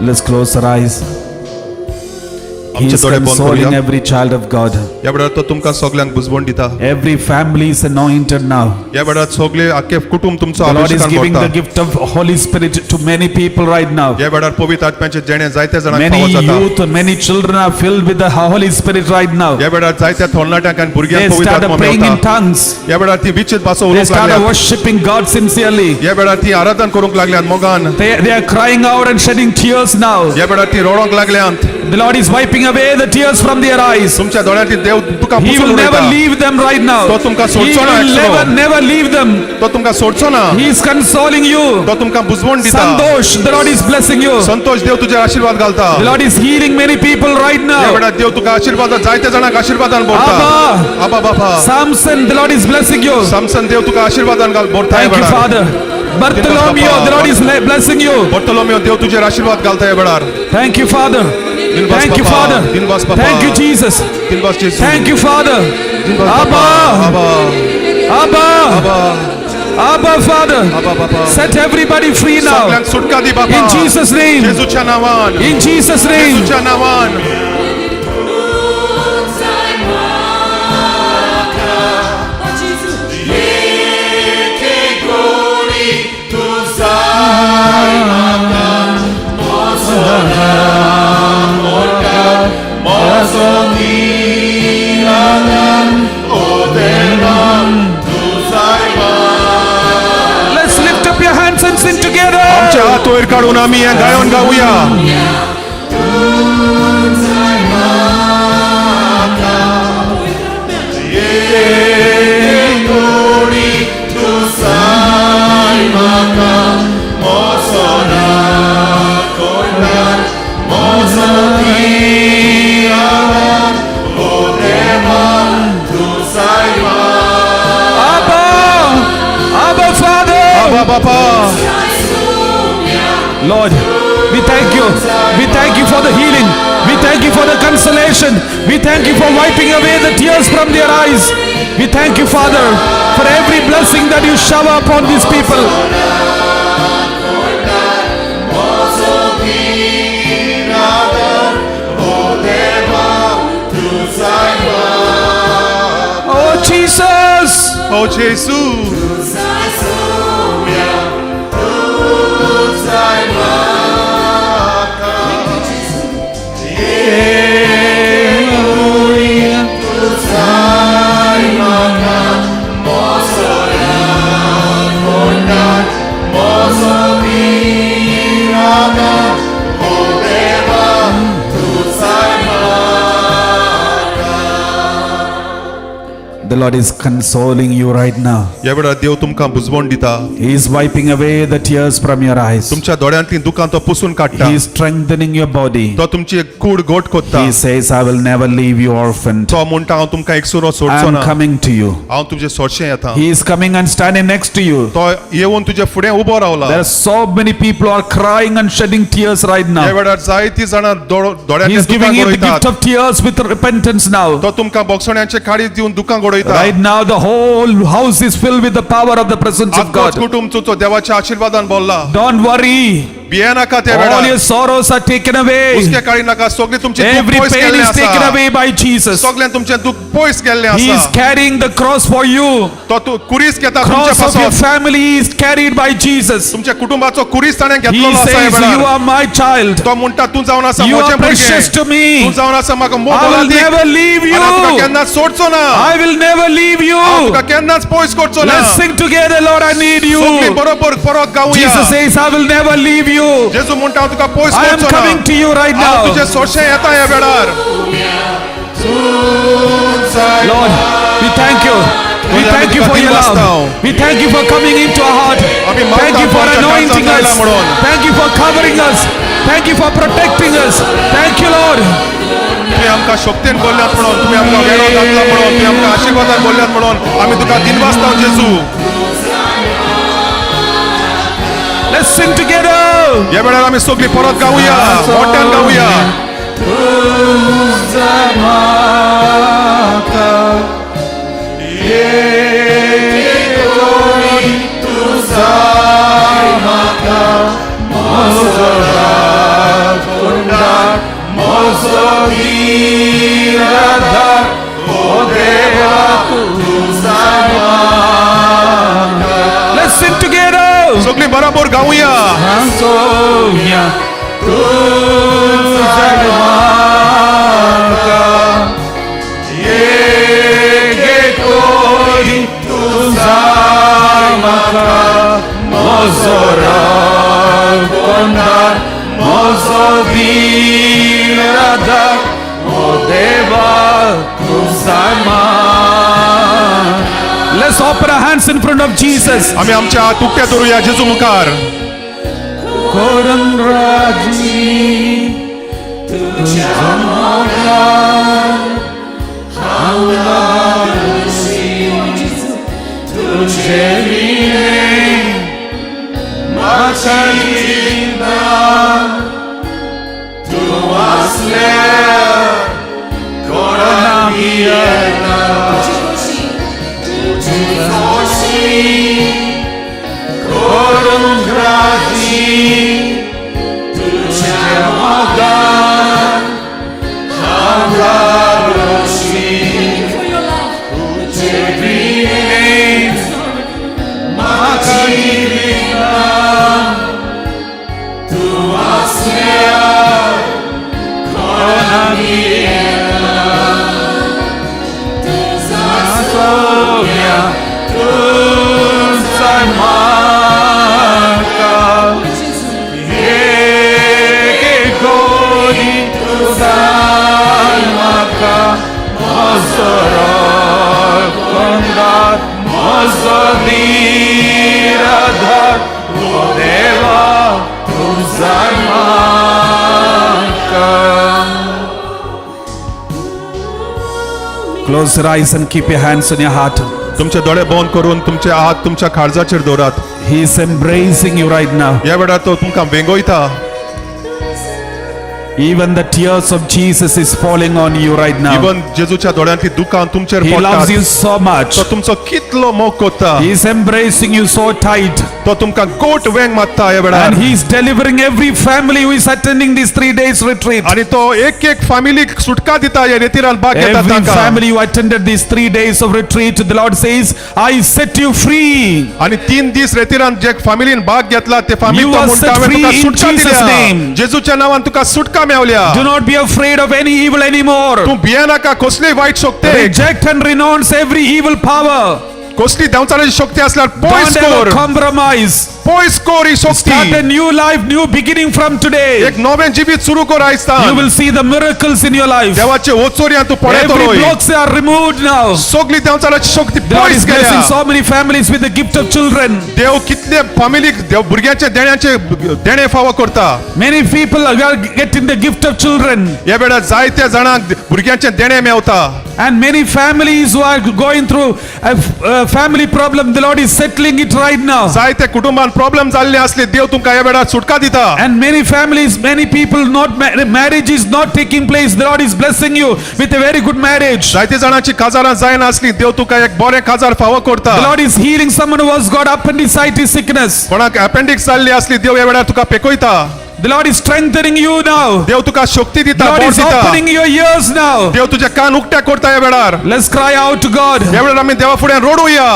Let's close our eyes. He आमचे is डोळे बंद consoling करूया. every child of God. या वेळार तो तुमकां सगल्यांक बुजवण दिता Every family is anointed now. या वेळार सगळे आख्खे कुटुंब तुमचो The Lord is अभिषेकान giving the करता gift of Holy Spirit to many people right now. या वेळार पवित्र आत्म्याचे जेणे जायत्या जाणांक Many फावो जाता youth and many children are filled with the Holy Spirit right now. या वेळार जायत्या थोरणाट्यांक आनी They भुरग्यांक पवित्र started आत्मा praying in मेळटा tongues. या वेळार ती विचित भासो They उलोवंक started लागल्यात worshiping God sincerely. या वेळार ती आराधन करूंक लागल्यात मोगान They are crying out and shedding tears now. या वेळार ती रडोंक लागल्यात The Lord is wiping away the tears from their eyes. तुमच्या दोळ्यांतली देव तुका He पुसून will never उडयता leave them right now. तो तुमकां He सोडचो ना will एकसो. never leave them. तो तुमकां सोडचो ना He is consoling you. तो तुमकां बुजवण दिता Santosh, the Lord is blessing you. संतोष देव तुझे आशीर्वाद घालता The Lord is healing many people right या now. वेळार देव तुका आशीर्वाद जायत्या जाणांक आशीर्वादान भरता Abba. आबा बाबा Samson, the Lord is blessing you. सामसन देव तुका आशीर्वादान भरता Thank you, या वेळार Father. Bartholomew, the Lord is blessing you. बर्तोलोमेव देव तुझे आशीर्वाद घालता या वेळार Thank you, Father. दिनवास Thank you, बापा, Father. दिनवास बापा. Thank you, Jesus. दिनवास Yeshu Thank you, Father. दिनवास बापा. Abba. आबा Abba. आबा Abba, Father. आबा बापा Set everybody free now. सगळ्यांक सुटका दी बापा In Jesus' name. येशूच्या नावान In Jesus' name. येशूच्या नावान Let's lift up your hands and sing together. आमचे हात वयर काढून आम्ही हे गायन गाऊया Abba. Abba, Father. आबा बापा Lord, we thank you. We thank you for the healing. We thank you for the consolation. We thank you for wiping away the tears from their eyes. We thank you, Father, for every blessing that you shower upon these people. Oh, Jesus. O Yeshu The Lord is consoling you right now. या वेळार देव तुमकां बुजवण दिता He is wiping away the tears from your eyes. तुमच्या दोळ्यांतली दुकां तो पुसून काडटा He is strengthening your body. तो तुमची कूड गोट कोत्ता He says, I will never leave you orphaned. तो म्हणटा हांव तुमकां एकसुरो I सोडचो am ना coming to you. हांव तुझे सोडशें येता He is coming and standing next to you. तो येवन तुजे फुडें उबो Rawla There are so many people who are crying and shedding tears right या now. वेळार जायतीं जाणां He दोळ्यांतले is दुकां giving you the gift गोडयतात of tears with repentance now. तो तुमकां बोगसण्याचे काळी दिवन दुकां गोडयता Right now, the whole house is filled with the power of the presence of आख्खोच God. कुटुंब तुजो देवाच्या आशीर्वादान भरला Don't worry. भिये नाका त्या All वेळार your sorrows are taken away. उसके काळी नाका सगळी तुमची दुख Every पयस pain गेल्लें is taken आसा away by Jesus. सगळें तुमचें दुख पयस गेल्लें He is आसा carrying the cross for you. तो तू कुरीस घेता तुमच्या Cross of your पासून family is carried by Jesus. तुमच्या कुटुंबाचो कुरीस ताणें He घेतलेलो आसा ह्या says, you वेळार are my child. तो म्हणटा तू जावन आसा You म्हजें are precious to भुरगें me. तू जावन आसा म्हाका मोग I will never leave आनी हांव तुका you. केन्नाच सोडचो ना I will never leave हांव तुका you. केन्नाच पयस करचो ना Let's sing together, Lord, I need सगळीं you. बरोबर परत गावया Jesus says, I will never leave you. जेजू म्हणटा हांव तुका पयस I am करचो ना coming to you right हांव तुजें now. सोडशें येता ह्या वेळार Lord, we thank you. We thank you for your love. We thank you for coming into our heart. Thank you for anointing us. Thank you for covering us. Thank you for protecting us. Thank you, Lord. तुम्ही आमकां शक्तीन बोलल्यात म्हणून, तुम्ही आमकां वेळो घातला म्हणून, तुम्ही आमकां आशीर्वादान बोलल्यात म्हणून आमी तुका दिनवासता जेजू. Let's sing together. ह्या वेळार आमी सगळीं परत गावया, मोठ्यान गावया. Let's sing together. सगळीं बरोबर गावया. Let's open our hands in front of Jesus. आमी आमच्या हात उक्ते धरूया जेजू मुखार. Close your eyes and keep your hands on your heart. तुमचे दोळे बंद करून तुमचे हात तुमच्या काळजाचेर दवरात. He is embracing you right now. ह्या वेळार तो तुमकां वेंगोयता. Even the tears of Jesus is falling on you right now. इवन जेजूच्या दोळ्यांतली दुकां तुमचेर He loves पडटात. you so much. तो तुमचो कितलो मोग कोत्ता. He is embracing you so tight. तो तुमकां गोट वेंग मारता ह्या वेळार. And he is delivering every family who is attending this 3 days retreat. आनी तो एक एक फॅमिलीक सुटका दिता ह्या रेतीरान भाग घेता Every तांकां. family who attended these 3 days of retreat, the Lord says, I set you free. आनी 3 दीस रेतीरान जे फॅमिलीन भाग घेतला ते फॅमिली You तो are म्हणटा set हांवें free तुका in सुटका Jesus' दिल्या. name. जेजूच्या नांवान तुका सुटका मेवल्या. Do not be afraid of any evil anymore. तूं भियेनाका कसलीय वायट शक्ती. Reject and renounce every evil power. कसली देंवचाराची शक्ती असल्यार पयस Don't ever कर. compromise. पयस कर ही शक्ती. Start a new life, new beginning from today. एक नवें जिवीत सुरू कर आयजतान. You will see the miracles in your life. देवाचे ओचोऱ्यान तूं पळयतलो. Every blocks are removed now. सगली देंवचाराची शक्ती God पयस is blessing गेल्या. so many families with the gift of children. देव कितले फॅमिलीक देव भुरग्यांचे देण्याचे देणे फावो करता. Many people are getting the gift of children. ह्या वेळार जायत्या जाणांक भुरग्यांचे देणे Mewat. And many families who are going through a family problem, the Lord is settling it right now. जायते कुटुंबान प्रॉब्लेम जाल्ले असले देव तुमकां ह्या वेळार सुटका दिता. And many families, many people, marriage is not taking place. The Lord is blessing you with a very good marriage. जायते जाणांची काजारां जायना असली देव तुका एक बरें काजार फावो करता. The Lord is healing someone who has got appendicitis sickness. कोणाक अपेंडिक्स जाल्ली असली देव ह्या वेळार तुका पेकयता. The Lord is strengthening you now. देव तुका शक्ती The दिता, Lord बळ is दिता. opening your ears now. देव तुझे कान उक्त्या करता ह्या वेळार. Let's cry out to God. ह्या वेळार आमी देवा फुडें रडुया.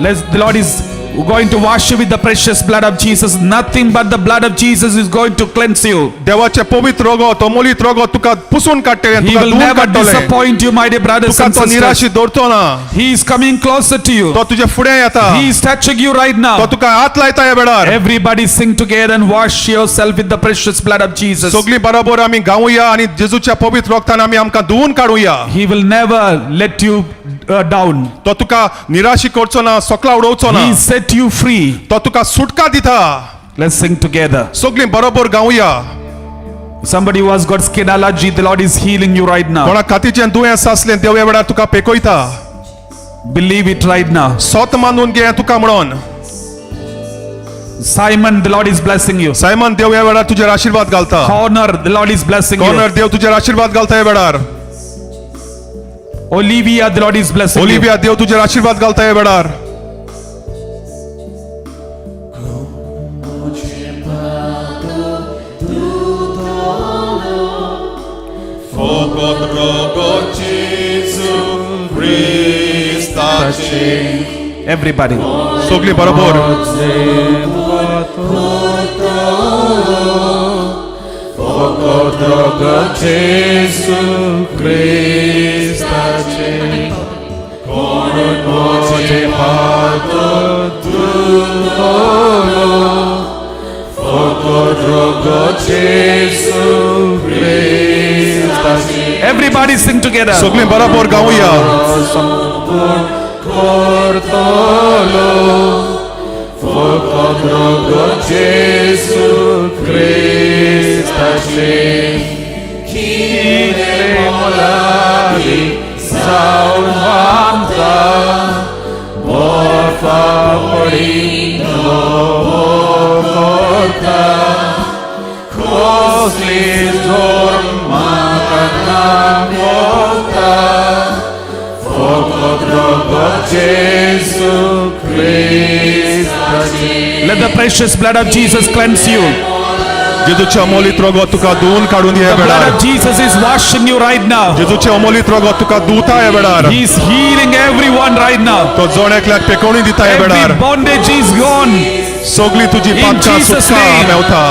The Lord is going to wash you with the precious blood of Jesus. Nothing but the blood of Jesus is going to cleanse you. देवाचे पवित्र रगत, अमूलित रगत तुका पुसून काडटले, He तुका will धुवून never काडटले. disappoint you, my dear brothers तुका and तो sisters. निराशी दवरतो ना. He is coming closer to you. तो तुझे फुडें येता. He is touching you right तो now. तुका हात लायता ह्या वेळार. Everybody sing together and wash yourself with the precious blood of Jesus. सगळी बरोबर आमी गावुया आणि जेजूच्या पवित्र रगतान आमी आमकां धुवून काडुया. He will never let you down. तो तुका निराशी करचो ना, सोकला उडोवचो ना. He set you free. तो तुका सुटका दिता. Let's sing together. सगळीं बरोबर गावया. Somebody who has got skin allergy, the Lord is healing you right now. कोणा खातीचें दुयेंस आसलें देव ह्या वेळार तुका पेकयता. Believe it right now. सोत मानून घे तुका म्हणून. Simon, the Lord is blessing you. Simon देव ह्या वेळार तुजेर आशीर्वाद घालता. Connor, the Lord is blessing Connor you. देव तुजेर आशीर्वाद घालता ह्या वेळार. Olivia, the Lord is blessing you. Olivia देव तुजेर आशीर्वाद घालता ह्या वेळार. Everybody. सगळीं बरोबर. Everybody sing together. सगळीं बरोबर गावया. Let the precious blood of Jesus cleanse you. जेजूचे अमोलित रगत तुका धुवन काढून ह्या The blood वेळार. of Jesus is washing you right now. जेजूचे अमोलित रगत तुका धुता ह्या वेळार. He is healing everyone right now. तो जोण एकल्याक पेकोवणी दिता ह्या वेळार. Every bondage is gone. सगळी तुजी In पातकां Jesus' सुटका name. Mewat.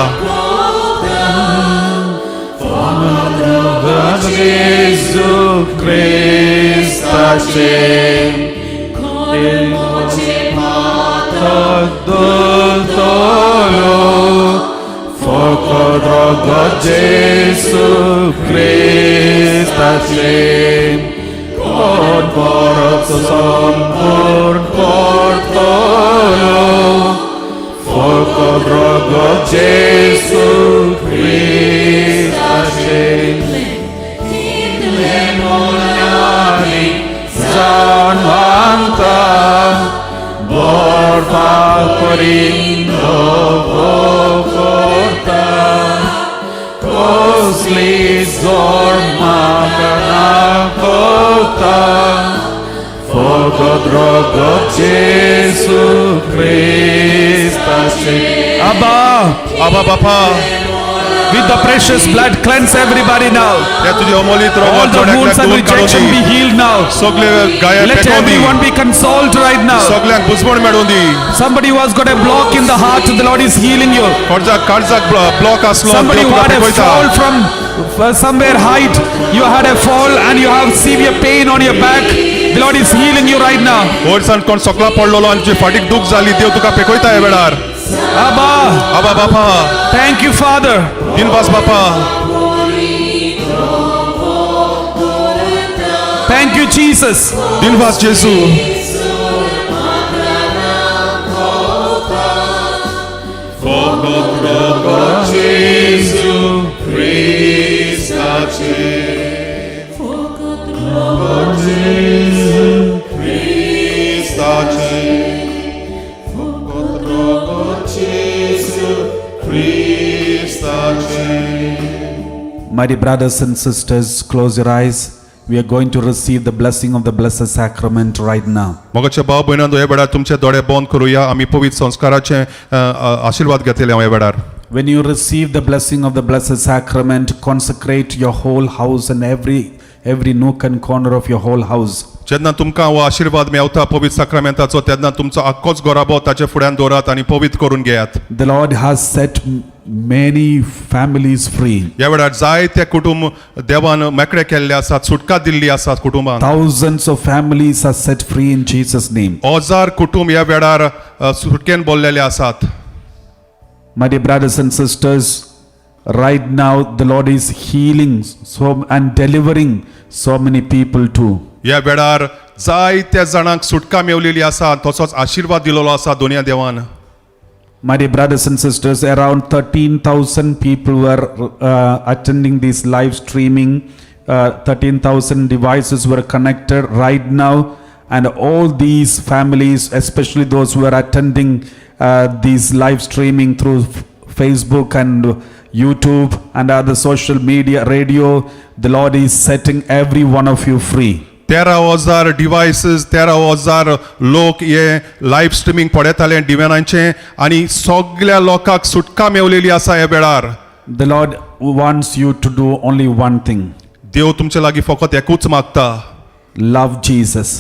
Abba Bapa, With the precious blood, cleanse everybody now. हे तुझे अमोलित All रगत the जोण wounds एकल्याक and धुवन काढून rejection be the. healed now. सगळे गाया Let पेकोवणी. everyone be consoled right now. सगळ्यांक बुजवण मेळून दी. Somebody who has got a block in the heart, the Lord is healing you. कोणजाक काळजाक ब्लॉक आसलो Somebody देव who तुका had a पेकयता. fall from somewhere height, you had a fall and you have severe pain on your back. The Lord is healing you right now. वयरसान कोण सकला पडलेलो आनी तुजी फाटीक दूख जाली देव तुका पेकयता ह्या वेळार. Abba, आबा बापा, thank you, Father. दिनवास बापा, Thank you, Jesus. दिनवास Jeju. My dear brothers and sisters, close your eyes. We are going to receive the blessing of the Blessed Sacrament right now. मोगाचे भाव भयणांनो हे वेळार तुमचे दोळे बंद करूया. आमी पवित्र संस्काराचे आशीर्वाद घेतले हांव हे वेळार. When you receive the blessing of the Blessed Sacrament, consecrate your whole house and every nook and corner of your whole house. जेन्ना तुमकां हो आशीर्वाद मेवता पवित्र साक्रामेंताचो तेन्ना तुमचो आख्खोच घोराबो ताचे फुड्यान दवरात आनी पवित्र करून घेयात. The Lord has set many families free. ह्या वेळार जायते कुटुंब देवान मेकळे केल्ले आसात, सुटका दिल्ली आसात कुटुंबांक. Thousands of families are set free in Jesus' name. 1000 कुटुंब ह्या वेळार सुटकेन बोललेले आसात. My dear brothers and sisters, right now the Lord is healing and delivering so many people too. ह्या वेळार जायत्या जाणांक सुटका मेवलेली आसा तसोच आशीर्वाद दिलेलो आसा दोनया देवान. My dear brothers and sisters, around 13,000 people were attending this live streaming. 13,000 devices were connected right now, and all these families, especially those who are attending these live streaming through Facebook and YouTube and other social media, radio, the Lord is setting every one of you free. 13,000 devices 13,000 लोक हे live streaming पळयताले डिव्हानांचे आणि सगळ्या लोकांक सुटका मेवलेली आसा ह्या वेळार. The Lord wants you to do only one thing. देव तुमचे लागीं फकत एकूच मागता, Love Jesus.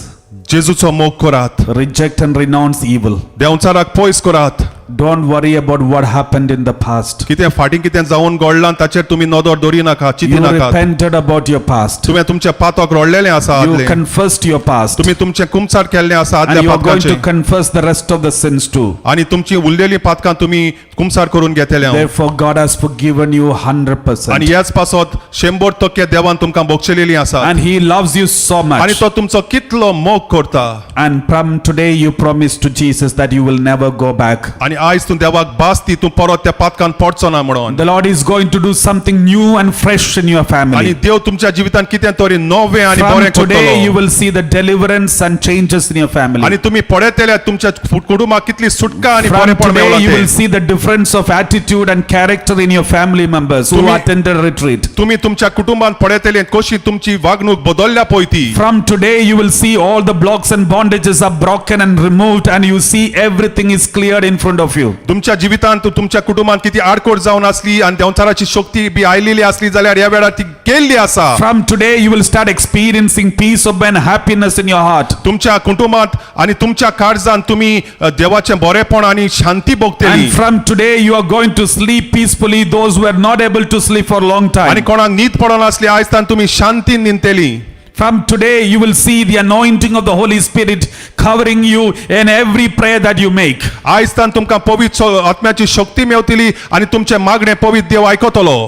जेजूचो मोग करात, Reject and renounce evil. देंवचाराक पयस करात. Don't worry about what happened in the past. कितें फाटीं कितें जावन घडलां ताचेर तुमी नदर दवरी नाका, चिंती You नाकात. repented about your past. तुवें तुमचे पातक रोडलेलें आसा You आदलें, confessed your past. तुमी तुमचें कुमसार केल्लें आसा And आदल्या you are going to पातकाचें, confess the rest of the sins too. आनी तुमची उरलेलीं पातकां तुमी कुमसार करून घेतल्या. Therefore God has forgiven you 100%. आनी ह्याच पासत 100% देवान तुमकां बक्षिलेलीं आसा And He loves you so आनी much. तो तुमचो कितलो मोग करता. And from today you promise to Jesus that you will never go back. आनी आयज तूं देवाक बास्ती तूं परत त्या पातकान पडचो ना म्हणून. The Lord is going to do something new and fresh in your आनी family. देव तुमच्या जिवितान कितें तरी नवें आनी From बरें today you करतलो. will see the deliverance and changes in your family. आनी तुमी पळयतले तुमच्या कुटुंबाक कितली सुटका आनी From बरेंपण today you मेवलां will तें. see the difference of attitude and character in your family members who Tumi- attended retreat. तुमी तुमच्या कुटुंबान पळयतले कशी तुमची वागणूक बदलल्या पळय ती. From today you will see all the blocks and bondages are broken and removed, and you see everything is cleared in front of you. तुमच्या जिवितान तुमच्या कुटुंबान किती आडकोड जावन असली आणि देवचाराची शक्ती बी आयलेली असली जाल्यार ह्या वेळार ती गेल्ली आसा. From today you will start experiencing peace of and happiness in your heart. तुमच्या कुटुंबात आणि तुमच्या काळजान तुम्ही देवाचें बरेपण आणि शांती भोगतली. And from today you are going to sleep peacefully, those who were not able to sleep for a long आणि time. कोणाक न्हीद पडना असली आयज तान तुम्ही शांतीन निंतेली. From today you will see the anointing of the Holy Spirit covering you in every prayer that you make. आयज तान तुमकां पवित्र आत्म्याची शक्ती मेवतली आणि तुमचे मागणे पवित्र देव आयकतलो.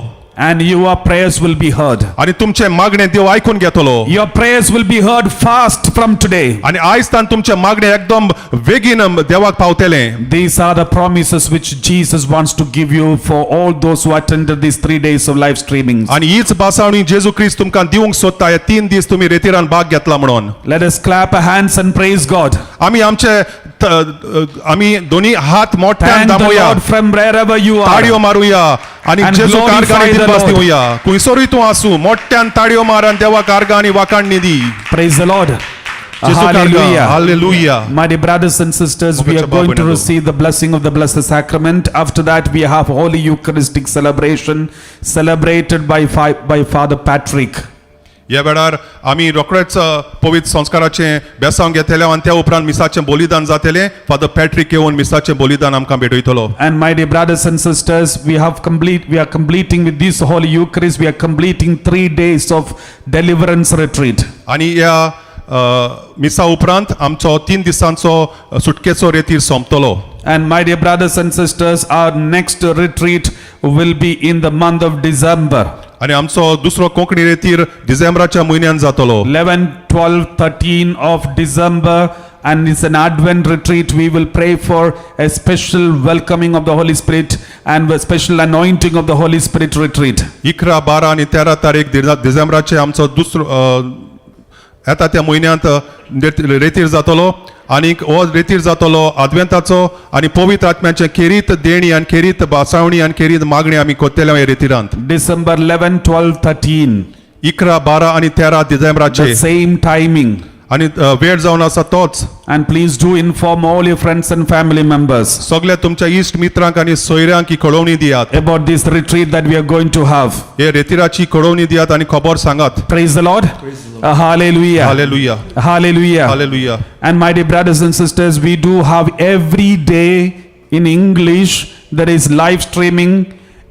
And your prayers will be heard. आणि तुमचे मागणे देव ऐकून घेतलो. Your prayers will be heard fast from today. आणि आयज तान तुमचे मागणे एकदम बेगीन देवाक पावतले. These are the promises which Jesus wants to give you for all those who attended these 3 days of live streaming. आणि हीच बासावणी जेजू ख्रिस्त तुमकां दिवंक सोदता हे 3 दीस तुम्ही रेतीरान भाग घेतला म्हणून. Let us clap our hands and praise God. आम्ही दोन्ही हात मोठ्यान Thank the दामूया, Lord from wherever you ताळयो are. मारूया आणि And Jeju glorify कारगानी the दिवपास Lord. Divya. खुंयसरूय तूं आसूं मोठ्यान ताळयो मार आणि देवा कारगानी वाकाणणी दी. Praise the Lord. Jeju Karga, Hallelujah. Hallelujah. My dear brothers and sisters, we are Mogacha going to Babu receive the blessing of the Blessed Sacrament. After that, we have Holy Eucharistic celebration celebrated by Father Patrick. ह्या वेळार आमी रोखडेच पवित्र संस्काराचे बेसांव घेतले आणि त्या उपरांत मिसाचें बलिदान जातले. फादर पॅट्रिक येवन मिसाचें बलिदान आमकां भेटयतलो. And my dear brothers and sisters, we are completing with this Holy Eucharist, we are completing 3 days of deliverance retreat. आणि ह्या मिसा उपरांत आमचो 3 दिसांचो सुटकेचो रेतीर सोंपतलो. And my dear brothers and sisters, our next retreat will be in the month of December. आणि आमचो दुसरो कोंकणी रेतीर डिसेंबराच्या म्हयन्यान जातलो. 11, 12, 13 of December, and it's an Advent retreat. We will pray for a special welcoming of the Holy Spirit and a special anointing of the Holy Spirit retreat. 11, 12 आणि 13 तारीख डिसेंबराचे आमचो दुसरो येता त्या म्हयन्यांत रेतीर जातलो. आणि हो रेतीर जातलो आदवेंताचो आणि पवित्र आत्म्याचे खेरीत देणी आणि खेरीत बासावणी आणि खेरीत मागणी आमी कोत्तेल्या ह्या रेतीरांत. December 11, 12, 13. 11, 12 आणि 13 डिसेंबराचे The same timing. आणि वेळ जावन आसा तोच. And please do inform all your friends and family members सगळ्या तुमच्या इश्ट मित्रांक आणि सोयऱ्यांक ही कळवणी दियात. about this retreat that we are going to have. हे रेतीराची कळवणी दियात आणि खबर सांगात. Praise the Lord. Hallelujah. Hallelujah, Hallelujah. Hallelujah. And my dear brothers and sisters, we do have every day in English, there is live streaming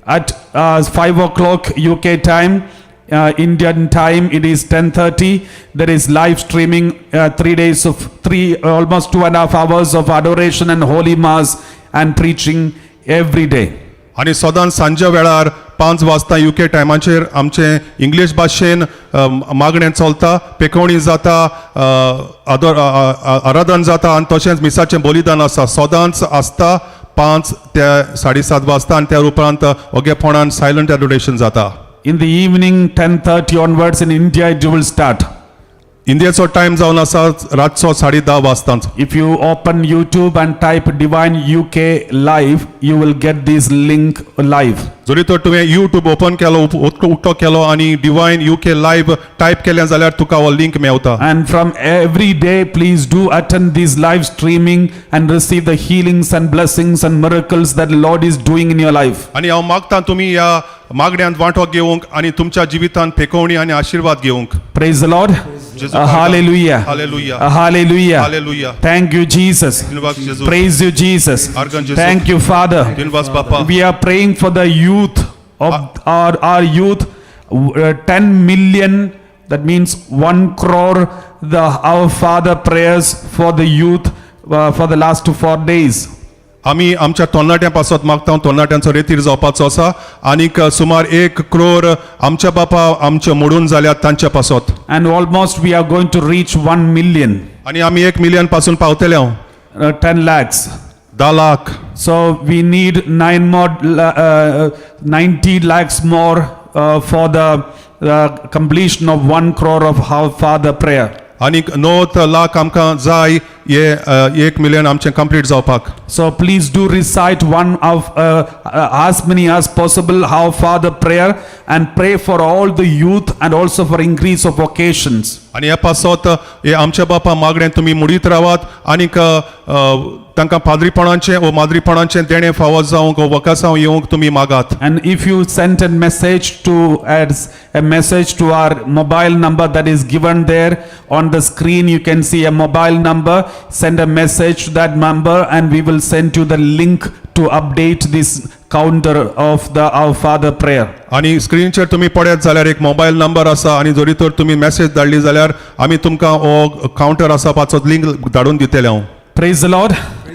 at 5 o'clock UK time. Indian time it is 10:30. There is live streaming 3 days of almost 2.5 hours of adoration and holy mass and preaching every day. आणि सदांच सांजे वेळार 5 वाजता UK टायमाचेर आमचे English भाशेन मागणें चलता, पेखवणी जाता, आराधन जाता आनी तशेंच मिसाचें बलिदान आसा, सदांच आसता 5 ते 7:30 वाजता आनी त्या उपरांत ओगेपणान सायलंट एडोरेशन जाता. In the evening, 10:30 onwards in India, it will start. इंडियेचो टायम जावन आसा रातचो 10:30 वाजतांच. If you open YouTube and type Divine UK Live, you will get this link live. जरी तर तुवें यूट्यूब ओपन केलो, उक्तो केलो आनी डिवायन UK लायव्ह टायप केलें जाल्यार तुका हो link Mewat. And from every day, please do attend this live streaming and receive the healings and blessings and miracles that Lord is doing in your life. आनी हांव मागता तुमी ह्या मागण्यांत वांटो घेवंक आनी तुमच्या जिवितांत पेखवणी आनी आशीर्वाद घेवंक. Praise the Lord. Jeju Hallelujah. Hallelujah. Hallelujah. Hallelujah. Thank you, Jesus. धन्यवाद जेजू. Praise you, Jesus. Argan Jesus. Thank you, Father. धन्यवाद बापा. We are praying for the youth of our youth, 10 million, that means 1 crore, our Father prayers for the youth for the last 4 days. आमी आमच्या तरणाट्यां पासत मागता, तरणाट्यांचो रेतीर जावपाचो आसा आनीक सुमार 1 करोड आमच्या बापा आमचे मोडून जाल्यात तांच्या पासत. And almost we are going to reach 1 million. आनी आमी 1 मिलियन पासून पावतले हांव. 10 lakhs. 10 lakh. So we need 90 lakhs more for the completion of 1 crore of our Father prayer. आनीक 9 लाख आमकां जाय हे 1 मिलियन आमचें कंप्लीट जावपाक. So please do recite one of as many as possible Our Father prayer and pray for all the youth and also for increase of vocations. आनी हे पासत हे आमच्या बापा मागणें तुमी मुडीत रावात आनीक तांकां पाद्रीपणाचें वो माद्रीपणाचें देणें फावो जावंक वकासांव येवंक तुमी मागात. And if you send a message to our mobile number that is given there on the screen, you can see a mobile number. Send a message to that number and we will send you the link to update this counter of the Our Father prayer. आनी स्क्रीनचेर तुमी पळयत जाल्यार एक mobile number आसा आनी जरी तर तुमी message धाडली जाल्यार आमी तुमकां हो काउंटर आसा पाचो लिंक धाडून दितले हांव. Praise the Lord.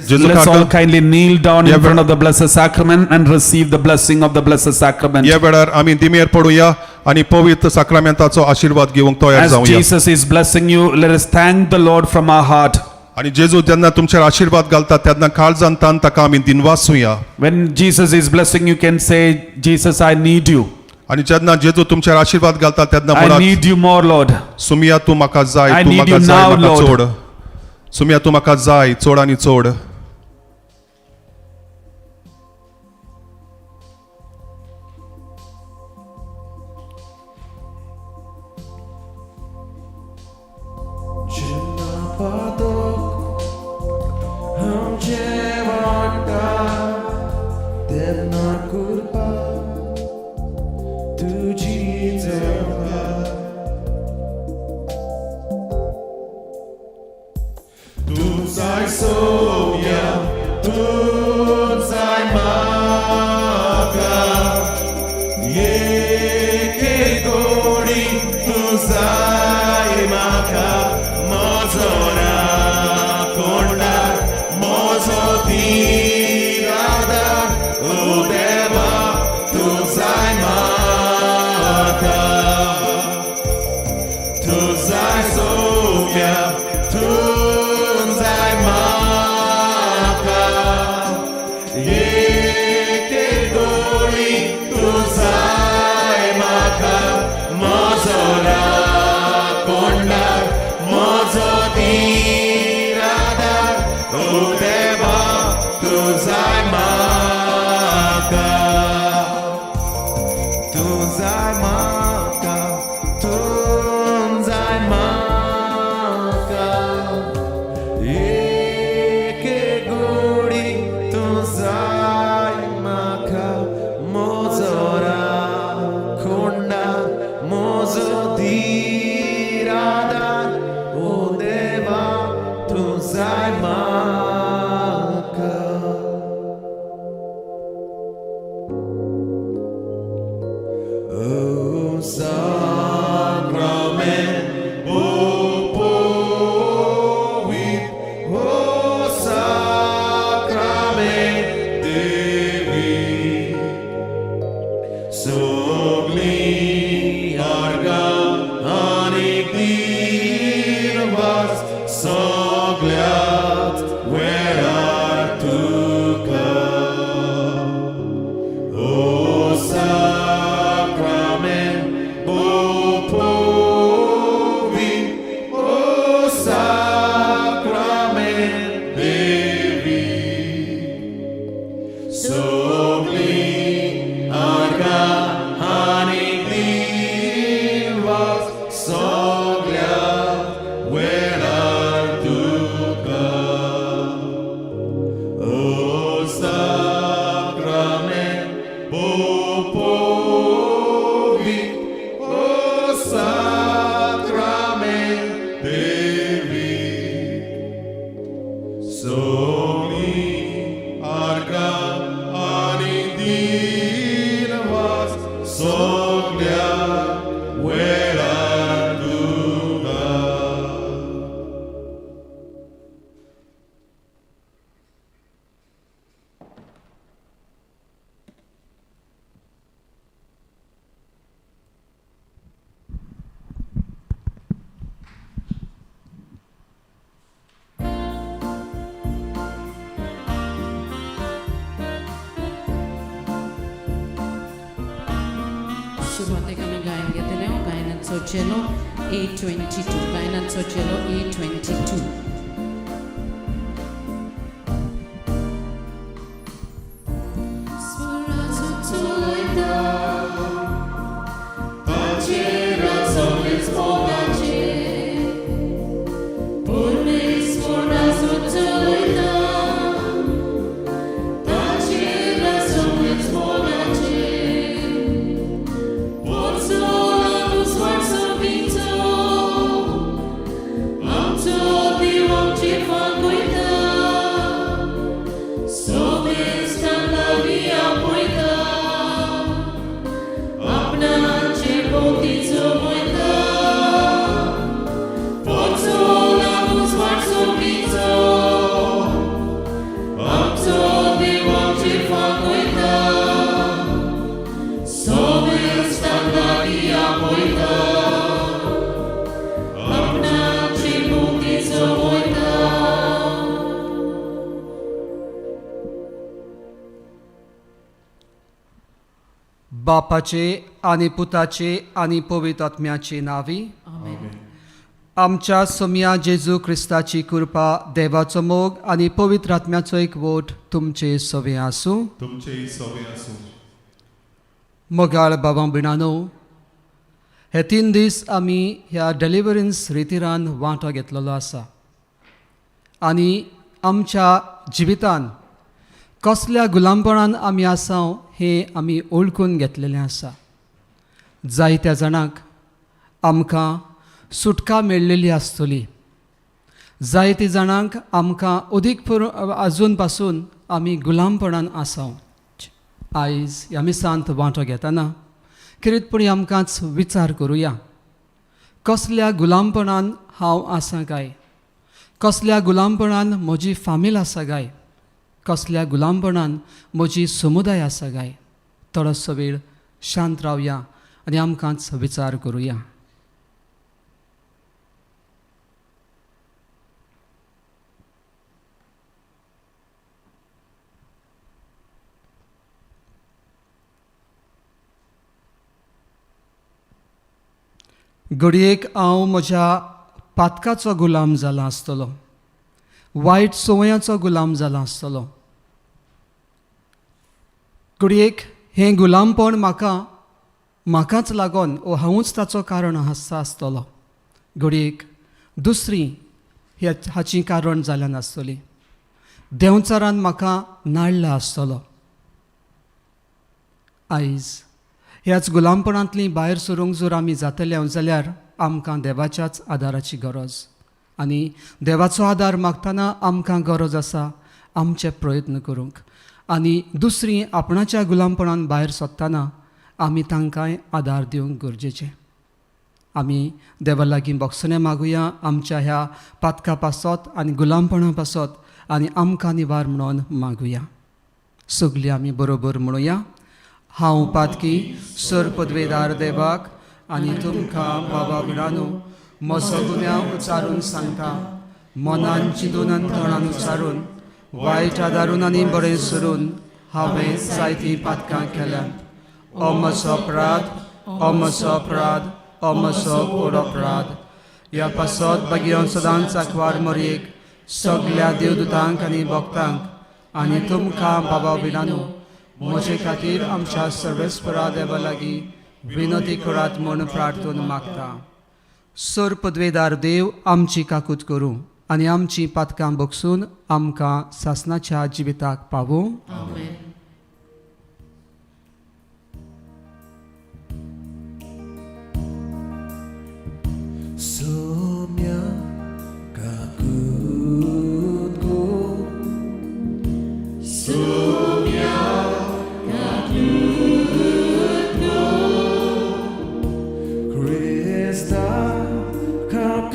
Jesus Let's all Christ. kindly kneel down Yeah, in front of the Blessed Sacrament and receive the blessing of the Blessed Sacrament. ह्या वेळार आमी दिमेर पडुया आनी पवित्र साक्रामेंताचो आशीर्वाद घेवंक तयार As जावया. Jesus is blessing you, let us thank the Lord from our heart. आनी जेजू जेन्ना तुमचेर आशीर्वाद घालता तेन्ना काळजांतान ताका आमी दिनवासूया. When Jesus is blessing, you can say, Jesus, I need you. आनी जेन्ना जेजू तुमचेर आशीर्वाद घालता तेन्ना I म्हणात, need you more, Lord. सुमिया तूं म्हाका जाय, I तूं need म्हाका you जाय, now, म्हाका Lord. चोड. सुमिया तूं म्हाका जाय चोड आनी चोड. So सुरवातेक आमी गायन घेतलें गायनाचो चेलो 822 गायनाचो चेलो 822 बापाचे आनी पुताचे आनी पवित्र आत्म्याचे नावी आमच्या सोम्या जेजू क्रिस्ताची कृपा देवाचो मोग आनी पवित्र आत्म्याचो एकवट तुमचे सवे आसूं तुमचे सवे आसूं. मोगाळ बाबा बिणानो हे 3 दीस आमी ह्या डिलिव्हरन्स रितीरान वांटो घेतलेलो आसा आनी आमच्या जिवितान कसल्या गुलामपणान आमी आसा हें आमी ओळखून घेतलेलें आसा. जायत्या जाणांक आमकां सुटका मेळिल्ली आसतली, जायत्या जाणांक आमकां अदीक आजून पासून आमी गुलामपणान आसा. आयज ह्या मिसांत वांटो घेतना कितेंपणी आमकांच विचार करुया, कसल्या गुलामपणान हांव आसा काय, कसल्या गुलामपणान म्हजी फामील आसा काय, कसल्या गुलामपणान म्हजी समुदाय आसा काय. थोडोसो वेळ शांत रावया आनी आमकांच विचार करुया. घडयेक हांव म्हज्या पातकाचो गुलाम जाला आसतलो, वायट संवयाचो गुलाम जाला आसतलो. घडयेक हें गुलामपण म्हाकाच लागून वो हांवूच ताचो कारण आसतलो. घडयेक दुसरी हाची कारण जाल्या नासतली. देंवचारान म्हाका नाडला आसतलो. आयज ह्याच गुलामपणांतली भायर सरूंक जर आमी जातले जाल्यार आमकां देवाच्याच आदाराची गरज. आनी देवाचो आदार मागतना आमकां गरज आसा आमचे प्रयत्न करूंक. आनी दुसरी आपणाच्या गुलामपणान भायर सरतना आमी तांकांय आदार दिवंक गरजेचें. आमी देवा लागीं बोगसणें मागुया आमच्या ह्या पातका पासत आनी गुलामपणा पासत आनी आमकां निवार म्हणून मागुया. सगलीं आमी बरोबर म्हणुया. हांव पातकी सर पदवेदार देवाक आनी तुमकां बाबा बिणानो म्हजो गुन्यांव उच्चारून सांगता. मनान चिंतून आनी तोंडान उच्चारून वायट आदारून आनी बरें सरून हांवें जायतीं पातकां केल्यात. हो म्हजो अपराध, हो म्हजो अपराध, हो म्हजो व्हड अपराध. ह्या पासत बागेन सदांच आंकवार मरयेक सगल्या देवदूतांक आनी भक्तांक आनी तुमकां बाबा बिणानो म्हजे खातीर आमच्या सर्वेस्परा देवा लागीं विनती करात म्हूण प्रार्थना मागता. सर पदवेदार देव आमची काकूत करूं आनी आमची पातकां बगसून आमकां सासणाच्या जिविताक पावूं. सोम्या काकूत गो, सोम्या काकूत गो, Krista काकूत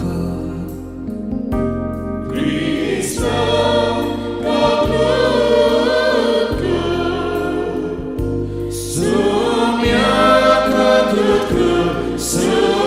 गो, Krista काकूत गो, सोम्या काकूत गो, सोम्या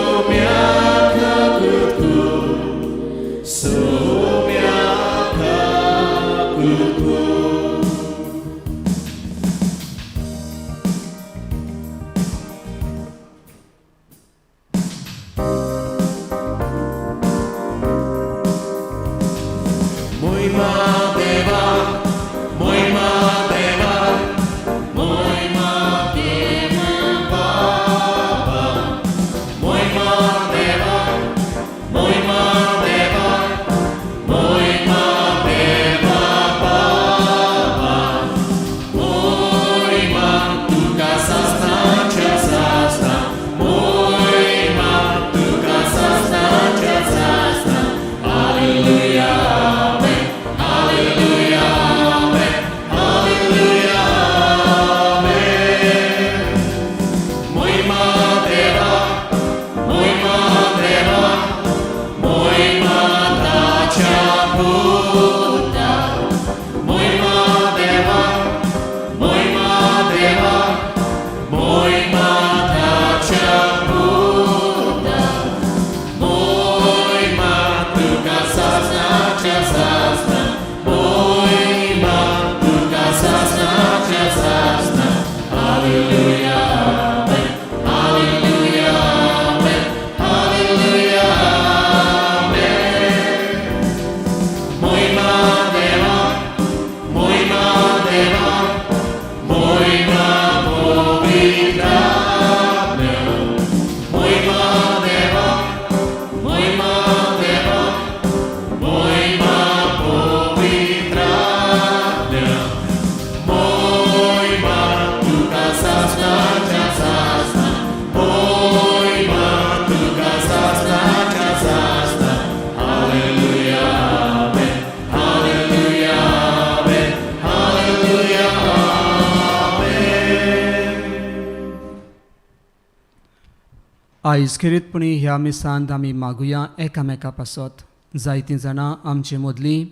आयज खेरीतपणी ह्या मिसांत आमी मागुया एकामेका पासत. जायतीं जाणां आमचे मदलीं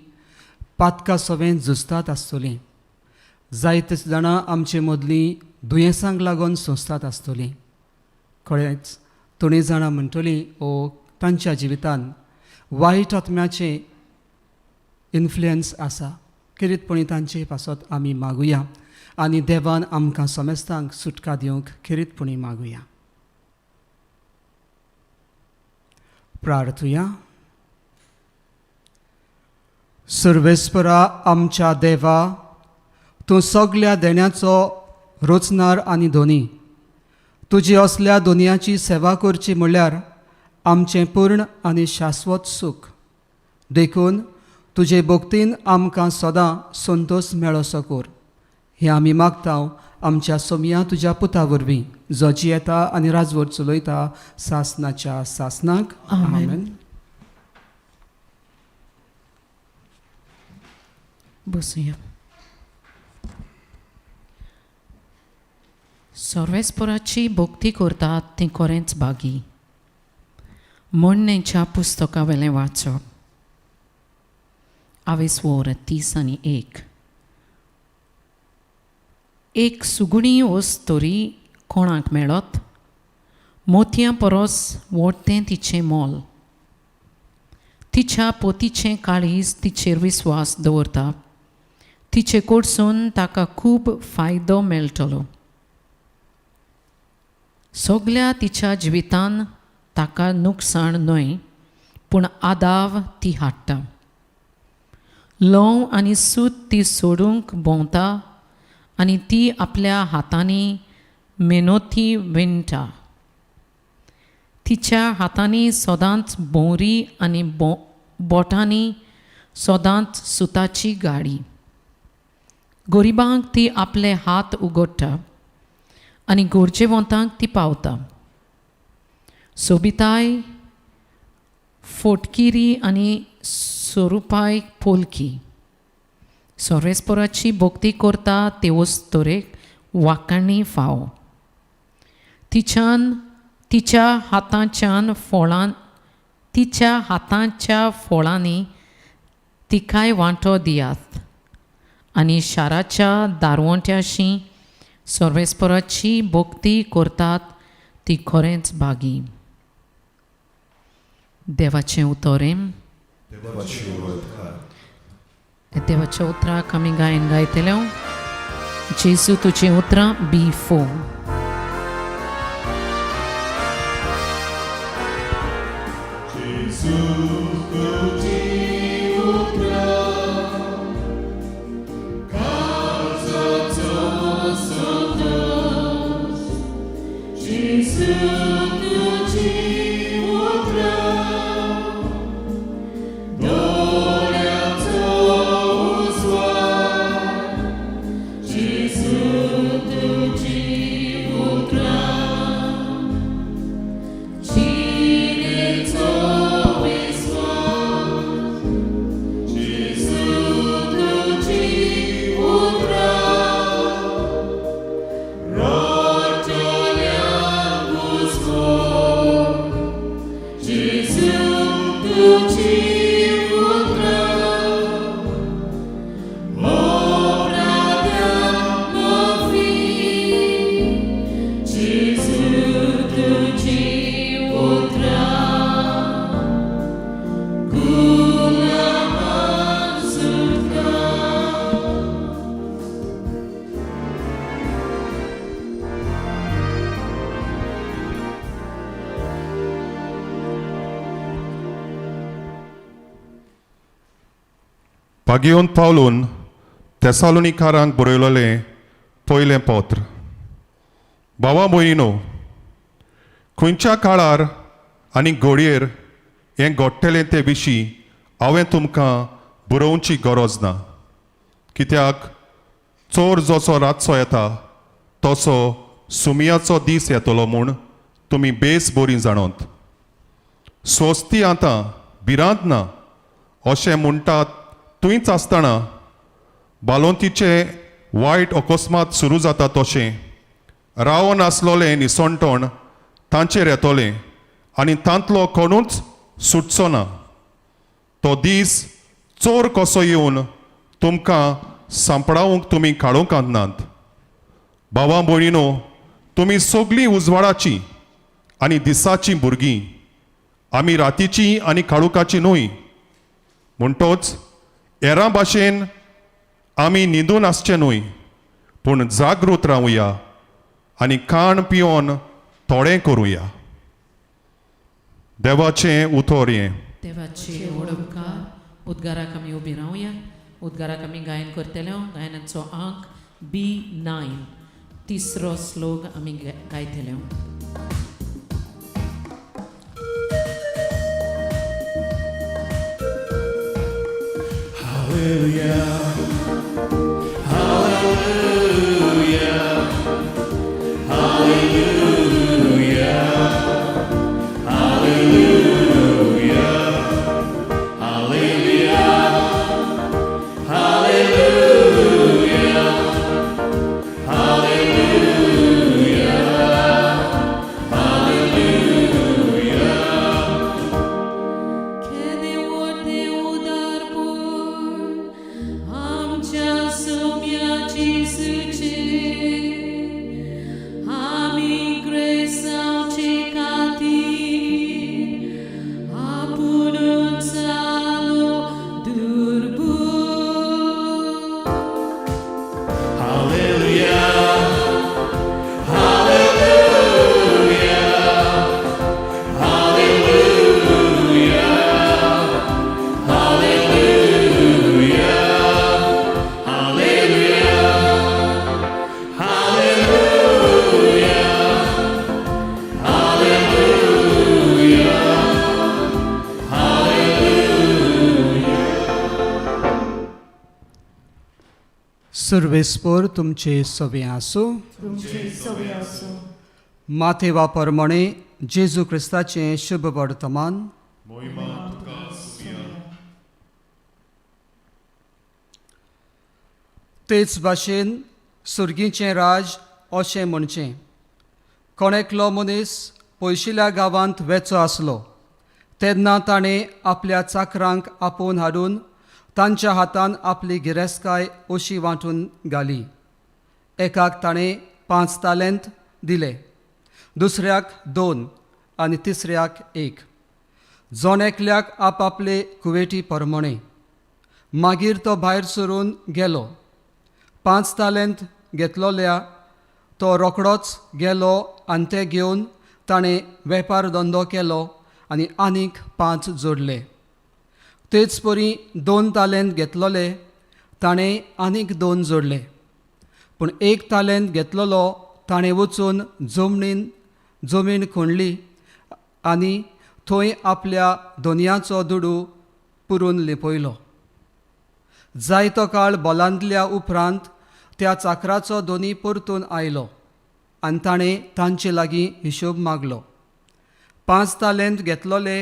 पातका सवें झुजतात आसतलीं. जायते जाणां आमचे मदलीं दुयेंसांक लागून सोंसतात आसतलीं. खरेंच थोडीं जाणां म्हणटलीं ओ तांच्या जिवितांत वायट आत्म्याचे इन्फ्लुयन्स आसा. खेरीतपणी तांचे पासत आमी मागुया आनी देवान आमकां समेस्तांक सुटका दिवंक खेरीतपणी मागुया. प्रार्थुया. सर्वेस्परा आमच्या देवा, तूं सगल्या देण्याचो रोचणार आनी धोनी. तुजी असल्या दोनयाची सेवा करची म्हणल्यार आमचें पूर्ण आनी शाश्वत सुख. देखून तुजे भोगतीन आमकां सदां संतोश मेळोसो कर. हें आमी मागतांव आमच्या सोमया तुज्या पुता वरवीं, जो जियेता आनी राजवट चलयता सासनाच्या सासनाक. आमेन. बसूया. सर्वेस्पराची भोक्ती करतात ती खरेंच बागी. म्हणणेच्या पुस्तका वेलें वाचप. 30:30. एक सुगणी वस्त तरी कोणाक मेळत, मोतयां परस व्हडटें तिचें मोल. तिच्या पोतीचें काळीज तिचेर विस्वास दवरता. तिचे कडसून ताका खूब फायदो मेळटलो. सगल्या तिच्या जिवितान ताका नुकसाण न्हय, पूण आदाव ती हाडटा. लव आनी सूत ती सोडूंक भोंवता आनी ती आपल्या हातांनी मेनोती विणटा. तिच्या हातांनी सदांच भोंवरी आनी बोटांनी सदांच सुताची गाडी. गरिबांक ती आपले हात उगडटा आनी गरजेवंतांक ती पावता. सोबिताय, फोटकिरी आनी स्वरुपाय पोलकी. सर्वेस्पराची भोक्ती करता ते वस्तोरेक वाकाणी फाव. तिच्या हातांच्या फळांनी तिकाय वांटो दियात. आनी शाराच्या दारवंट्याशी सर्वेस्पराची भोक्ती करतात ती खरेंच बागी. देवाचें उतोरें. देवाच्या उतराक आमी गायन गायतले. जेसू तुजी उतरां B4. पागियोन पावलून तेसालोनिकारांक बरयलोलें पयलें पत्र. भावा भयणीनो, खंयच्या काळार आनी घडयेर हें घडटलें ते विशीं हांवें तुमकां बरोवची गरज ना. कित्याक चोर जसो रातचो येता तसो सुमयाचो दीस येतलो म्हूण तुमी बेस बरीं जाणोत. स्वस्ती आतां भिरांत ना अशें म्हणटात थंयच आसतना बालोंतीचे वायट अकस्मात सुरू जाता तशें रावन आसलोलें निसणटण तांचेर येतोलें आनी तांतलो कोणूच सुटचो ना. तो दीस चोर कसो येवन तुमकां सांपडावंक तुमी काडूंक आदनात. भावा भयणीनो, तुमी सगळीं उजवाडाची आनी दिसाची भुरगीं. आमी रातीची आनी काळुकाची न्हय. म्हणटोच हेरां भाशेन आमी न्हिदून आसचे न्हय, पूण जागृत रावुया आनी खाण पिवन थोडें करुया. देवाचें उतर हें. देवाची ओडमकार उद्गाराक आमी उबी रावया. उद्गाराक आमी गायन करतले. गायनाचो अंक B9, तिसरो श्लोक आमी गायतले. सर्वेस्पर तुमचे सवे आसूं. माथेवा प्रमाणे जेजू क्रिस्ताचें शुभ वर्तमान. तेच भाशेन सुर्गीचें राज अशें म्हणचें. कोणेकलो मनीस पयशिल्ल्या गांवांत वेचो आसलो तेन्ना ताणें आपल्या चाकरांक आपोवन हाडून तांच्या हातान आपली गिरेस्तकाय अशी वांटून घाली. एकाक ताणें 5 तालेंत दिले, दुसऱ्याक 2 आनी तिसऱ्याक 1, जोनेकल्याक आपआपले कुवेटी प्रमाणे. मागीर तो भायर सरून गेलो. 5 तालेंत घेतलोल्या तो रोकडोच गेलो आनी ते घेवन ताणें वेपार धंदो केलो आनी आनीक 5 जोडले. तेच परी 2 तालेंत घेतलोले ताणें आनीक 2 जोडले. पूण 1 तालेंत घेतलोलो ताणें वचून जमीन खणली आनी थंय आपल्या दोनयाचो दुडू पुरून लिपयलो. जायतो काळ बोलांतल्या उपरांत त्या चाकराचो दोनी परतून आयलो आनी ताणें तांचे लागीं हिशोब मागलो. 5 तालेंत घेतलोले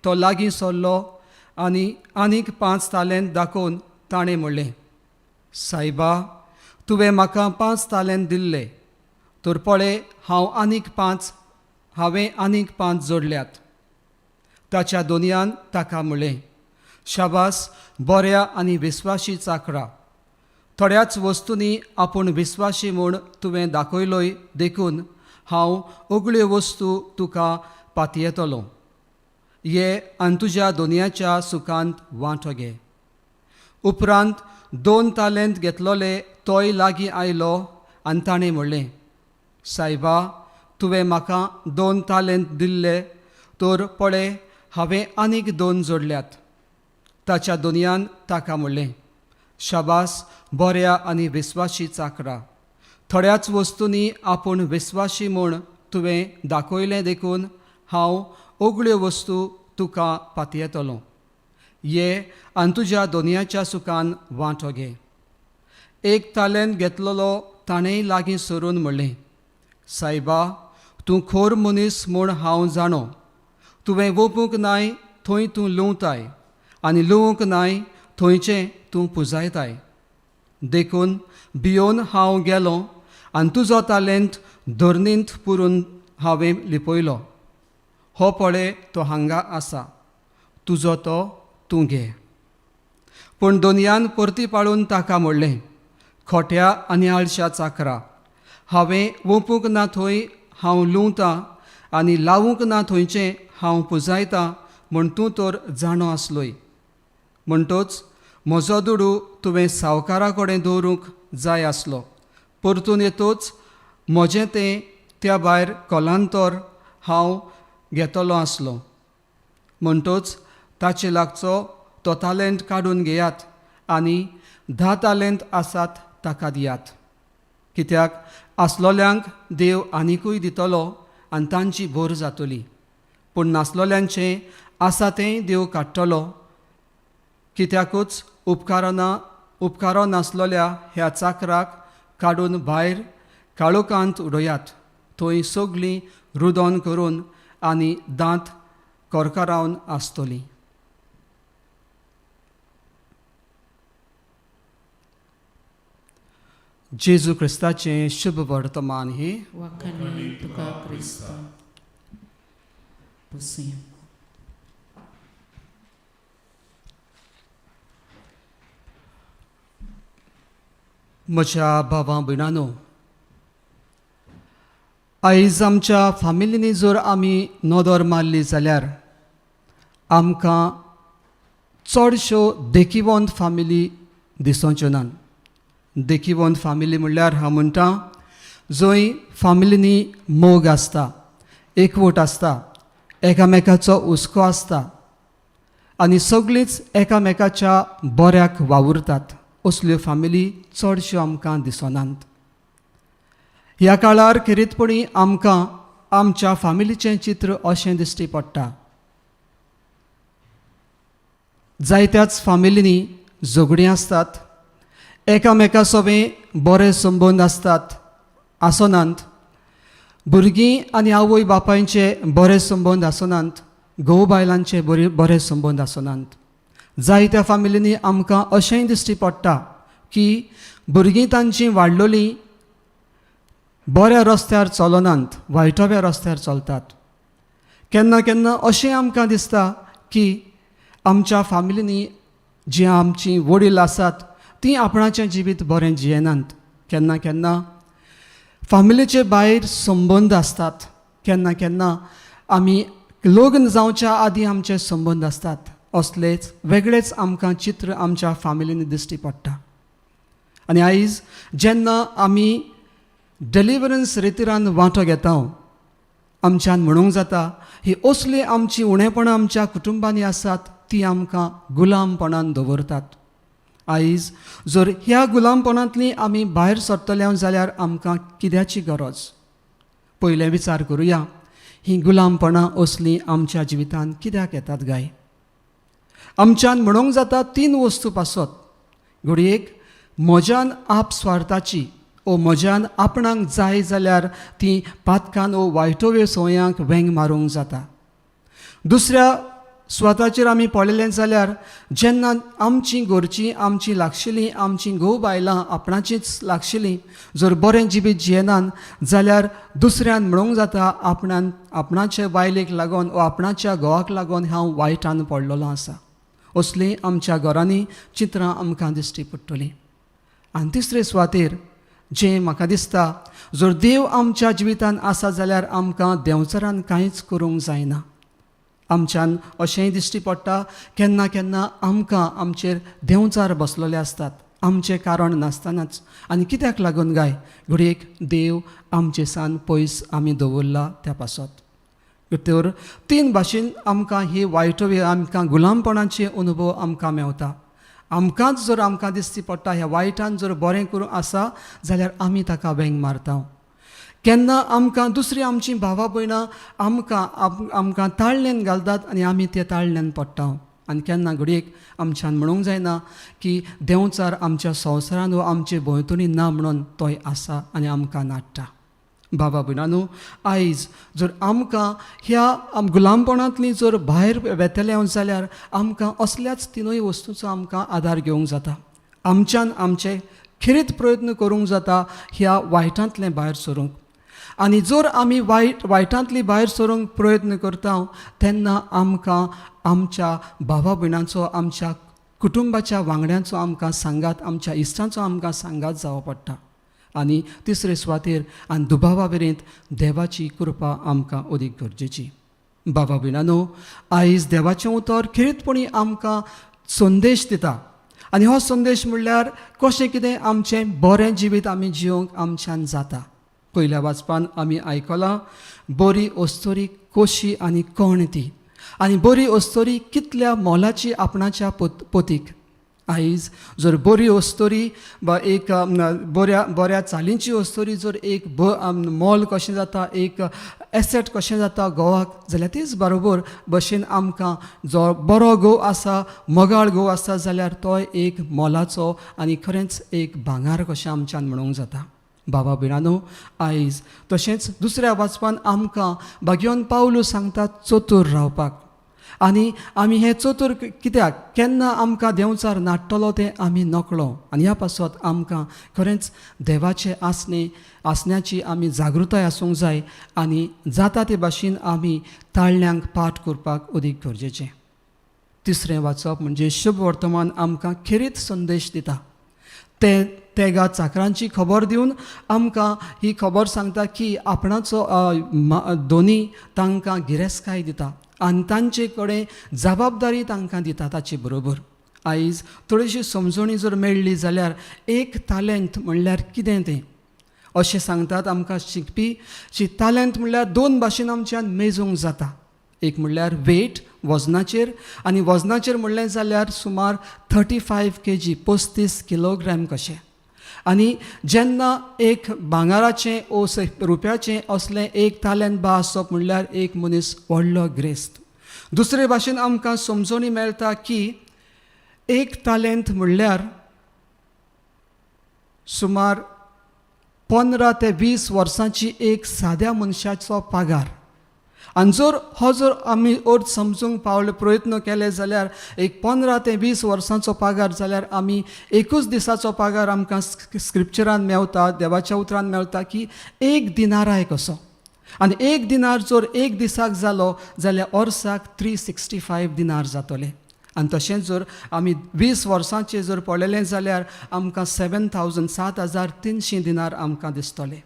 तो लागीं सरलो आनी आनीक 5 तालेंत दाखोवन ताणें म्हणलें, सायबा, तुवें म्हाका 5 तालेंत दिल्ले, तर पळय हांवें आनीक 5 जोडल्यात. ताच्या दोनयान ताका म्हणलें, शाबास, बऱ्या आनी विस्वाशी चाकरा. थोड्याच वस्तूंनी आपूण विस्वाशी म्हूण तुवें दाखयलोय देखून हांव उगळ्यो वस्तू तुका पातयेतलो. ये आनी तुज्या दोनयाच्या सुखांत वांटो घे. उपरांत 2 तालेंत घेतलोले तोय लागीं आयलो आनी ताणें म्हणलें, सायबा, तुवें म्हाका 2 तालेंत दिल्ले, तर पळय हांवें आनीक 2 जोडल्यात. ताच्या दोनयान ताका म्हणलें, शाबास, बऱ्या आनी विस्वाशी चाकरा. थोड्याच वस्तूंनी आपूण विस्वाशी म्हूण तुवें दाखयलें देखून हांव उगळ्यो वस्तू तुका पातयेतलो. ये आनी तुज्या दोनयाच्या सुखान वांटो घे. 1 तालेंत घेतलोलो ताणेंय लागीं सरून म्हणलें, सायबा, तूं खोर मनीस म्हूण हांव जाणो. तुवें वपूंक नाय थंय तूं लुंवताय आनी लुवूंक नाय थंयचें तूं पुजायताय. देखून भियोन हांव गेलों आनी तुजो तालेंत धरणींत पुरून हांवें लिपयलो. हो पळय तो हांगा आसा, तुजो तो तूं घे. पूण दोनयान परती पाळून ताका म्हणलें, खोट्या आनी आळश्या चाकरा, हांवें वपूंक ना थंय हांव लुंवतां आनी लावूंक ना थंयचें हांव पुजायतां म्हूण तूं तर जाणो आसलोय. म्हणटोच म्हजो दुडू तुवें सावकारा कडेन दवरूंक जाय आसलो. परतून येतोच म्हजें तें त्या भायर कोलांतर हांव घेतलो आसलो. म्हणटोच ताचे लागचो तो तालेंट काडून घेयात आनी 10 तालेंट आसात ताका दियात. कित्याक आसलोल्यांक देव आनिकूय दितलो आनी तांची भर जातली. पूण नासलोल्यांचें आसा तेंय देव काडटलो. कित्याकूच उपकारो नासलोल्या ह्या चाकराक काडून भायर काळोखांत उडयात. थंय सगळीं रुदोन करून आनी दांत कोरकोरावन आसतलीं. जेजू क्रिस्ताचें शुभ वर्तमान ही वाखाणी तुका क्रिस्ता. बसूया. म्हज्या भावां भयणांनो, आयज आमच्या फामिलींनी जर आमी नदर मारली जाल्यार आमकां चडश्यो देखीवंत फामिली दिसोंच्यो नात. देखीवंत फामिली म्हणल्यार हांव म्हणटा जंय फामिलींनी मोग आसता, एकवट आसता, एकामेकाचो हुस्को आसता आनी सगळींच एकामेकाच्या बऱ्याक वावुरतात. असल्यो फामिली चडश्यो आमकां दिसनात. ह्या काळार खेरीतपणी आमकां आमच्या फामिलीचें चित्र अशें दिश्टी पडटा. जायत्याच फामिलींनी झगडीं आसतात, एकामेका सोबें बरे संबंद आसतात आसनात. भुरगीं आनी आवय बापायचे बरे संबंद आसनात, घोव बायलांचे बरे संबंद आसनात. जायत्या फामिलींनी आमकां अशेंय दिश्टी पडटा की भुरगीं तांचीं वाडलोलीं बऱ्या रस्त्यार चलनात, वायटव्या रस्त्यार चलतात. केन्ना केन्ना अशें आमकां दिसता की आमच्या फामिलींनी जीं आमचीं वडील आसात तीं आपणाचें जिवीत बरें जियेनात. केन्ना केन्ना फामिलीचे भायर संबंद आसतात. केन्ना केन्ना आमी लग्न जावच्या आदीं आमचे संबंद आसतात. असलेच वेगळेच आमकां चित्र आमच्या फामिलींनी दिश्टी पडटा. आनी आयज जेन्ना आमी डेलिव्हरन्स रितीरान वांटो घेता आमच्यान म्हणूंक जाता ही असली आमची उणेपणां आमच्या कुटुंबांनी आसात ती आमकां गुलामपणान दवरतात. आयज जर ह्या गुलामपणांतली आमी भायर सरतले जाल्यार आमकां कित्याची गरज? पयले विचार करुया, ही गुलामपणां असली आमच्या जिवितांत कित्याक येतात गाय? आमच्यान म्हणूंक जाता 3 वस्तू पासत. घडयेक म्हज्यान आप स्वार्थाची ओ म्हज्यान आपणाक जाय जाल्यार ती पातकान ओ वायटोव्यो संवयांक वेंग मारूंक जाता. दुसऱ्या स्वताचेर आमी पळयलें जाल्यार जेन्ना आमची घरचीं आमची लागशिल्लीं आमचीं घोव बायलां आपणाचींच लागशिल्लीं जर बरें जिवीत जियेनात जाल्यार दुसऱ्यान म्हणूंक जाता आपणाचे बायलेक लागून वा आपणाच्या घोवाक लागून हांव वायटान पडलेलो आसा. असलीं आमच्या घरांनी चित्रां आमकां दिश्टी पडटलीं. आनी तिसरे सुवातेर जें म्हाका दिसता, जर देव आमच्या जिवितांत आसा जाल्यार आमकां देंवचारान कांयच करूंक जायना. आमच्यान अशेंय दिश्टी पडटा केन्ना केन्ना आमकां आमचेर देंवचार बसलेले आसतात आमचें कारण नासतनाच. आनी कित्याक लागून गाय? घडयेक देव आमचे सान पयस आमी दवरला त्या पासत. तर 3 भाशेन आमकां ही वायटोव्यो आमकां गुलामपणाचे अनुभव आमकां मेवता. आमकांच जर आमकां दिसती पडटा ह्या वायटान जर बरें करूं आसा जाल्यार आमी ताका वेंग मारता. केन्ना आमकां दुसरीं आमचीं भावां भयणां आमकां ताळणेन घालतात आनी आमी ते ताळणेन पडटा. आनी केन्ना घडयेक आमच्यान म्हणूंक जायना की देंवचार आमच्या संवसारान वा आमचे भोंवतणी ना म्हणून तोय आसा आनी आमकां नाडटा. बाबा भयणांनो, आयज जर आमकां ह्या गुलामपणांतलीं जर भायर वेतले जाल्यार आमकां असल्याच 3 वस्तूंचो आमकां आदार घेवंक जाता. आमच्यान आमचे खिरीत प्रयत्न करूंक जाता ह्या वायटांतलें भायर सरूंक. आनी जर आमी वायटांतली भायर सरूंक प्रयत्न करता तेन्ना आमकां आमच्या भावा भयणांचो आमच्या कुटुंबाच्या वांगड्यांचो आमकां सांगात आमच्या इश्टांचो आमकां सांगात जावो पडटा. आनी तिसरे सुवातेर आनी दुबावा मेरेन देवाची कृपा आमकां अदीक गरजेची. बाबा भयणांनो, आयज देवाचें उतर खिरीतपणी आमकां संदेश दिता. आनी हो संदेश म्हणल्यार कशें कितें आमचें बरें जिवीत आमी जियोंक आमच्यान जाता. पयल्या वाचपान आमी आयकलां बरी अस्तोरी कशी आनी कोण ती, आनी बरी अस्तोरी कितल्या मोलाची आपणाच्या पोतीक. आयज जर बरी अस्तोरी वा एक बऱ्या चालींची अस्तोरी जर एक मोल कशें जाता, एक एसेट कशें जाता घोवाक, जाल्यार तेच बरोबर भशेन आमकां जो बरो घोव आसा, मोगाळ घोव आसा जाल्यार तोय एक मोलाचो आनी खरेंच एक भांगार कशें आमच्यान म्हणूंक जाता. बाबा भयणांनो, आयज तशेंच दुसऱ्या वाचपान आमकां भाग्योन पावलू सांगता चतूर रावपाक. आनी आमी हें चतूर कित्याक? केन्ना आमकां देंवचार नाडटलो तें आमी नकळो. आनी ह्या पासत आमकां खरेंच देवाचे आसण्याची आमी जागृताय आसूंक जाय आनी जाता ते भाशेन आमी ताळण्यांक पाठ करपाक अदीक गरजेचें. तिसरें वाचप म्हणजे शुभ वर्तमान आमकां खिरीत संदेश दिता. तेगा चाकरांची खबर दिवन आमकां ही खबर सांगता की आपणाचो दोनी तांकां गिरेस्तकाय दिता आनी तांचे कडेन जबाबदारी तांकां दिता ताचे बरोबर. आयज थोडीशी समजणी जर मेळ्ळी जाल्यार 1 तालंत म्हणल्यार कितें तें अशें सांगतात आमकां शिकपी. तालंत म्हणल्यार 2 भाशेन आमच्यान मेजूंक जाता. एक म्हणल्यार वेट वजनाचेर, आनी वजनाचेर म्हणलें जाल्यार सुमार 35 kg 35 किलोग्राम कशें. आनी जेन्ना एक भांगाराचें ओ रुप्याचें असलें 1 तालंत बा आसप म्हणल्यार एक मनीस व्हडलो ग्रेस्त. दुसरे भाशेन आमकां समजणी मेळटा की 1 तालंत म्हणल्यार सुमार 15 ते 20 वर्सांची एक साद्या मनशाचो पगार. आनी जर आमी अर्थ समजूंक पावले प्रयत्न केले जाल्यार एक 15 ते 20 वर्सांचो पगार जाल्यार आमी 1 दिसाचो पगार आमकां स्क्रिप्चरान मेवता, देवाच्या उतरान मेवता की 1 दिनाराय कसो. आनी 1 दिनार जर 1 दिसाक जालो जाल्यार वर्साक 365 दिनार जातले. आनी तशेंच जर आमी 20 वर्सांचे जर पळयलें जाल्यार आमकां 7,300 दिनार आमकां दिसतले.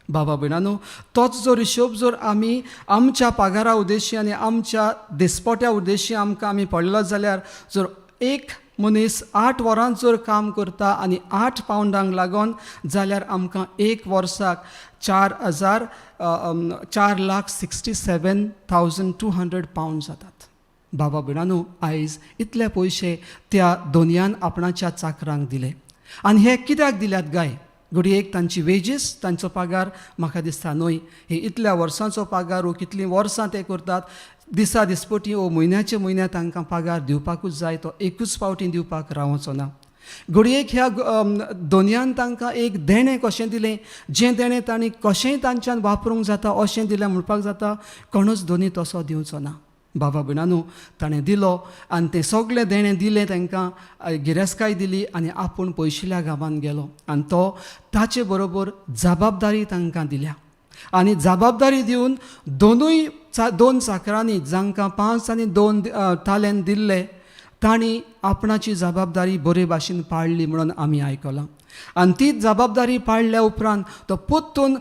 बाबा भयणांनो, तोच जर हिशोब जर आमी आमच्या पगारा उद्देशी आनी आमच्या दिसपट्या उद्देशी आमी पळयलो जाल्यार जर एक मनीस 8 वरां जर काम करता आनी 8 पावंडांक लागून जाल्यार आमकां 1 वर्साक 4,67,200 पावंड जातात. बाबा भयणांनो, आयज इतले पयशे त्या दोनयान आपणाच्या चाकरांक दिले. आनी हे कित्याक दिल्यात गाय? घडयेक तांची वेजीस, तांचो पगार म्हाका दिसता न्हय. हे इतल्या वर्सांचो पगार वो कितलीं वर्सां ते करतात, दिसा दिसपटी वो म्हयन्याचे म्हयन्या तांकां पगार दिवपाकूच जाय. तो एकूच फावटी दिवपाक रावचो ना. घडयेक ह्या दोनयान तांकां एक देणें कशें दिलें, जें देणें तांणी कशेंय तांच्यान वापरूंक जाता अशें दिलें म्हणपाक जाता. कोणूच दोनी तसो दिवचो ना. बाबा भयणांनो, ताणें दिलो आनी तें सगळें देणें दिलें तांकां, गिरेस्काय दिली आनी आपूण पयशिल्ल्या गांवांत गेलो. आनी तो ताचे बरोबर जबाबदारी तांकां दिल्या. आनी जबाबदारी दिवन दोन चाकरांनी, जांकां 5 आनी 2 तालेंत दिल्ले, तांणी आपणाची जबाबदारी बरे भाशेन पाळली म्हणून आमी आयकलां. आनी ती जबाबदारी पाळल्या उपरांत तो परतून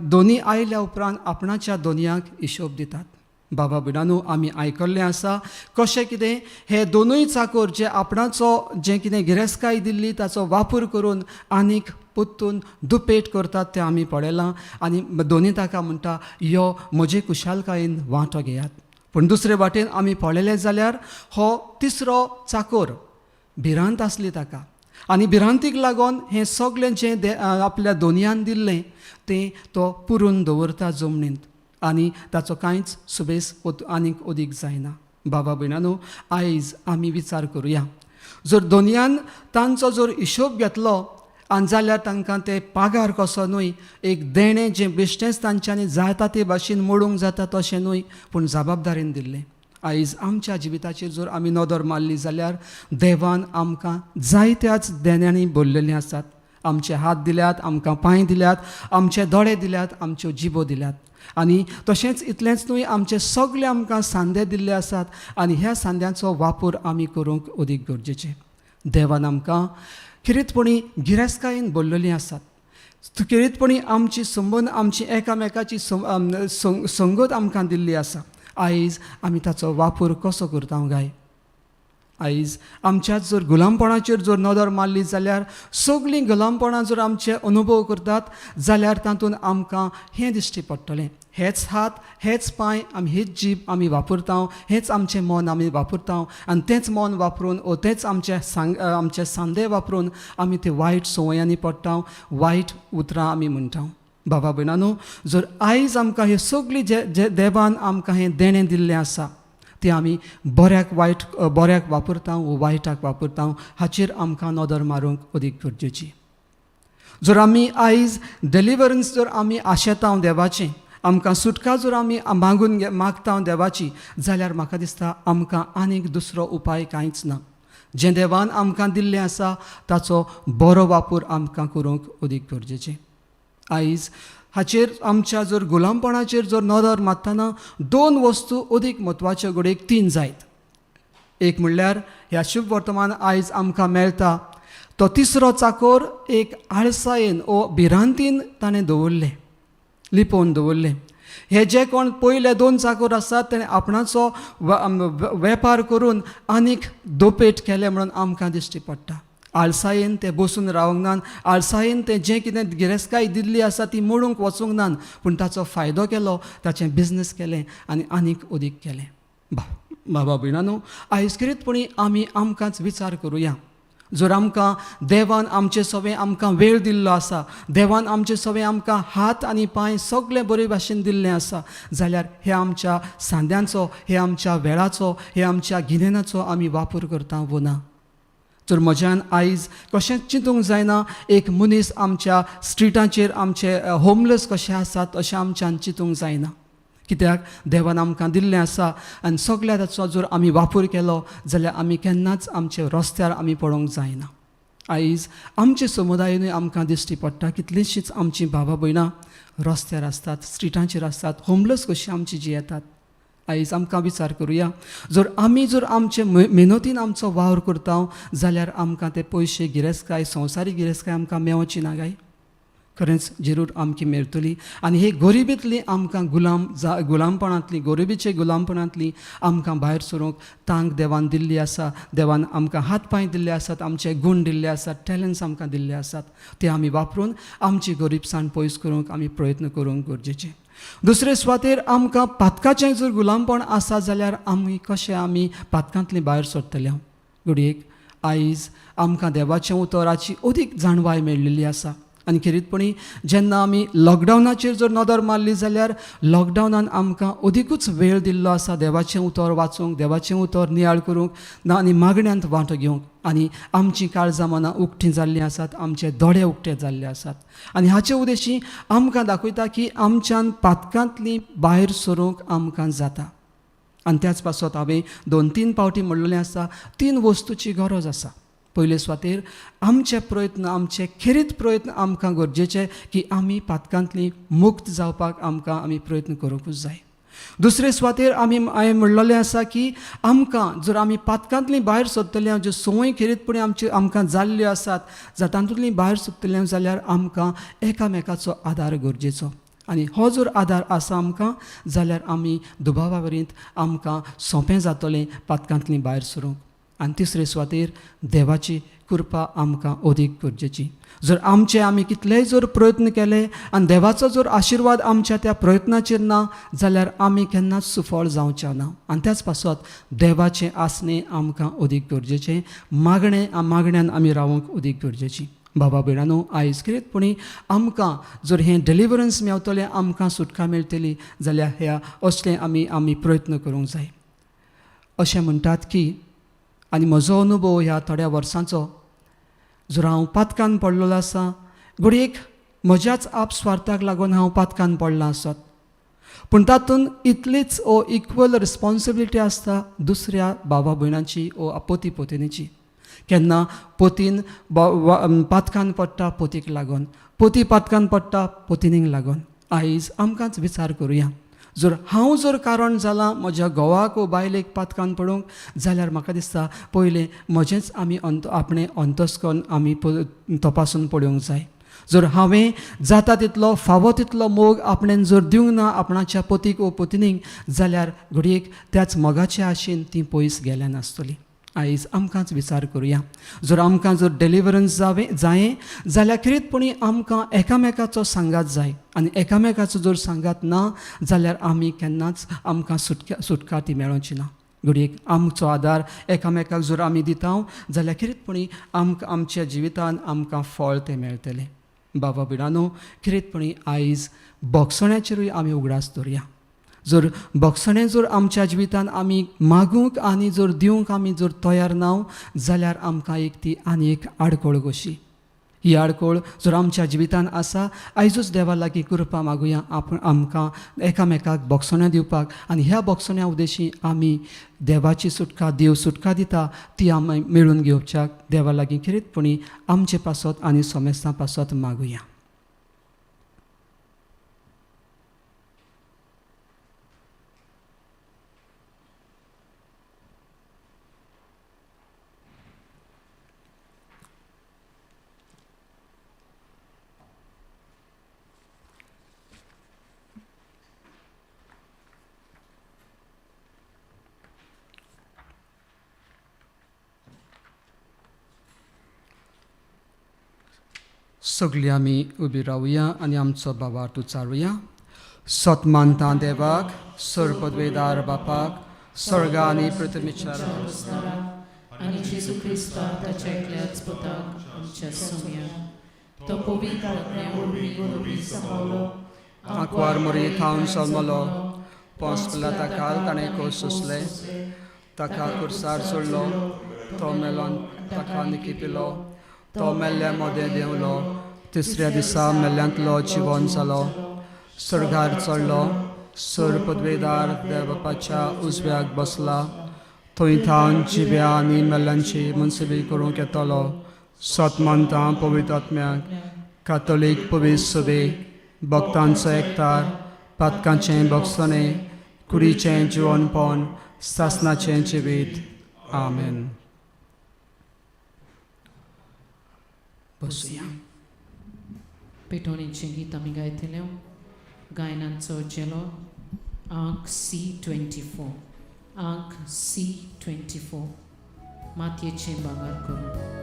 दोनी आयल्या उपरांत आपणाच्या दोनयांक हिशोब दितात. बाबा भयणांनो, आमी आयकल्लें आसा कशें कितें हे दोनूय चाकर जे आपणाचो जें कितें गिरेस्काय दिल्ली ताचो वापर करून आनीक परतून दुपेट करतात तें आमी पळयलां. आनी दोनी ताका म्हणटा, यो म्हजे कुशालकायेन वांटो घेयात. पूण दुसरे वाटेन आमी पळयलें जाल्यार हो तिसरो चाकर भिरांत आसली ताका. आनी भिरांतीक लागून हें सगळें जें आपल्या दोनयान दिल्लें तें तो पुरून दवरता जमनींत. आनी ताचो कांयच सुबेस आनीक ओदीक जायना. बाबा भयणांनो, आयज आमी विचार करुया, जर दोनयान तांचो जर हिशोब घेतलो आनी जाल्यार तांकां ते पगार कसो न्हय, एक देणें जें बेश्टेंच तांच्यांनी जाता ते भाशेन मोडूंक जाता तशें न्हय, पूण जबाबदारेन दिल्लें. आयज आमच्या जिविताचेर जर आमी नदर मारली जाल्यार देवान आमकां जायत्याच देण्यांनी भरलेलीं आसात. आमचे हात दिल्यात, आमकां पांय दिल्यात, आमचे दोळे दिल्यात, आमच्यो जिबो दिल्यात. आनी तशेंच इतलेंच न्हय, आमचे सगळे आमकां सांदे दिल्ले आसात आनी ह्या सांद्यांचो वापर आमी करूंक अदीक गरजेचें. देवान आमकां खिरीतपणी गिरेस्कायेन भरलेलीं आसात. खिरीतपणी आमची संबंद, आमची एकामेकाची संगत आमकां दिल्ली आसा. आयज आमी ताचो वापर कसो करता गाय? आयज आमच्याच जर गुलामपणाचेर जर नदर मारली जाल्यार सगळीं गुलामपणां जर आमचे अनुभव करतात जाल्यार तातूंत आमकां हें दिश्टी पडटलें, हेच हात, हेच पांय, आमी हीच जीब आमी वापरता, हेच आमचें मन आमी वापरता आनी तेंच मन वापरून वो तेच आमचे सांदे वापरून आमी ते वायट संवयांनी पडटा, वायट उतरां आमी म्हणटा. बाबा भयणांनो, जर आयज आमकां हे सगळीं जे देवान आमकां हें देणें दिल्लें आसा ते आमी बऱ्याक वापरता वो वायटाक वापरता, हाचेर आमकां नदर मारूंक अदीक गरजेची. जर आमी आयज डेलिव्हरन्स जर आमी आशेता देवाचें, आमकां सुटका जर आमी मागता देवाची, जाल्यार म्हाका दिसता आमकां आनीक दुसरो उपाय कांयच ना. जें देवान आमकां दिल्लें आसा ताचो बरो वापर आमकां करूंक अदीक गरजेचें. आयज हाचेर आमच्या जर गुलामपणाचेर जर नदर मारतना 2 वस्तू अदीक म्हत्वाच्यो घडयेक 3 जायत. एक म्हणल्यार ह्या शुभ वर्तमान आयज आमकां मेळटा तो तिसरो चाकर एक आळसायेन ओ भिरांतीन ताणें दवरलें, लिपोवन दवरलें. हे जे कोण पयले 2 चाकर आसात तेणें आपणाचो वेपार करून आनीक दोपेट केले म्हणून आमकां दिश्टी पडटा. आळसायेन ते बसून रावंक ना, आळसायेन ते जें कितें गिरेस्काय दिल्ली आसा ती मोडूंक वचूंक ना, पूण ताचो फायदो केलो, ताचें बिझनेस केलें आनी आनीक अदीक केलें. बाबा भयणांनो, आयज खरीतपणी आमी आमकांच विचार करुया. जर आमकां देवान आमचे सगळें आमकां वेळ दिल्लो आसा, देवान आमचे सगळें आमकां हात आनी पांय सगळें बरे भाशेन दिल्लें आसा, जाल्यार हे आमच्या सांद्यांचो, हे आमच्या वेळाचो, हे आमच्या गिन्यानाचो आमी वापर करता वो ना. जर म्हज्यान आयज कशेंच चिंतूंक जायना एक मनीस आमच्या स्ट्रिटाचेर आमचे होमलेस कशे आसात अशें आमच्यान चिंतूंक जायना. कित्याक देवान आमकां दिल्लें आसा आनी सगळ्या ताचो जर आमी वापर केलो जाल्यार आमी केन्नाच आमचे रस्त्यार आमी पडोंक जायना. आयज आमचे समुदायानूय आमकां दिश्टी पडटा कितलींशींच आमचीं भावां भयणां रस्त्यार आसतात, स्ट्रिटाचेर आसतात, होमलेस कशीं आमची जीं येतात. आयज आमकां विचार करुया, जर आमचे मेहनतीन आमचो वावर करता जाल्यार आमकां ते पयशे गिरेस्काय, संवसारी गिरेस्काय आमकां मेवची ना काय? खरेंच जरूर आमची मेळटली आनी हे गरिबींतली आमकां गुलामपणांतली गरिबीचे गुलामपणांतली आमकां भायर सरूंक तांक देवान दिल्ली आसा. देवान आमकां हात पांय दिल्ले आसात, आमचे गूण दिल्ले आसात, टॅलंट्स आमकां दिल्ले आसात. ते आमी वापरून आमची गरीबसाण पयस करूंक आमी प्रयत्न करूंक गरजेचें. दुसरे सुवातेर आमकां पातकाचें जर गुलामपण आसा जाल्यार आमी पातकांतली भायर सरतले. घडयेक आयज आमकां देवाच्या उतराची अदीक जाणवाय मेळिल्ली आसा. आनी खरीतपणी जेन्ना आमी लॉकडावनाचेर जर नदर मारली जाल्यार लॉकडावनान आमकां अदिकूच वेळ दिल्लो आसा देवाचें उतर वाचूंक, देवाचें उतर नियाळ करूंक आनी मागण्यांत वांटो घेवंक. आनी आमचीं काळजां मनां उक्तीं जाल्लीं आसात, आमचे दोळे उक्ते जाल्ले आसात. आनी हाचे उद्देशी आमकां दाखयता की आमच्यान पातकांतली भायर सरूंक आमकां जाता. आनी त्याच पासत हांवें 2-3 पावटी म्हणलेलें आसा, 3 वस्तूची गरज आसा. पयले सुवातेर आमचे प्रयत्न, आमचे खेरीत प्रयत्न आमकां गरजेचे की आमी पातकांतली मुक्त जावपाक आमी प्रयत्न करूंकूच जाय. दुसरे सुवातेर हांवें म्हणलेलें आसा की जर आमी पातकांतली भायर सरतले, ज्यो संवय खेरीतपणी आमकां जाल्ल्यो आसात, तातूंतली भायर सरतले जाल्यार आमकां एकामेकाचो आदार गरजेचो. आनी हो जर आदार आसा आमकां जाल्यार आमी दुबावावरीत आमकां सोंपें जातलें पातकांतली भायर सरूंक. आनी तिसरे सुवातेर देवाची कृपा आमकां अदीक गरजेची. जर आमी कितलेय जर प्रयत्न केले आनी देवाचो जर आशिर्वाद आमच्या त्या प्रयत्नाचेर ना जाल्यार आमी केन्नाच सुफळ जावचे ना. आनी त्याच पासत देवाचें आसणें आमकां अदीक गरजेचें. मागण्यान आमी रावूंक अदीक गरजेची. बाबा भयणानो, आयज खरीतपणी आमकां जर हें डिलिव्हरन्स मेवतलें, आमकां सुटका मेळटली जाल्यार ह्या असलें आमी प्रयत्न करूंक जाय. अशें म्हणटात की, आनी म्हजो अनुभव ह्या थोड्या वर्सांचो, जर हांव पातकान पडलेलो आसा, घडयेक म्हज्याच आपस्वार्थाक लागून हांव पातकान पडलां आसत, पूण तातूंत इतलीच इक्वल रिस्पॉन्सिबिलिटी आसता दुसऱ्या बाबा भयणांची पती पत्नीची. केन्ना पतीन पातकान पडटा पतीक लागून, पती पातकान पडटा पत्नीक लागून. आयज आमकांच विचार करुया, जर हांव जर कारण जालां म्हज्या घोवाक बायलेक पातकान पडूंक, जाल्यार म्हाका दिसता पयलें म्हजेंच आपणें अंतस्करण आमी तपासून पळोवंक जाय. जर हांवें जाता तितलो फावो तितलो मोग आपणें जर दिवंक ना आपणाच्या पतीक पत्नीक, जाल्यार घडयेक त्याच मोगाच्या आशेन ती पयस गेल्या नासतली. आयज आमकांच विचार करुया, जर आमकां जर डिलिव्हरन्स जायें जाल्यार खरीतपणी आमकां एकामेकाचो सांगात जाय. आनी एकामेकाचो जर सांगात ना जाल्यार आमी केन्नाच आमकां सुटका ती मेळोवची ना. घडयेक आमचो आदार एकामेकाक जर आमी दिता जाल्यार खरीतपणी आमच्या जिवितान आमकां फळ तें मेळटलें. बाबा भयणानो, खरीतपणी आयज बोगसण्याचेरूय आमी उगडास दवरया. जर बोगसणें जर आमच्या जिवितान आमी मागूंक आनी जर दिवंक आमी जर तयार ना जाल्यार आमकां ती आनी एक आडखळ कशी. ही आडखळ जर आमच्या जिवितान आसा, आयजूच देवा लागीं कृपा मागुया आमकां एकामेकाक बोगसण्या दिवपाक. आनी ह्या बोगसण्या उद्देशी आमी देवाची सुटका, देव सुटका दिता ती आमी मेळून घेवच्याक देवा लागीं खरीतपणी आमचे पासत आनी सोमेस्तां पासत मागुया. सगळीं आमी उबी रावया आनी आमचो भावार्थ उच्चारुया. सतमानता देवाक, सर्वपदवेदार बापाक, स्वर्ग आनी पृथ्वीच्या आनी जेजू क्रिस्ता ताच्या एकल्याच पुताक आमच्या सोम्या तो पवित्र आत्म्या वरवीं सांबाळलो, आंकवार मरी थावन सल्मलो, पोंस पिलाता काल ताणें कोस सोंसले, ताका कुर्सार सोडलो, तो मेलोन ताका निकी पिलो, तो मेल्ल्या मोदें देंवलो, तिसऱ्या दिसा मेल्ल्यांतलो जिवन जालो, सर्गार चडलो, सर पदवेदार देवबापाच्या उजव्याक बसला, थंय थावन जिव्या आनी मेल्ल्यांची मुनसिबी करूंक येतलो. सतमानता पवित्र आत्म्याक, कातोलीक पवित्र सभे, भक्तांचो एकठार, पातकांचें बोगसणें, कुडीचें जिवनपण, सासणाचें जिवीत. आमेन. बसुया. पेटोवणेचें गीत आमी गायतले गायनांचो चेलो आंक C24 आंक C24 मातयेचें भांगर करून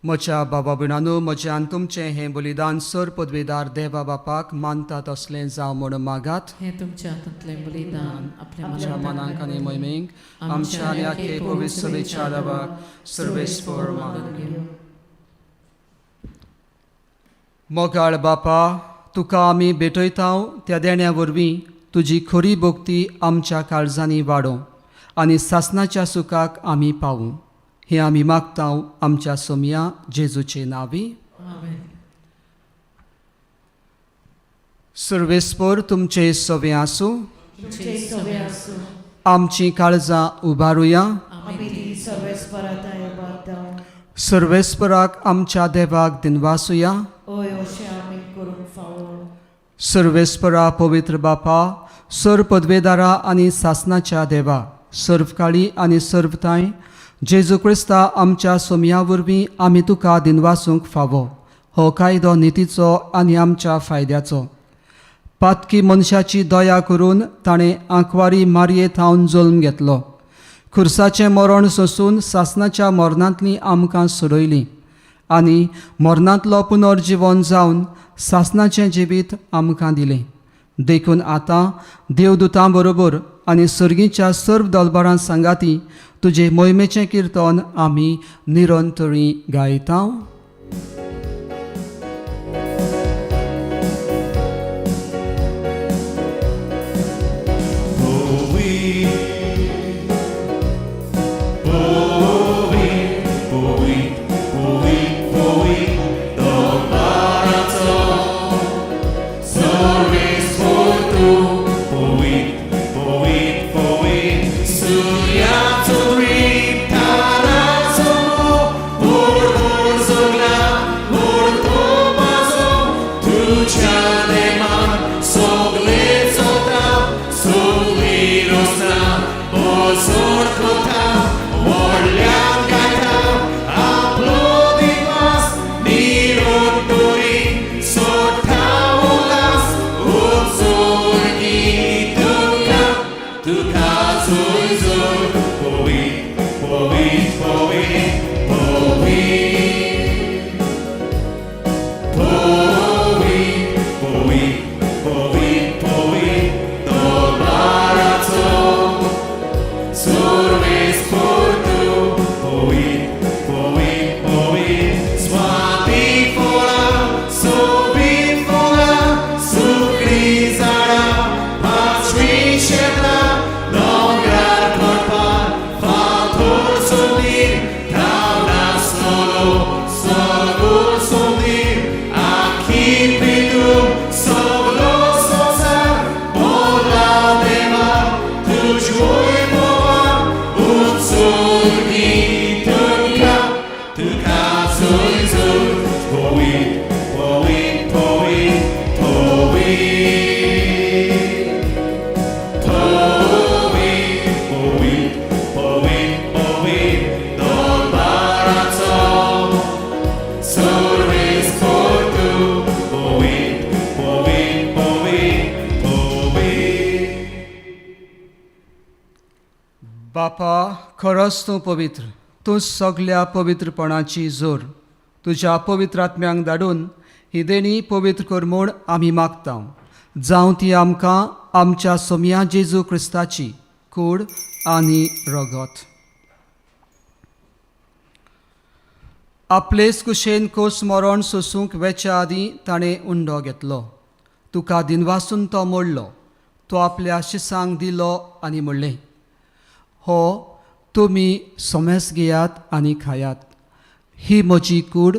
म्हज्या बाबा भयणांनो, म्हज्यान तुमचें हें बलिदान सर पदवेदार देवा बापाक मानता तसलें जावं म्हूण मागात. हें तुमच्या हातांतलें बलिदान आमच्या मनांक आनी मोहिमेक आमच्या आनी आख्खे पवित्र सभेच्या देवाक सर्वेस्पर मानून घेवं. मोगाळ बापा, तुका आमी भेटयता त्या देण्या वरवीं तुजी खरी भक्ती आमच्या काळजांनी वाडोवं आनी सासणाच्या सुखाक आमी पावूं. हें आमी मागता आमच्या सोम्या जेजूचे नांवी. सर्वेस्पर तुमचे सवे आसूं. आमची काळजां उबारुया. सर्वेस्पराक आमच्या देवाक दिनवासुया. सर्वेस्परा पवित्र बापा, सर पदवेदारा आनी सासणाच्या देवा, सर्वकाळी आनी सर्वताय जेजू क्रिस्ता आमच्या सोम्या वरवीं आमी तुका दिनवासूंक फावो. हो कायदो नितीचो आनी आमच्या फायद्याचो. पातकी मनशाची दया करून ताणें आंकवारी मारयेंत हावन जल्म घेतलो. खुर्साचें मरण सोंसून सासणाच्या मरणांतलीं आमकां सोडयलीं आनी मरणांतलो पुनर्जीवन जावन सासणाचें जिवीत आमकां दिलें. देखून आतां देवदूतां बरोबर आनी सर्गीच्या सर्व दलबारां सांगाती तुजे मोहिमेचें किर्तन आमी निरंतरी गायता. Powi, powi, powi, do baraco. बापा, खरोच तूं पवित्र, तूं सगळ्या पवित्रपणाची जोर. तुज्या पवित्र आत्म्यांक धाडून ही देणी पवित्र कर म्हूण आमी मागता. जावं ती आमकां आमच्या सोम्या जेजू क्रिस्ताची कूड आनी रगत. आपलेच कुशेन कोस मरण सोसूंक वेच्या आदीं ताणें उंडो घेतलो. तुका दिनवासून तो मोडलो. तो आपल्या शिसांक दिलो आनी म्हणलें, हो तुमी सोमेस घेयात आनी खायात. ही म्हजी कूड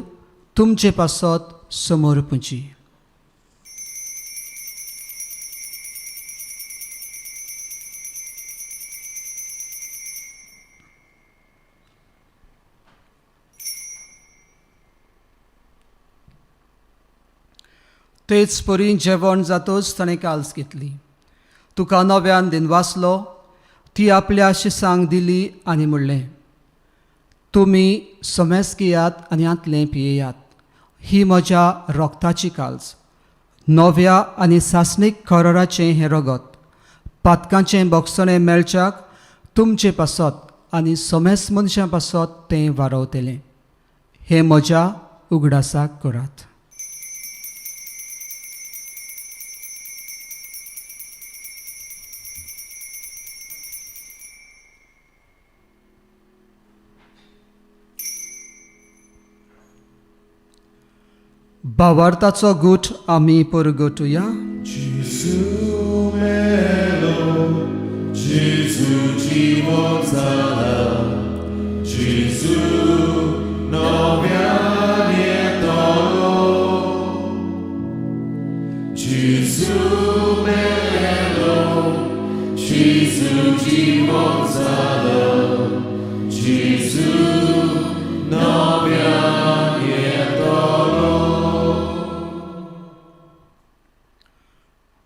तुमचे पासत समोर पुंची. तेच परी जेवण जातोच ताणें काल्स घेतली. तुका नव्यान दिनवासलो. ती आपल्या शिसांक दिली आनी म्हणलें, तुमी सोमेस घेयात आनी आतलें पियेयात. ही म्हज्या रोगताची काल्स. नव्या आनी सासणीक खरोराचें हें रगत. पातकांचें बोगसणें मेळच्याक तुमचे पासत आनी सोमेस मनशां पासत तें वारवतलें. हें म्हज्या उगडासाक करात. भावार्थाचो गूठ आमी परगटुया.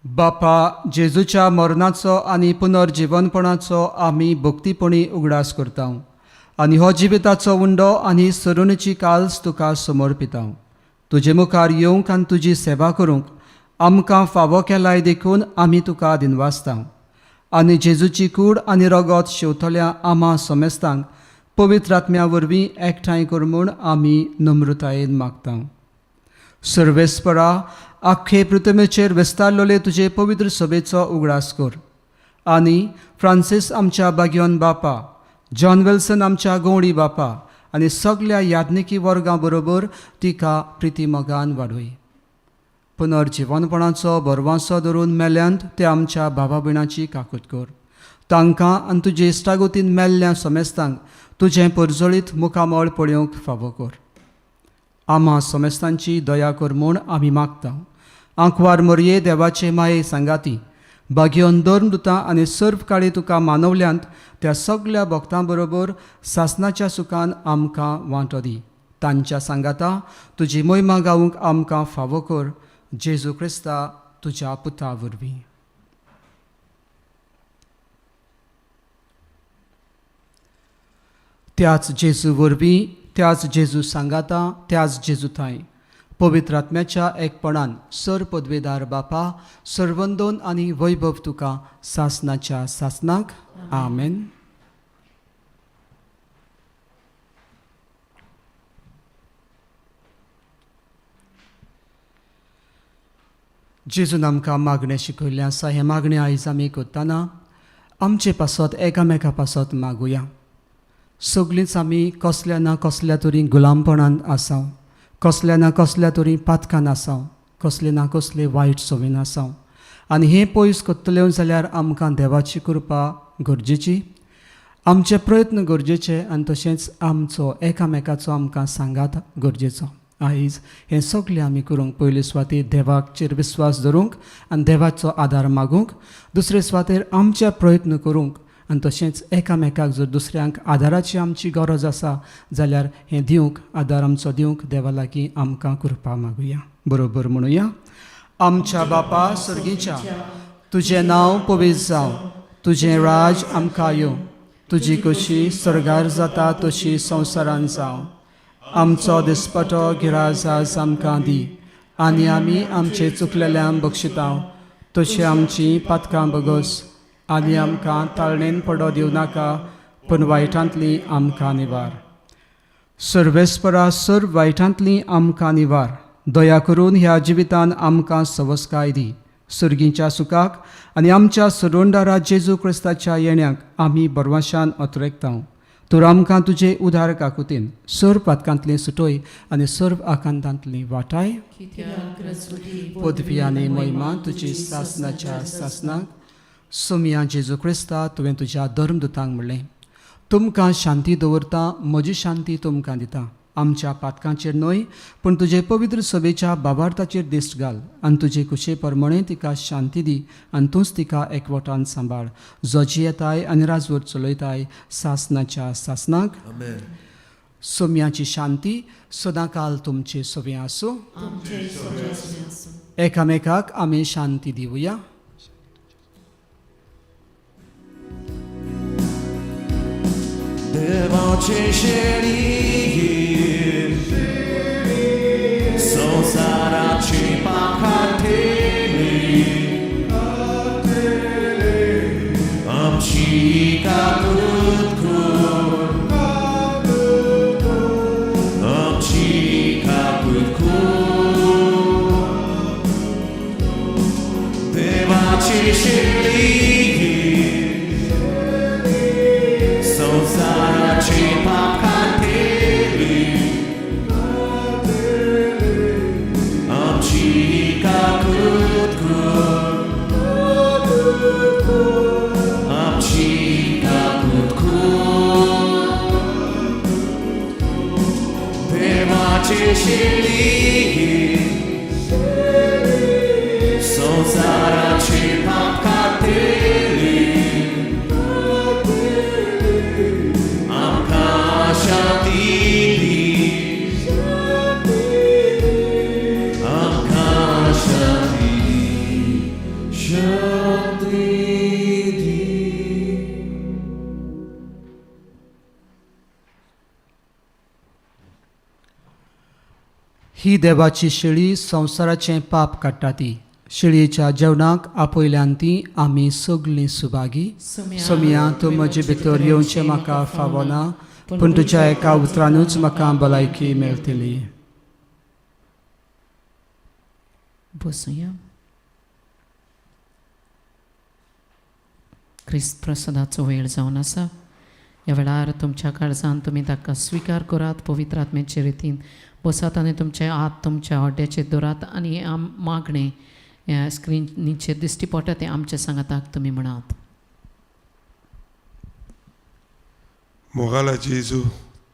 बापा, जेजूच्या मरणाचो आनी पुनर्जिवनपणाचो आमी भक्तीपणी उगडास करता आनी हो जिविताचो उंडो आनी सरुणीची काल्स तुका समर्पिता. तुजे मुखार येवंक आनी तुजी सेवा करूंक आमकां फावो केलाय देखून आमी तुका दिनवासता. आनी जेजूची कूड आनी रगत शेवतल्या आमा समेस्तांक पवित्र आत्म्या वरवीं एकठांय कर म्हूण आमी नम्रतायेन मागता. सर्वेस्परा, आख्खे पृथ्वीचेर विस्तारलोले तुजे पवित्र सभेचो उगडास कर. आनी फ्रांसीस आमच्या बागयोन बापा, जॉन विल्सन आमच्या गवळी बापा आनी सगळ्या याज्ञिकी वर्गां बरोबर तिका प्रितीमोगान वाडय. पुनर्जिवनपणाचो बरवांसो धरून मेल्यांत ते आमच्या भावा भयणाची काकूट कर. तांकां आनी तुजे इश्टागोतीन मेल्ल्या समेस्तांक तुजें परजळीत मुखामळ पळोवंक फावो कर. आमा समेस्तांची दया कर म्हूण आमी मागता. आंकवार मरये देवाचे माये सांगाती, बागयोन धर्मदुतां आनी सर्व काळी तुका मानवल्यांत त्या सगळ्या भक्तां बरोबर सासणाच्या सुखान आमकां वांटो दी. तांच्या सांगाता तुजी मोहिमा गावूंक आमकां फावो कर. जेजू क्रिस्ता तुज्या पुता वरवीं. त्याच जेजू वरवीं, त्याच जेजू सांगाता, त्याच जेजू थंय पवित्र आत्म्याच्या एकपणान सर पदवेदार बापा, सर्वंदोन आनी वैभव तुका सासणाच्या सासणाक. आमेन. जेजून आमकां मागणें शिकयल्लें आसा. हें मागणें आयज आमी करतना आमचे पासत एकामेका पासत मागुया. सगळींच आमी कसल्या ना कसल्या तरी गुलामपणान आसाव, कसल्या ना कसल्या तरी पातकान आसाव, कसले ना कसले वायट सवयीन आसाव. आनी हें पयस करतलें जाल्यार आमकां देवाची कृपा गरजेची. आमचे प्रयत्न गरजेचे आनी तशेंच आमचो एकामेकाचो आमकां सांगात गरजेचो. आयज हें सगळें आमी करूंक पयले सुवातेर देवाचेर विस्वास दवरूंक आनी देवाचो आदार मागूंक, दुसरे सुवातेर आमचे प्रयत्न करूंक आनी तशेंच एकामेकाक जर दुसऱ्यांक आदाराची आमची गरज आसा जाल्यार हें दिवंक, आदार आमचो दिवंक देवा लागीं आमकां कृपा मागुया. बरोबर म्हणुया. आमच्या बापा सर्गीच्या, तुजें नांव पवित्र जावं, तुजें राज आमकां येवं, तुजी कशी स्वर्गार जाता तशी संवसारान जावं. आमचो दिसपटो गिराज आज आमकां दी, आनी आमी आमचे चुकलेल्यांक बक्षितांव, तशी आमची पातकां बगस, आनी आमकां ताळणेन पडो दिवं नाका, पूण वायटांतली आमकां निवार. सर्वेस्परा सर्व वायटांतली आमकां निवार. दया करून ह्या जिवितान आमकां सवस्काय दी. सर्गीच्या सुखाक आनी आमच्या सरोंडारा जेजू क्रिस्ताच्या येण्याक आमी बरवाशान अत्रेकतांव. तर आमकां तुजे उदार काकुतीन सर्व पातकांतली सुटोय आनी सर्व आकांतांतली वाटाय. पदवी आनी महिमा तुजी सासनाच्या सासनाक. सोमिया जेजू क्रिस्ता तुवें तुज्या धर्मदुतांक म्हणलें, तुमकां शांती दवरता, म्हजी शांती तुमकां दिता. आमच्या पातकांचेर न्हय पूण तुजे पवित्र सभेच्या बाबार्थाचेर दिश्ट घाल आनी तुजे कुशे प्रमाणे तिका शांती दी आनी तूंच तिका एकवटान सांबाळ. जो जियेताय आनी राजवट चलयताय सासनाच्या सासनाक. सोम्याची शांती सदांकाल तुमचे सोबे आसूं. एकामेकाक आमी शांती दिवया. देवाचे शेळीर संसाराची पाखाटेली आमची काकूत कूर, आमची काकूत कूर. देवाचे शेळीर संसाराची पाखाटेली आमची काकूत कूर, आमची काकूत कूर. देवाचे शेळीर संसाराची पाखाटेली ही देवाची शेळी संवसाराचें पाप काडटा ती. शेळयेच्या जेवणाक आपयल्यान ती आमी सगळीं सुभागी. सोमिया तूं म्हजे भितर येवचें म्हाका फावो ना, पूण तुज्या एका उतरानूच म्हाका भलायकी मेळटली. बसूया. क्रिस्त प्रसादाचो वेळ जावन आसा. ह्या वेळार तुमच्या काळजान तुमी ताका स्विकार करात पवित्र आत्म्याचे रितीन. बसात आनी तुमचे हात तुमच्या हड्ड्याचेर दवरात आनी हे मागणें ह्या स्क्रीनीचेर दिश्टी पडटा तें आमच्या सांगाताक तुमी म्हणात. मोगाला जेजू,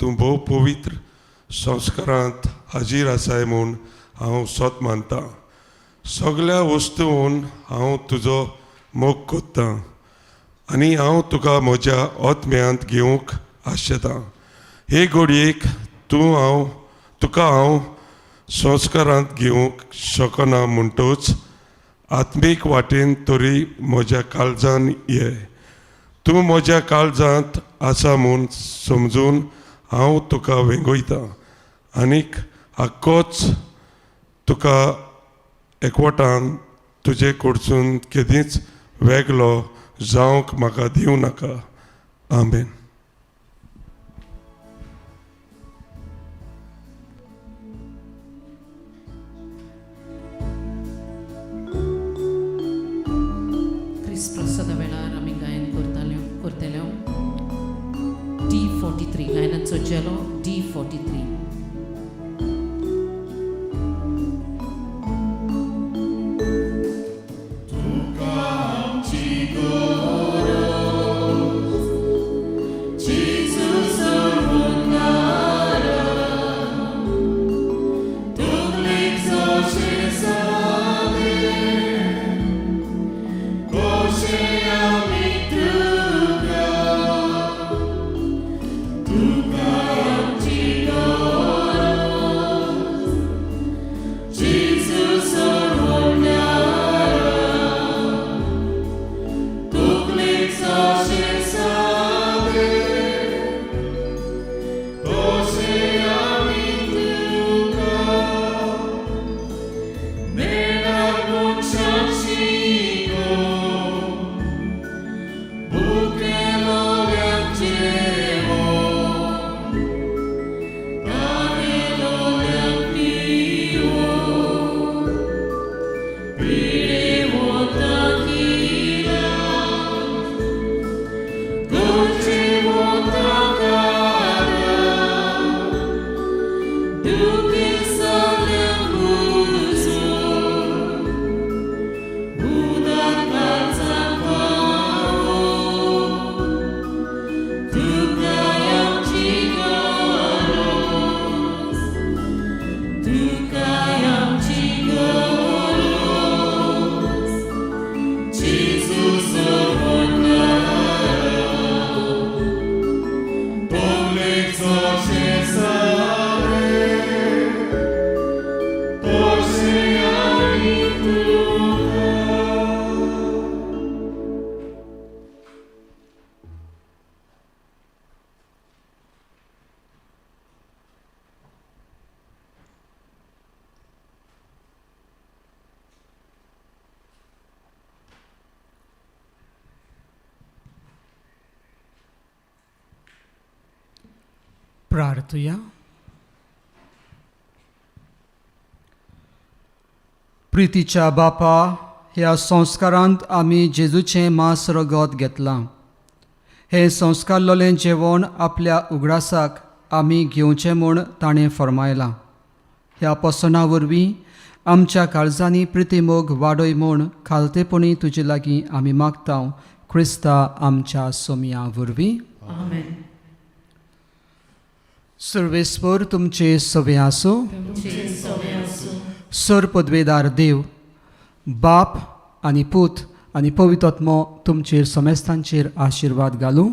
तूं भोव पवित्र संस्कारांत हाजीर आसाय म्हूण हांव सोत मानता. सगळ्या वस्तून हांव तुजो मोग कोत्तां आनी हांव तुका म्हज्या आत्म्यांत घेवंक आशेतां. हे घडयेक तुका हांव संस्कारांत घेवंक शकना म्हणटूच आत्मीक वाटेन तरी म्हज्या काळजान ये. तूं म्हज्या काळजांत आसा म्हूण समजून हांव तुका वेंगयतां आनीक आख्खोच तुका एकवटान तुजे कडसून केदींच वेगळो जावंक म्हाका दिवं नाका. आमेन. प्रसादा वेळार आमी गायन करतले. D43 गायनाचो चेलो D43. प्रार्थुया. प्रितीच्या बापा, ह्या संस्कारांत आमी जेजूचें मांस रगत घेतलां. हे संस्कारलोलें जेवण आपल्या उगडासाक आमी घेवचें म्हूण ताणें फरमायलां. ह्या पसणा वरवीं आमच्या काळजांनी प्रितीमोग वाडय म्हूण खालतेपणी तुजे लागीं आमी मागतां. क्रिस्ता आमच्या सोमया वरवीं. आमेन. सर्वेस्पर तुमचे सवे आसूं. सर पदवेदार देव, बाप आनी पूत आनी पवित्रात्मो तुमचेर समेस्तांचेर आशिर्वाद घालूं.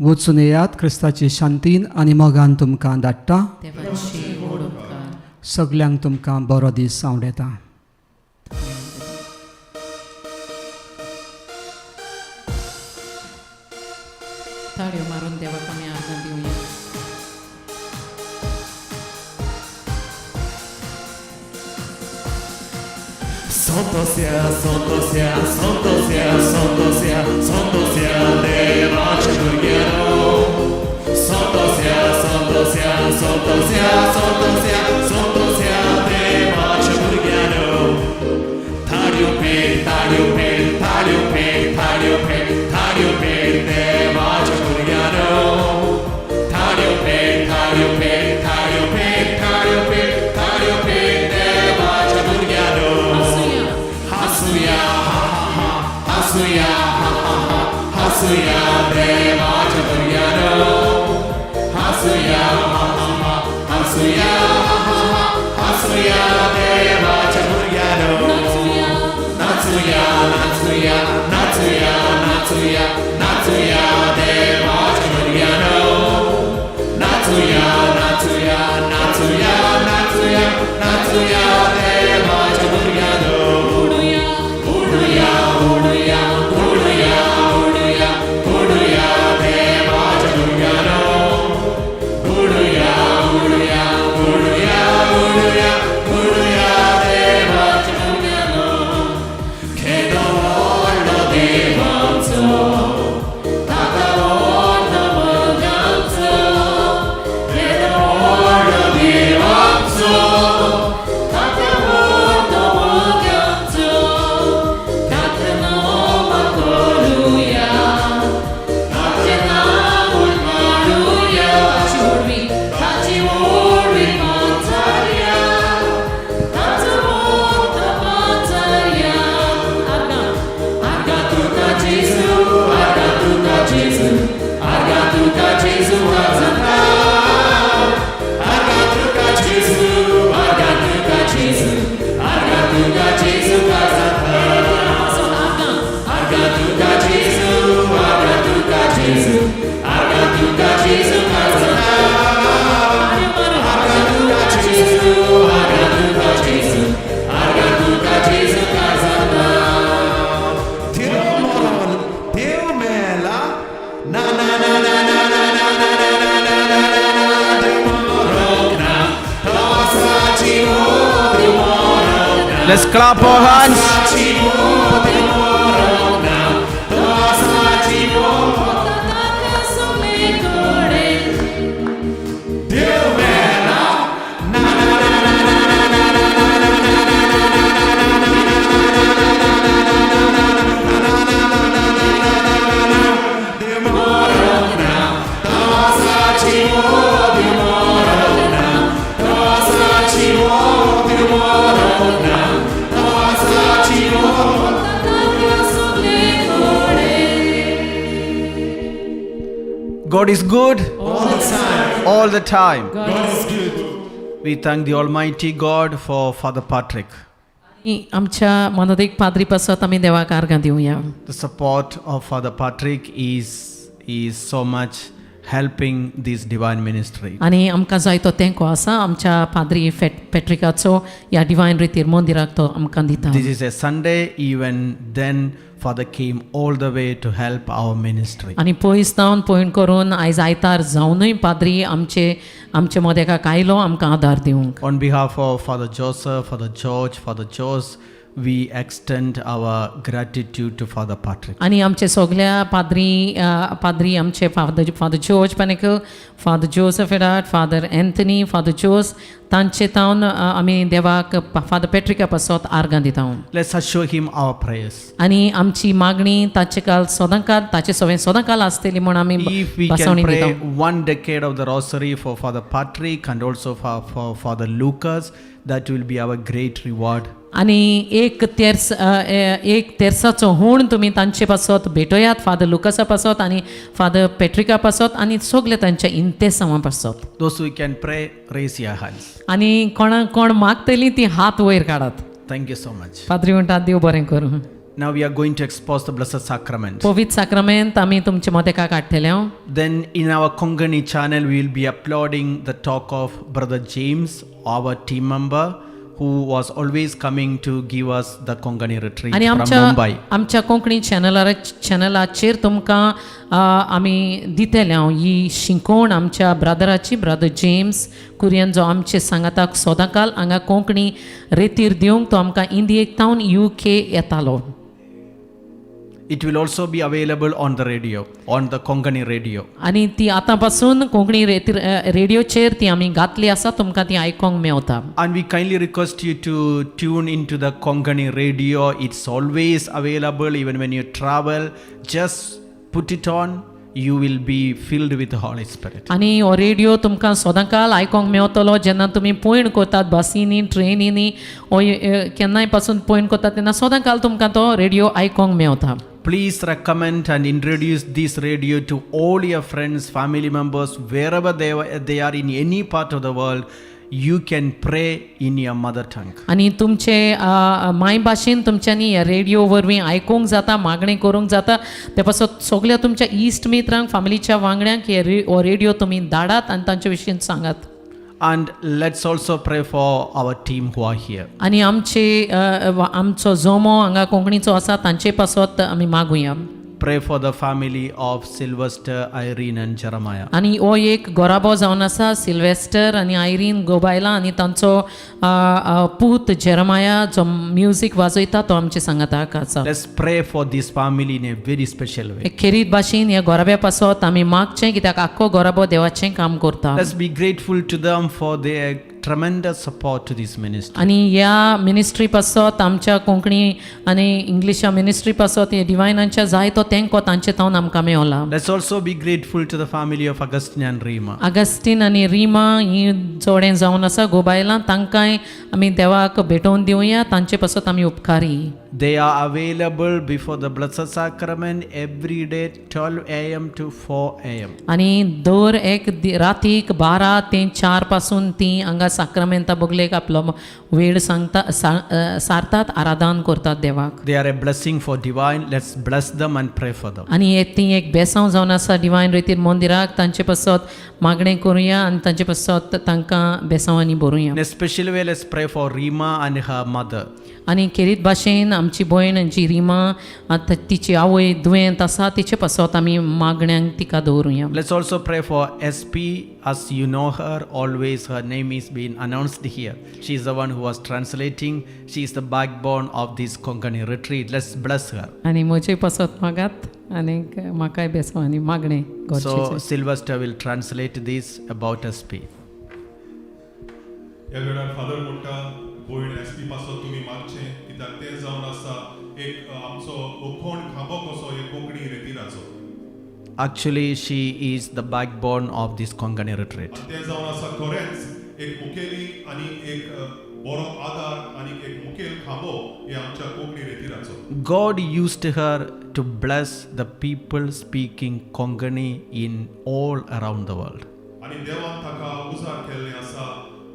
वचून येयात. क्रिस्ताची शांतीन आनी मोगान तुमकां धाडटा. देवाची गोड उपकार. सगल्यांक तुमकां बरो दीस आवडेता. ताळयो मारून देवाक आमी आर्गां Divya. Santo sia, santo sia, santo sia, santo sia, santo sia, Devace Burgiano. Santo sia, santo sia, santo sia, santo sia, santo sia, Devace Burgiano. Taglio per, taglio per, taglio per, taglio per, taglio per, Devace Burgiano. Taglio per, taglio per, taglio per, taglio per, taglio per, Devace Burgiano. Hasuya, ha ha ha, Hasuya, ha ha ha, Hasuya, Devace Burgiano. Hasuya, ha ha ha, Hasuya, ha ha ha, Hasuya, Devace Burgiano. Natsuya, Natsuya, Natsuya, Natsuya, Natsuya, Devace Burgiano. Natsuya, Natsuya, Natsuya, Natsuya, Natsuya, Devace Burgiano. Uduya, Uduya, Uduya, Uduya, Uduya, Devace Burgiano. Uduya, Uduya, Uduya, Uduya, Uduya, Devace Burgiano. Chiedo vollo di manzo, tata vollo manzo. Chiedo vollo di manzo, tata vollo manzo. Tata no maluya, tata na maluya. Tati urbi mantaria, tata vollo mantaria. Arga tuka Gesù, arga tuka Gesù, arga tuka Gesù azana. Arga tuka Gesù, arga tuka Gesù, arga tuka Gesù azana. Arga tuka Gesù, arga tuka Gesù, arga tuka Gesù azana. Arga tuka Gesù, arga tuka Gesù, arga tuka Gesù azana. Dio mela, na na na na na na na na na na na na na na. Dio morogna, tosa chivo, Dio morogna. Let's clap our hands. Chivo, Dio morogna, tosa chivo. Dio mela, na na na na na na na na na na na na na. God is good all the time. God is good. We thank the Almighty God for Father Patrick. आणि आमच्या मनोदेक पाद्री पासत आमी देवाक आर्गां Divya. The support of Father Patrick is so much helping this divine ministry. आणि आमकां जाय तो तेंको आसा आमच्या पाद्री पेट्रिकाचो ह्या डिवायन रितीर मंदिराक तो आमकां दिता. This is a Sunday, even then Father came all the way to help our ministry. आणि पयस जावन पॉयंट करून आयज आयतार जावनूय पाद्री आमचे मोदेकाक आयलो आमकां आदार दिवंक. On behalf of Father Joseph, Father George, Father Jose, we extend our gratitude to Father Patrick. आणि आमचे सगळ्या पाद्री आमचे father George Panekar, father Joseph Edward, father Anthony, father Jose, तांचे तावन आमी देवाक फादर पॅट्रिका पासत आर्गां दिता. Let's assure him our prayers. आणि आमची मागणी ताचे काल सदांकाल ताचे सवय सदांकाल आसतली म्हूण आमी If we बसवणी can pray दिता. 1 decade of the rosary for Father Patrick and also for Father Lucas, that will be our great reward. आणि एक तेर्साचो हूण तुमी तांचे पासत भेटोयात, फादर लुकासा पासत आणि फादर पॅट्रिका पासत आणि सगळे तांच्या इंतेसांवा पासत. Those who can pray, raise your hands. आणि कोण मागतली ती हात वयर काढात. Thank you so much. पाद्री म्हणटात देव बरें करूं. Now we are going to expose the Blessed Sacrament. पवित्र साक्रामेंत आमी तुमचे मदेका काडटले. Then in our Kongani channel, we will be uploading the talk of Brother James, our team member, who was always coming to give us the Kongani retreat आणि from Mumbai. आमच्या कोंकणी चॅनलाचेर तुमकां आमी दितले ही शिंकोण आमच्या ब्रदर जेम्स कुरियन जो आमचे सांगाताक सदांकाल हांगा कोंकणी रेतीर दिवंक तो आमकां इंडियेक तावन UK येतालो. It will also be available on the radio, on the Kongani radio. आणि ती आतां पासून कोंकणी रेडिओचेर ती आमी घातली आसा, तुमकां ती आयकोंक Mewat. And we kindly request you to tune into the Kongani radio. It's always available even when you travel. Just put it on. You will be filled with the Holy Spirit. आणि हो रेडिओ तुमकां सदांकाल आयकोंक मेवतलो जेन्ना तुमी पयण करतात बसींनी, ट्रेनींनी, केन्नाय पासून पयण करतात तेन्ना सदांकाल तुमकां तो रेडिओ आयकोंक मेवता. Please recommend and introduce this radio to all your friends, family members, wherever they are in any part of the world. You can pray in your mother tongue. आणि तुमचे माय भाशेन तुमच्यांनी ह्या रेडिओ वरवीं आयकूंक जाता, मागणी करूंक जाता. ते पासत सगळ्या तुमच्या इश्ट मित्रांक, फामिलीच्या वांगड्यांक हो रेडिओ तुमी धाडात आनी तांचे विशीं सांगात. And let's also pray for our team who are here. आणि आमचो जोमो हांगा कोंकणीचो आसा तांचे पासत आमी मागुया. Pray for the family of Sylvester, Irene and Jeremiah. आणि हो एक गोराबो जावन आसा, सिल्वेस्टर आनी आयरीन गोबायला आनी तांचो पूत जेरमाया जो म्युजीक वाजयता तो आमचे सांगाताक आसा. Let's pray for this family in a very special way. एक खेरीत भाशेन ह्या गोराब्या पासत आमी मागचें, कित्याक आख्खो गोराबो देवाचें काम करता. Let's be grateful to them for their tremendous support to this ministry. आणि ह्या मिनिस्ट्री पासत आमच्या कोंकणी आनी इंग्लिशा मिनिस्ट्री पासत हे डिवायनांच्या जायतो तेंको तांचे तावन आमकां Mewla. Let's also be grateful to the family of Augustine and Rima. Augustine आनी रिमा ही जोडें जावन आसा गोबायलां, तांकांय आमी देवाक भेटोवन दिवया. तांचे पासत आमी उपकारी. They are available before the Blessed Sacrament every day 12 a.m. to 4 a.m. आणि दर एक रातीक 12 ते 4 पासून ती हांगा साक्रामेंता बोगलेक आपलो वेळ सारतात, आराधन करतात देवाक. They are a blessing for divine. Let's bless them and pray for them. आणि ती एक बेसांव जावन आसा डिवायन रितीर मंदिराक. तांचे पासत मागणें करुया आनी तांचे पासत तांकां बेसांवांनी भरुया. In a special way, let's pray for Rima and her mother. आणि खेरीत भाशेन आमची भयण जी रिमा आतां तिची आवय दुयेंत आसा, तिचे पासत आमी मागण्यांक तिका दवरुया. Let's also pray for SP. As you know her, always her name is being announced here. She is the one who was translating. She is the backbone of this Konkani retreat. Let's bless her. आणि म्हजे पासत मागात आनी म्हाकाय बेसांवांनी मागणें So गरजेचें. Sylvester will translate this about SP. ह्या वेळार father म्हणटा भयण SP पासत तुमी मागचें, कित्याक तें जावन आसा एक आमचो अखोंड खांबो कसो हे Konkani रेतीराचो. Actually, she is the backbone of this Konkani retreat. आनी तें जावन आसा खरेंच एक मुखेली आनी एक बरो आदार आनी एक मुखेल खांबो हे आमच्या Konkani रेतीराचो. God used her to bless the people speaking Konkani in all around the world. आनी देवान ताका उजार केल्लें आसा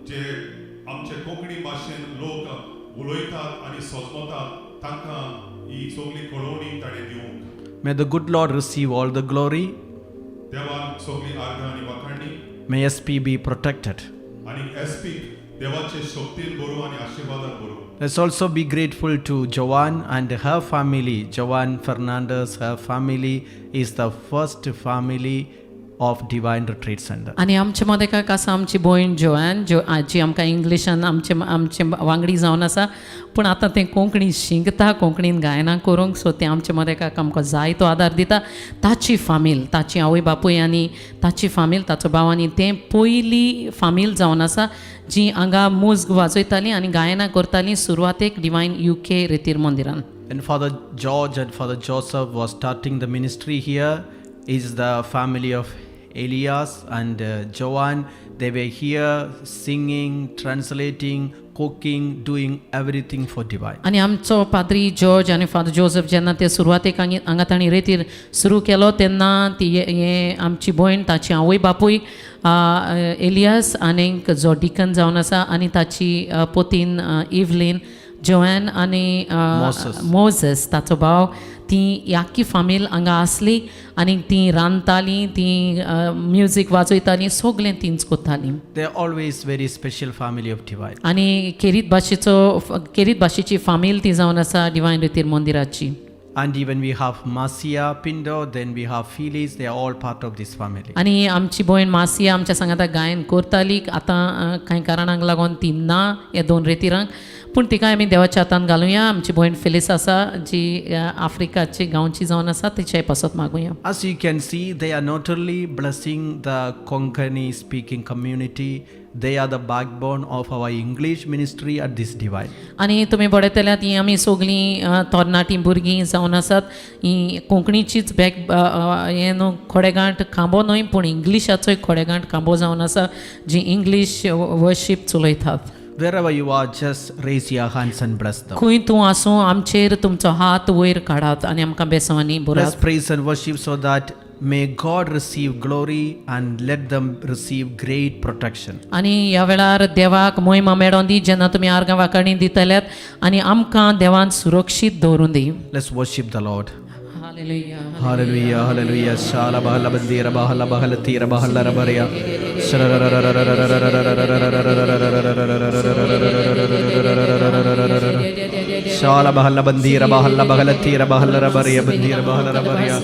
जे आमचे कोंकणी भाशेन लोक उलयतात आनी सोजमतात तांकां ही सगळी कळोवणी ताणें दिवंक. May the good Lord receive all the glory. देवान सगळी आर्गां आनी वाखाणणी. May SP be protected. आनी SP देवाचे शक्तीन भरू आनी आशिर्वादान भरू. Let's also be grateful to Joanne and her family. Joanne Fernandez, her family is the first family of Divine Retreat Center. आनी आमचे मदेकाक आसा आमची भयण जोआन जो आजी आमकां इंग्लिशान आमचे वांगडी जावन आसा पूण आतां तें कोंकणी शिंकता कोंकणीन गायनां करूंक सो तें आमचे मदेकाक आमकां जाय तो आदार दिता ताची फामील ताची आवय बापूय आनी ताची फामील ताचो भाव आनी तें पयली फामील जावन आसा जी हांगा मुज्ग वाजयतालीं आनी गायनां करतालीं सुरवातेक divine UK रेतीर मंदिरान. And Father George and Father Joseph was starting the ministry here. Is the family of Elias and Joanne. They were here singing, translating, cooking, doing everything for divine. आनी आमचो पाद्री जॉर्ज आनी father Joseph जेन्ना ते सुरवातेक हांगा तांणी रेतीर सुरू केलो तेन्ना ती हे आमची भयण ताची आवय बापूय एलियास आनीक जो डिकन जावन आसा आनी ताची पोतीन इवलीन जोएन आनी मोझस ताचो भाव ती आख्खी फामील हांगा आसली आनी ती रांदतालीं ती म्युजीक वाजयतालीं सगळें तींच कोत्तालीं. They are always very special family of divine. आनी केरीत भाशेची फामील ती जावन आसा डिवायन रेतीर मंदिराची. And even we have Marcia Pindo, then we have Phyllis, they are all part of this family. आनी आमची भयण मासिया आमच्या सांगाता गायन करताली आतां कांय कारणांक लागून ती ना हे दोन रेतिरांक पूण तिका आमी देवाच्या हातान घालुया. आमची भयण फिलिस आसा जी आफ्रिकाची गांवची जावन आसा तिचे पासत मागुया. As you can see, they are not only blessing the Konkani speaking community, they are the backbone of our English ministry at this divine. आनी तुमी पळयतल्यात ही आमी सगळीं तरणाटी भुरगीं जावन आसात ही कोंकणीचीच हे न्हू खोडेगांठ खांबो न्हय पूण इंग्लिशाचोय खोडेगांठ खांबो जावन आसा जी इंग्लीश वर्शीप चलयतात. Wherever you are, just raise your hands and bless them. खंय तूं आसूं आमचेर तुमचो हात वयर काडात आनी आमकां बेसवांनी Let's बरात. praise and worship so that may God receive glory and let them receive great protection. आनी ह्या वेळार देवाक महिमा मेळोवन दी जेन्ना तुमी आर्गां वांकडी दितल्यात आनी आमकां देवान सुरक्षीत दवरून दी. Let's worship the Lord. Hallelujah. Hallelujah, hallelujah. Shala bahala bandira bahala bahala tira bahala rabaria. Shala bahala bandira bahala tira bahala rabaria bandira bahala rabaria.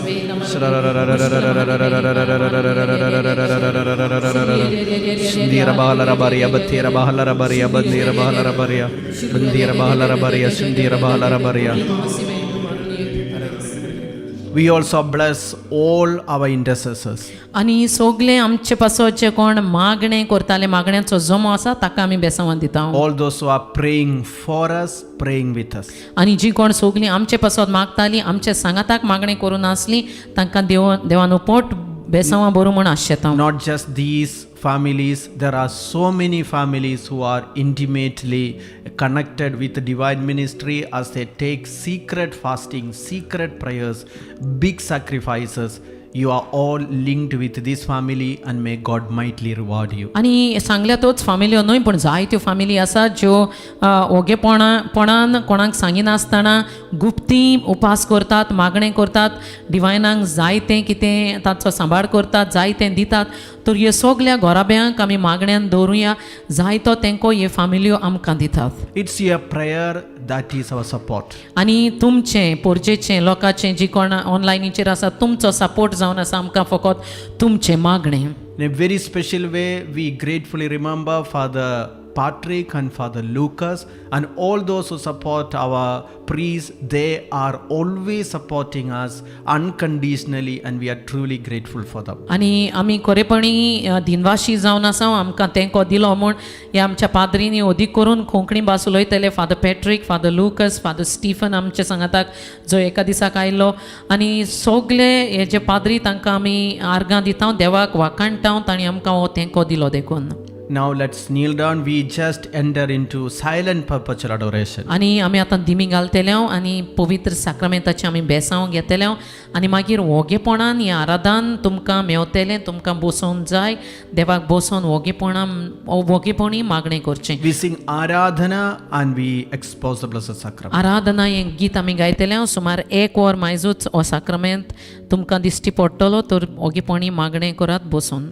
Shindira bahala rabaria bandira bahala rabaria bandira bahala rabaria bandira bahala rabaria shindira bahala rabaria. We also bless all our intercessors. आनी सगळे आमचे पासोचे कोण मागणें करताले मागण्यांचो जमो आसा ताका आमी बेसांवान दिता. All those who are praying for us, praying with us. आनी जी कोण सगळीं आमचे पासत मागतालीं आमचे सांगाताक मागणी करून आसली तांकां देवान उपोट बेसांवां बरो म्हूण आशेता. Not just these families, there are so many families who are intimately connected with the divine ministry as they take secret fasting, secret prayers, big sacrifices. You are all linked with this family and may God mightily reward you. आनी सांगल्या तोच फामिल्यो न्हय पूण जायत्यो family आसात ज्यो ओगेपणान कोणाक सांगिनासतना गुप्ती उपास करतात मागणें करतात डिवायनांक जायतें कितें ताचो सांबाळ करतात जायतें दितात. तर ह्यो सगल्या घोराब्यांक आमी मागण्यान दवरुया जायतो तेंको ह्यो फामिल्यो आमकां दितात. It's your prayer that is our support. आनी तुमचें पोरजेचें लोकांचें जी कोण ऑनलायनीचेर आसा तुमचो सपोर्ट जावन आसा आमकां फकत तुमचें मागणें. In a very special way, we gratefully remember Father Patrick and Father Lucas and all those who support our priests. They are always supporting us unconditionally and we are truly grateful for them. आनी आमी खरेपणी दिनवाशी जावन आसा आमकां तेंको दिलो म्हूण ह्या आमच्या पाद्रींनी ओदीक करून कोंकणी भास उलयतले father Patrick father Lucas father Stephen आमच्या सांगाताक जो एका दिसाक आयलो आनी सगळे हे जे पाद्री तांकां आमी आर्गां दिता देवाक वाखाणटा तांणी आमकां हो तेंको दिलो देखून. Now let's kneel down. We just enter into silent perpetual adoration. आनी आमी आतां दिमी घालतले आनी पवित्र साक्रामेंताची आमी बेसांव घेतले आनी मागीर ओगेपणान हें आराधन तुमकां मेवतलें तुमकां बसोवन जाय देवाक बसोवन ओगेपणी मागणें करचें. We sing Aradhana and we expose the blessed sacrament. आराधना हें गीत आमी गायतले सुमार 1 वर मायजूच हो साक्रामेंत तुमकां दिश्टी पडटलो तर ओगेपणी मागणें करात बसोवन.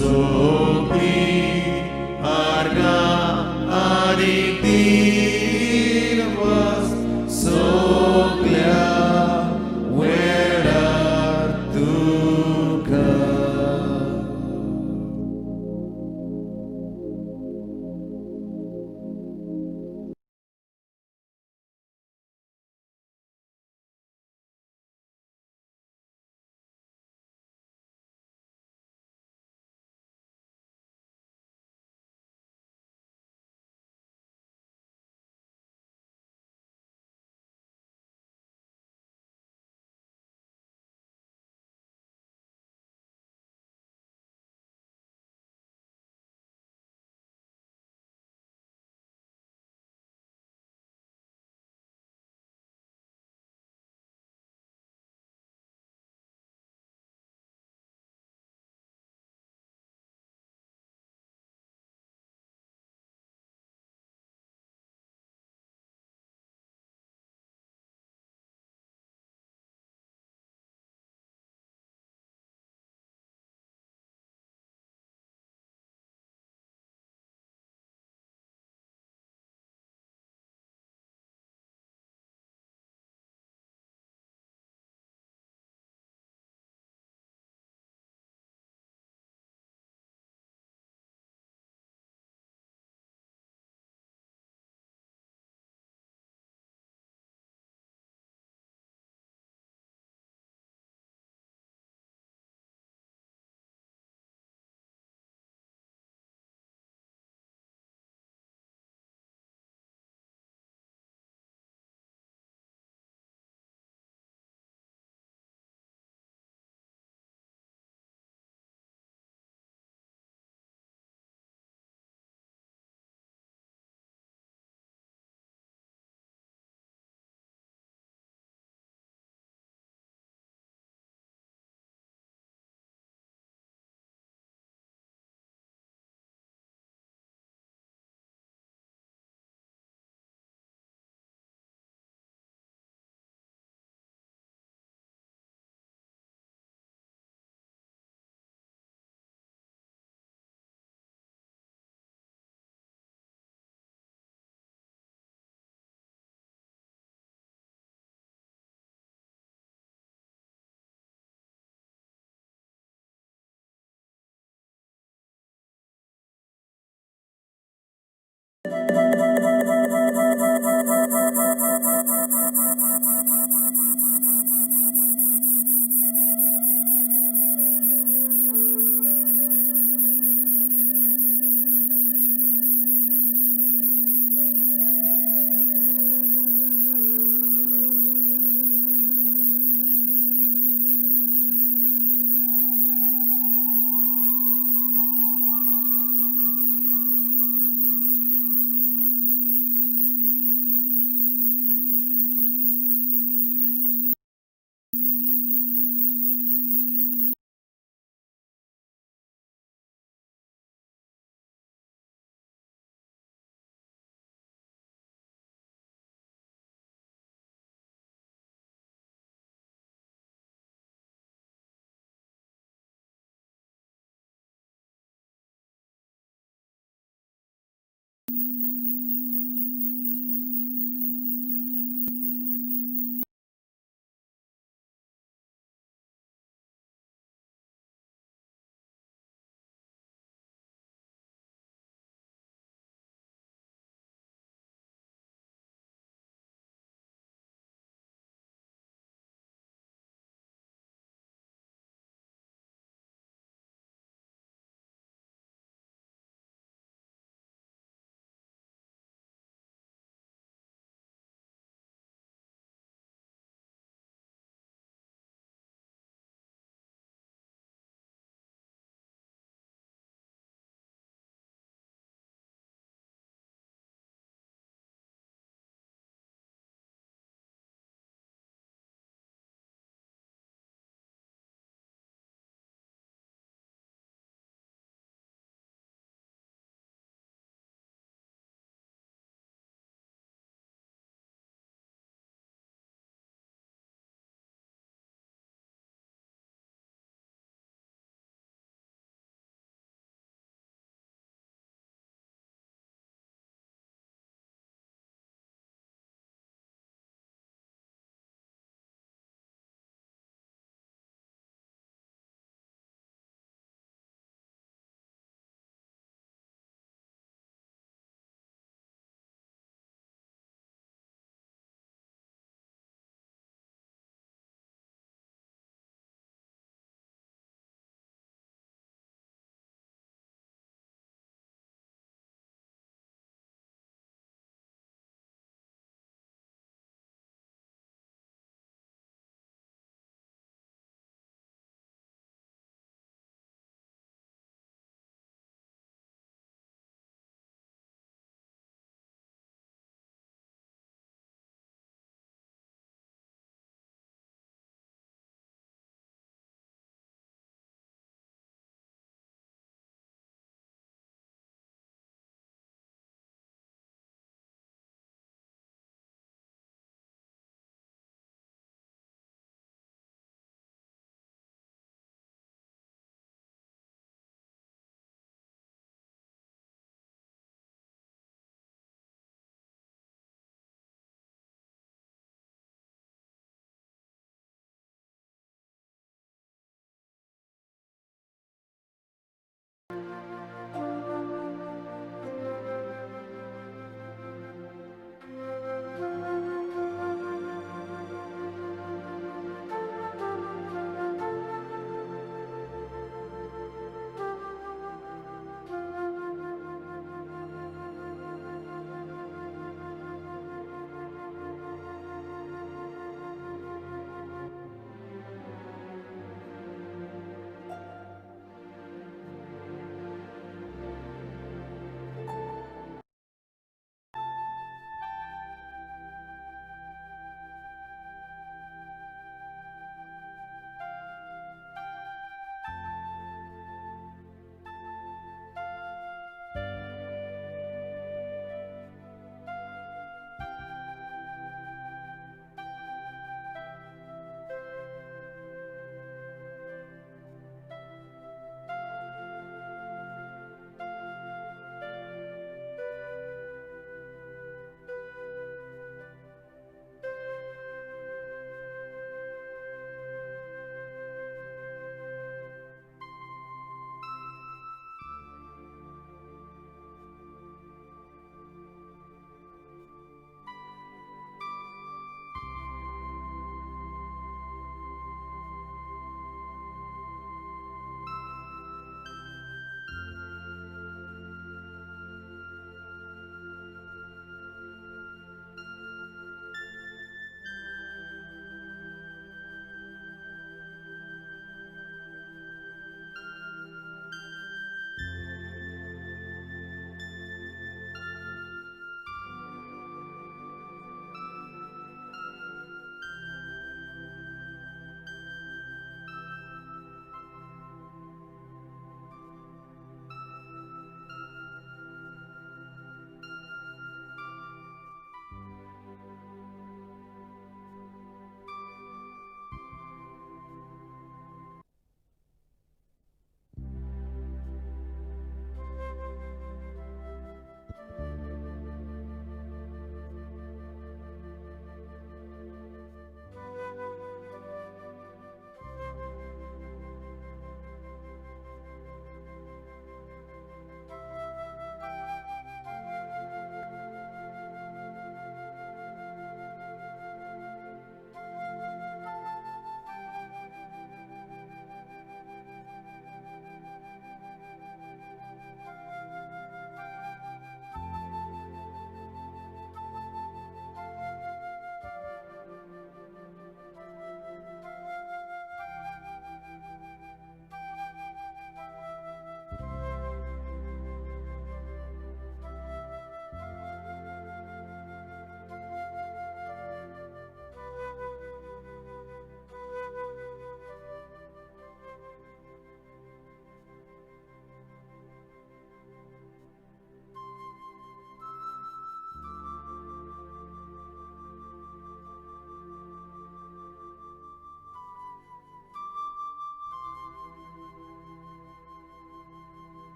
So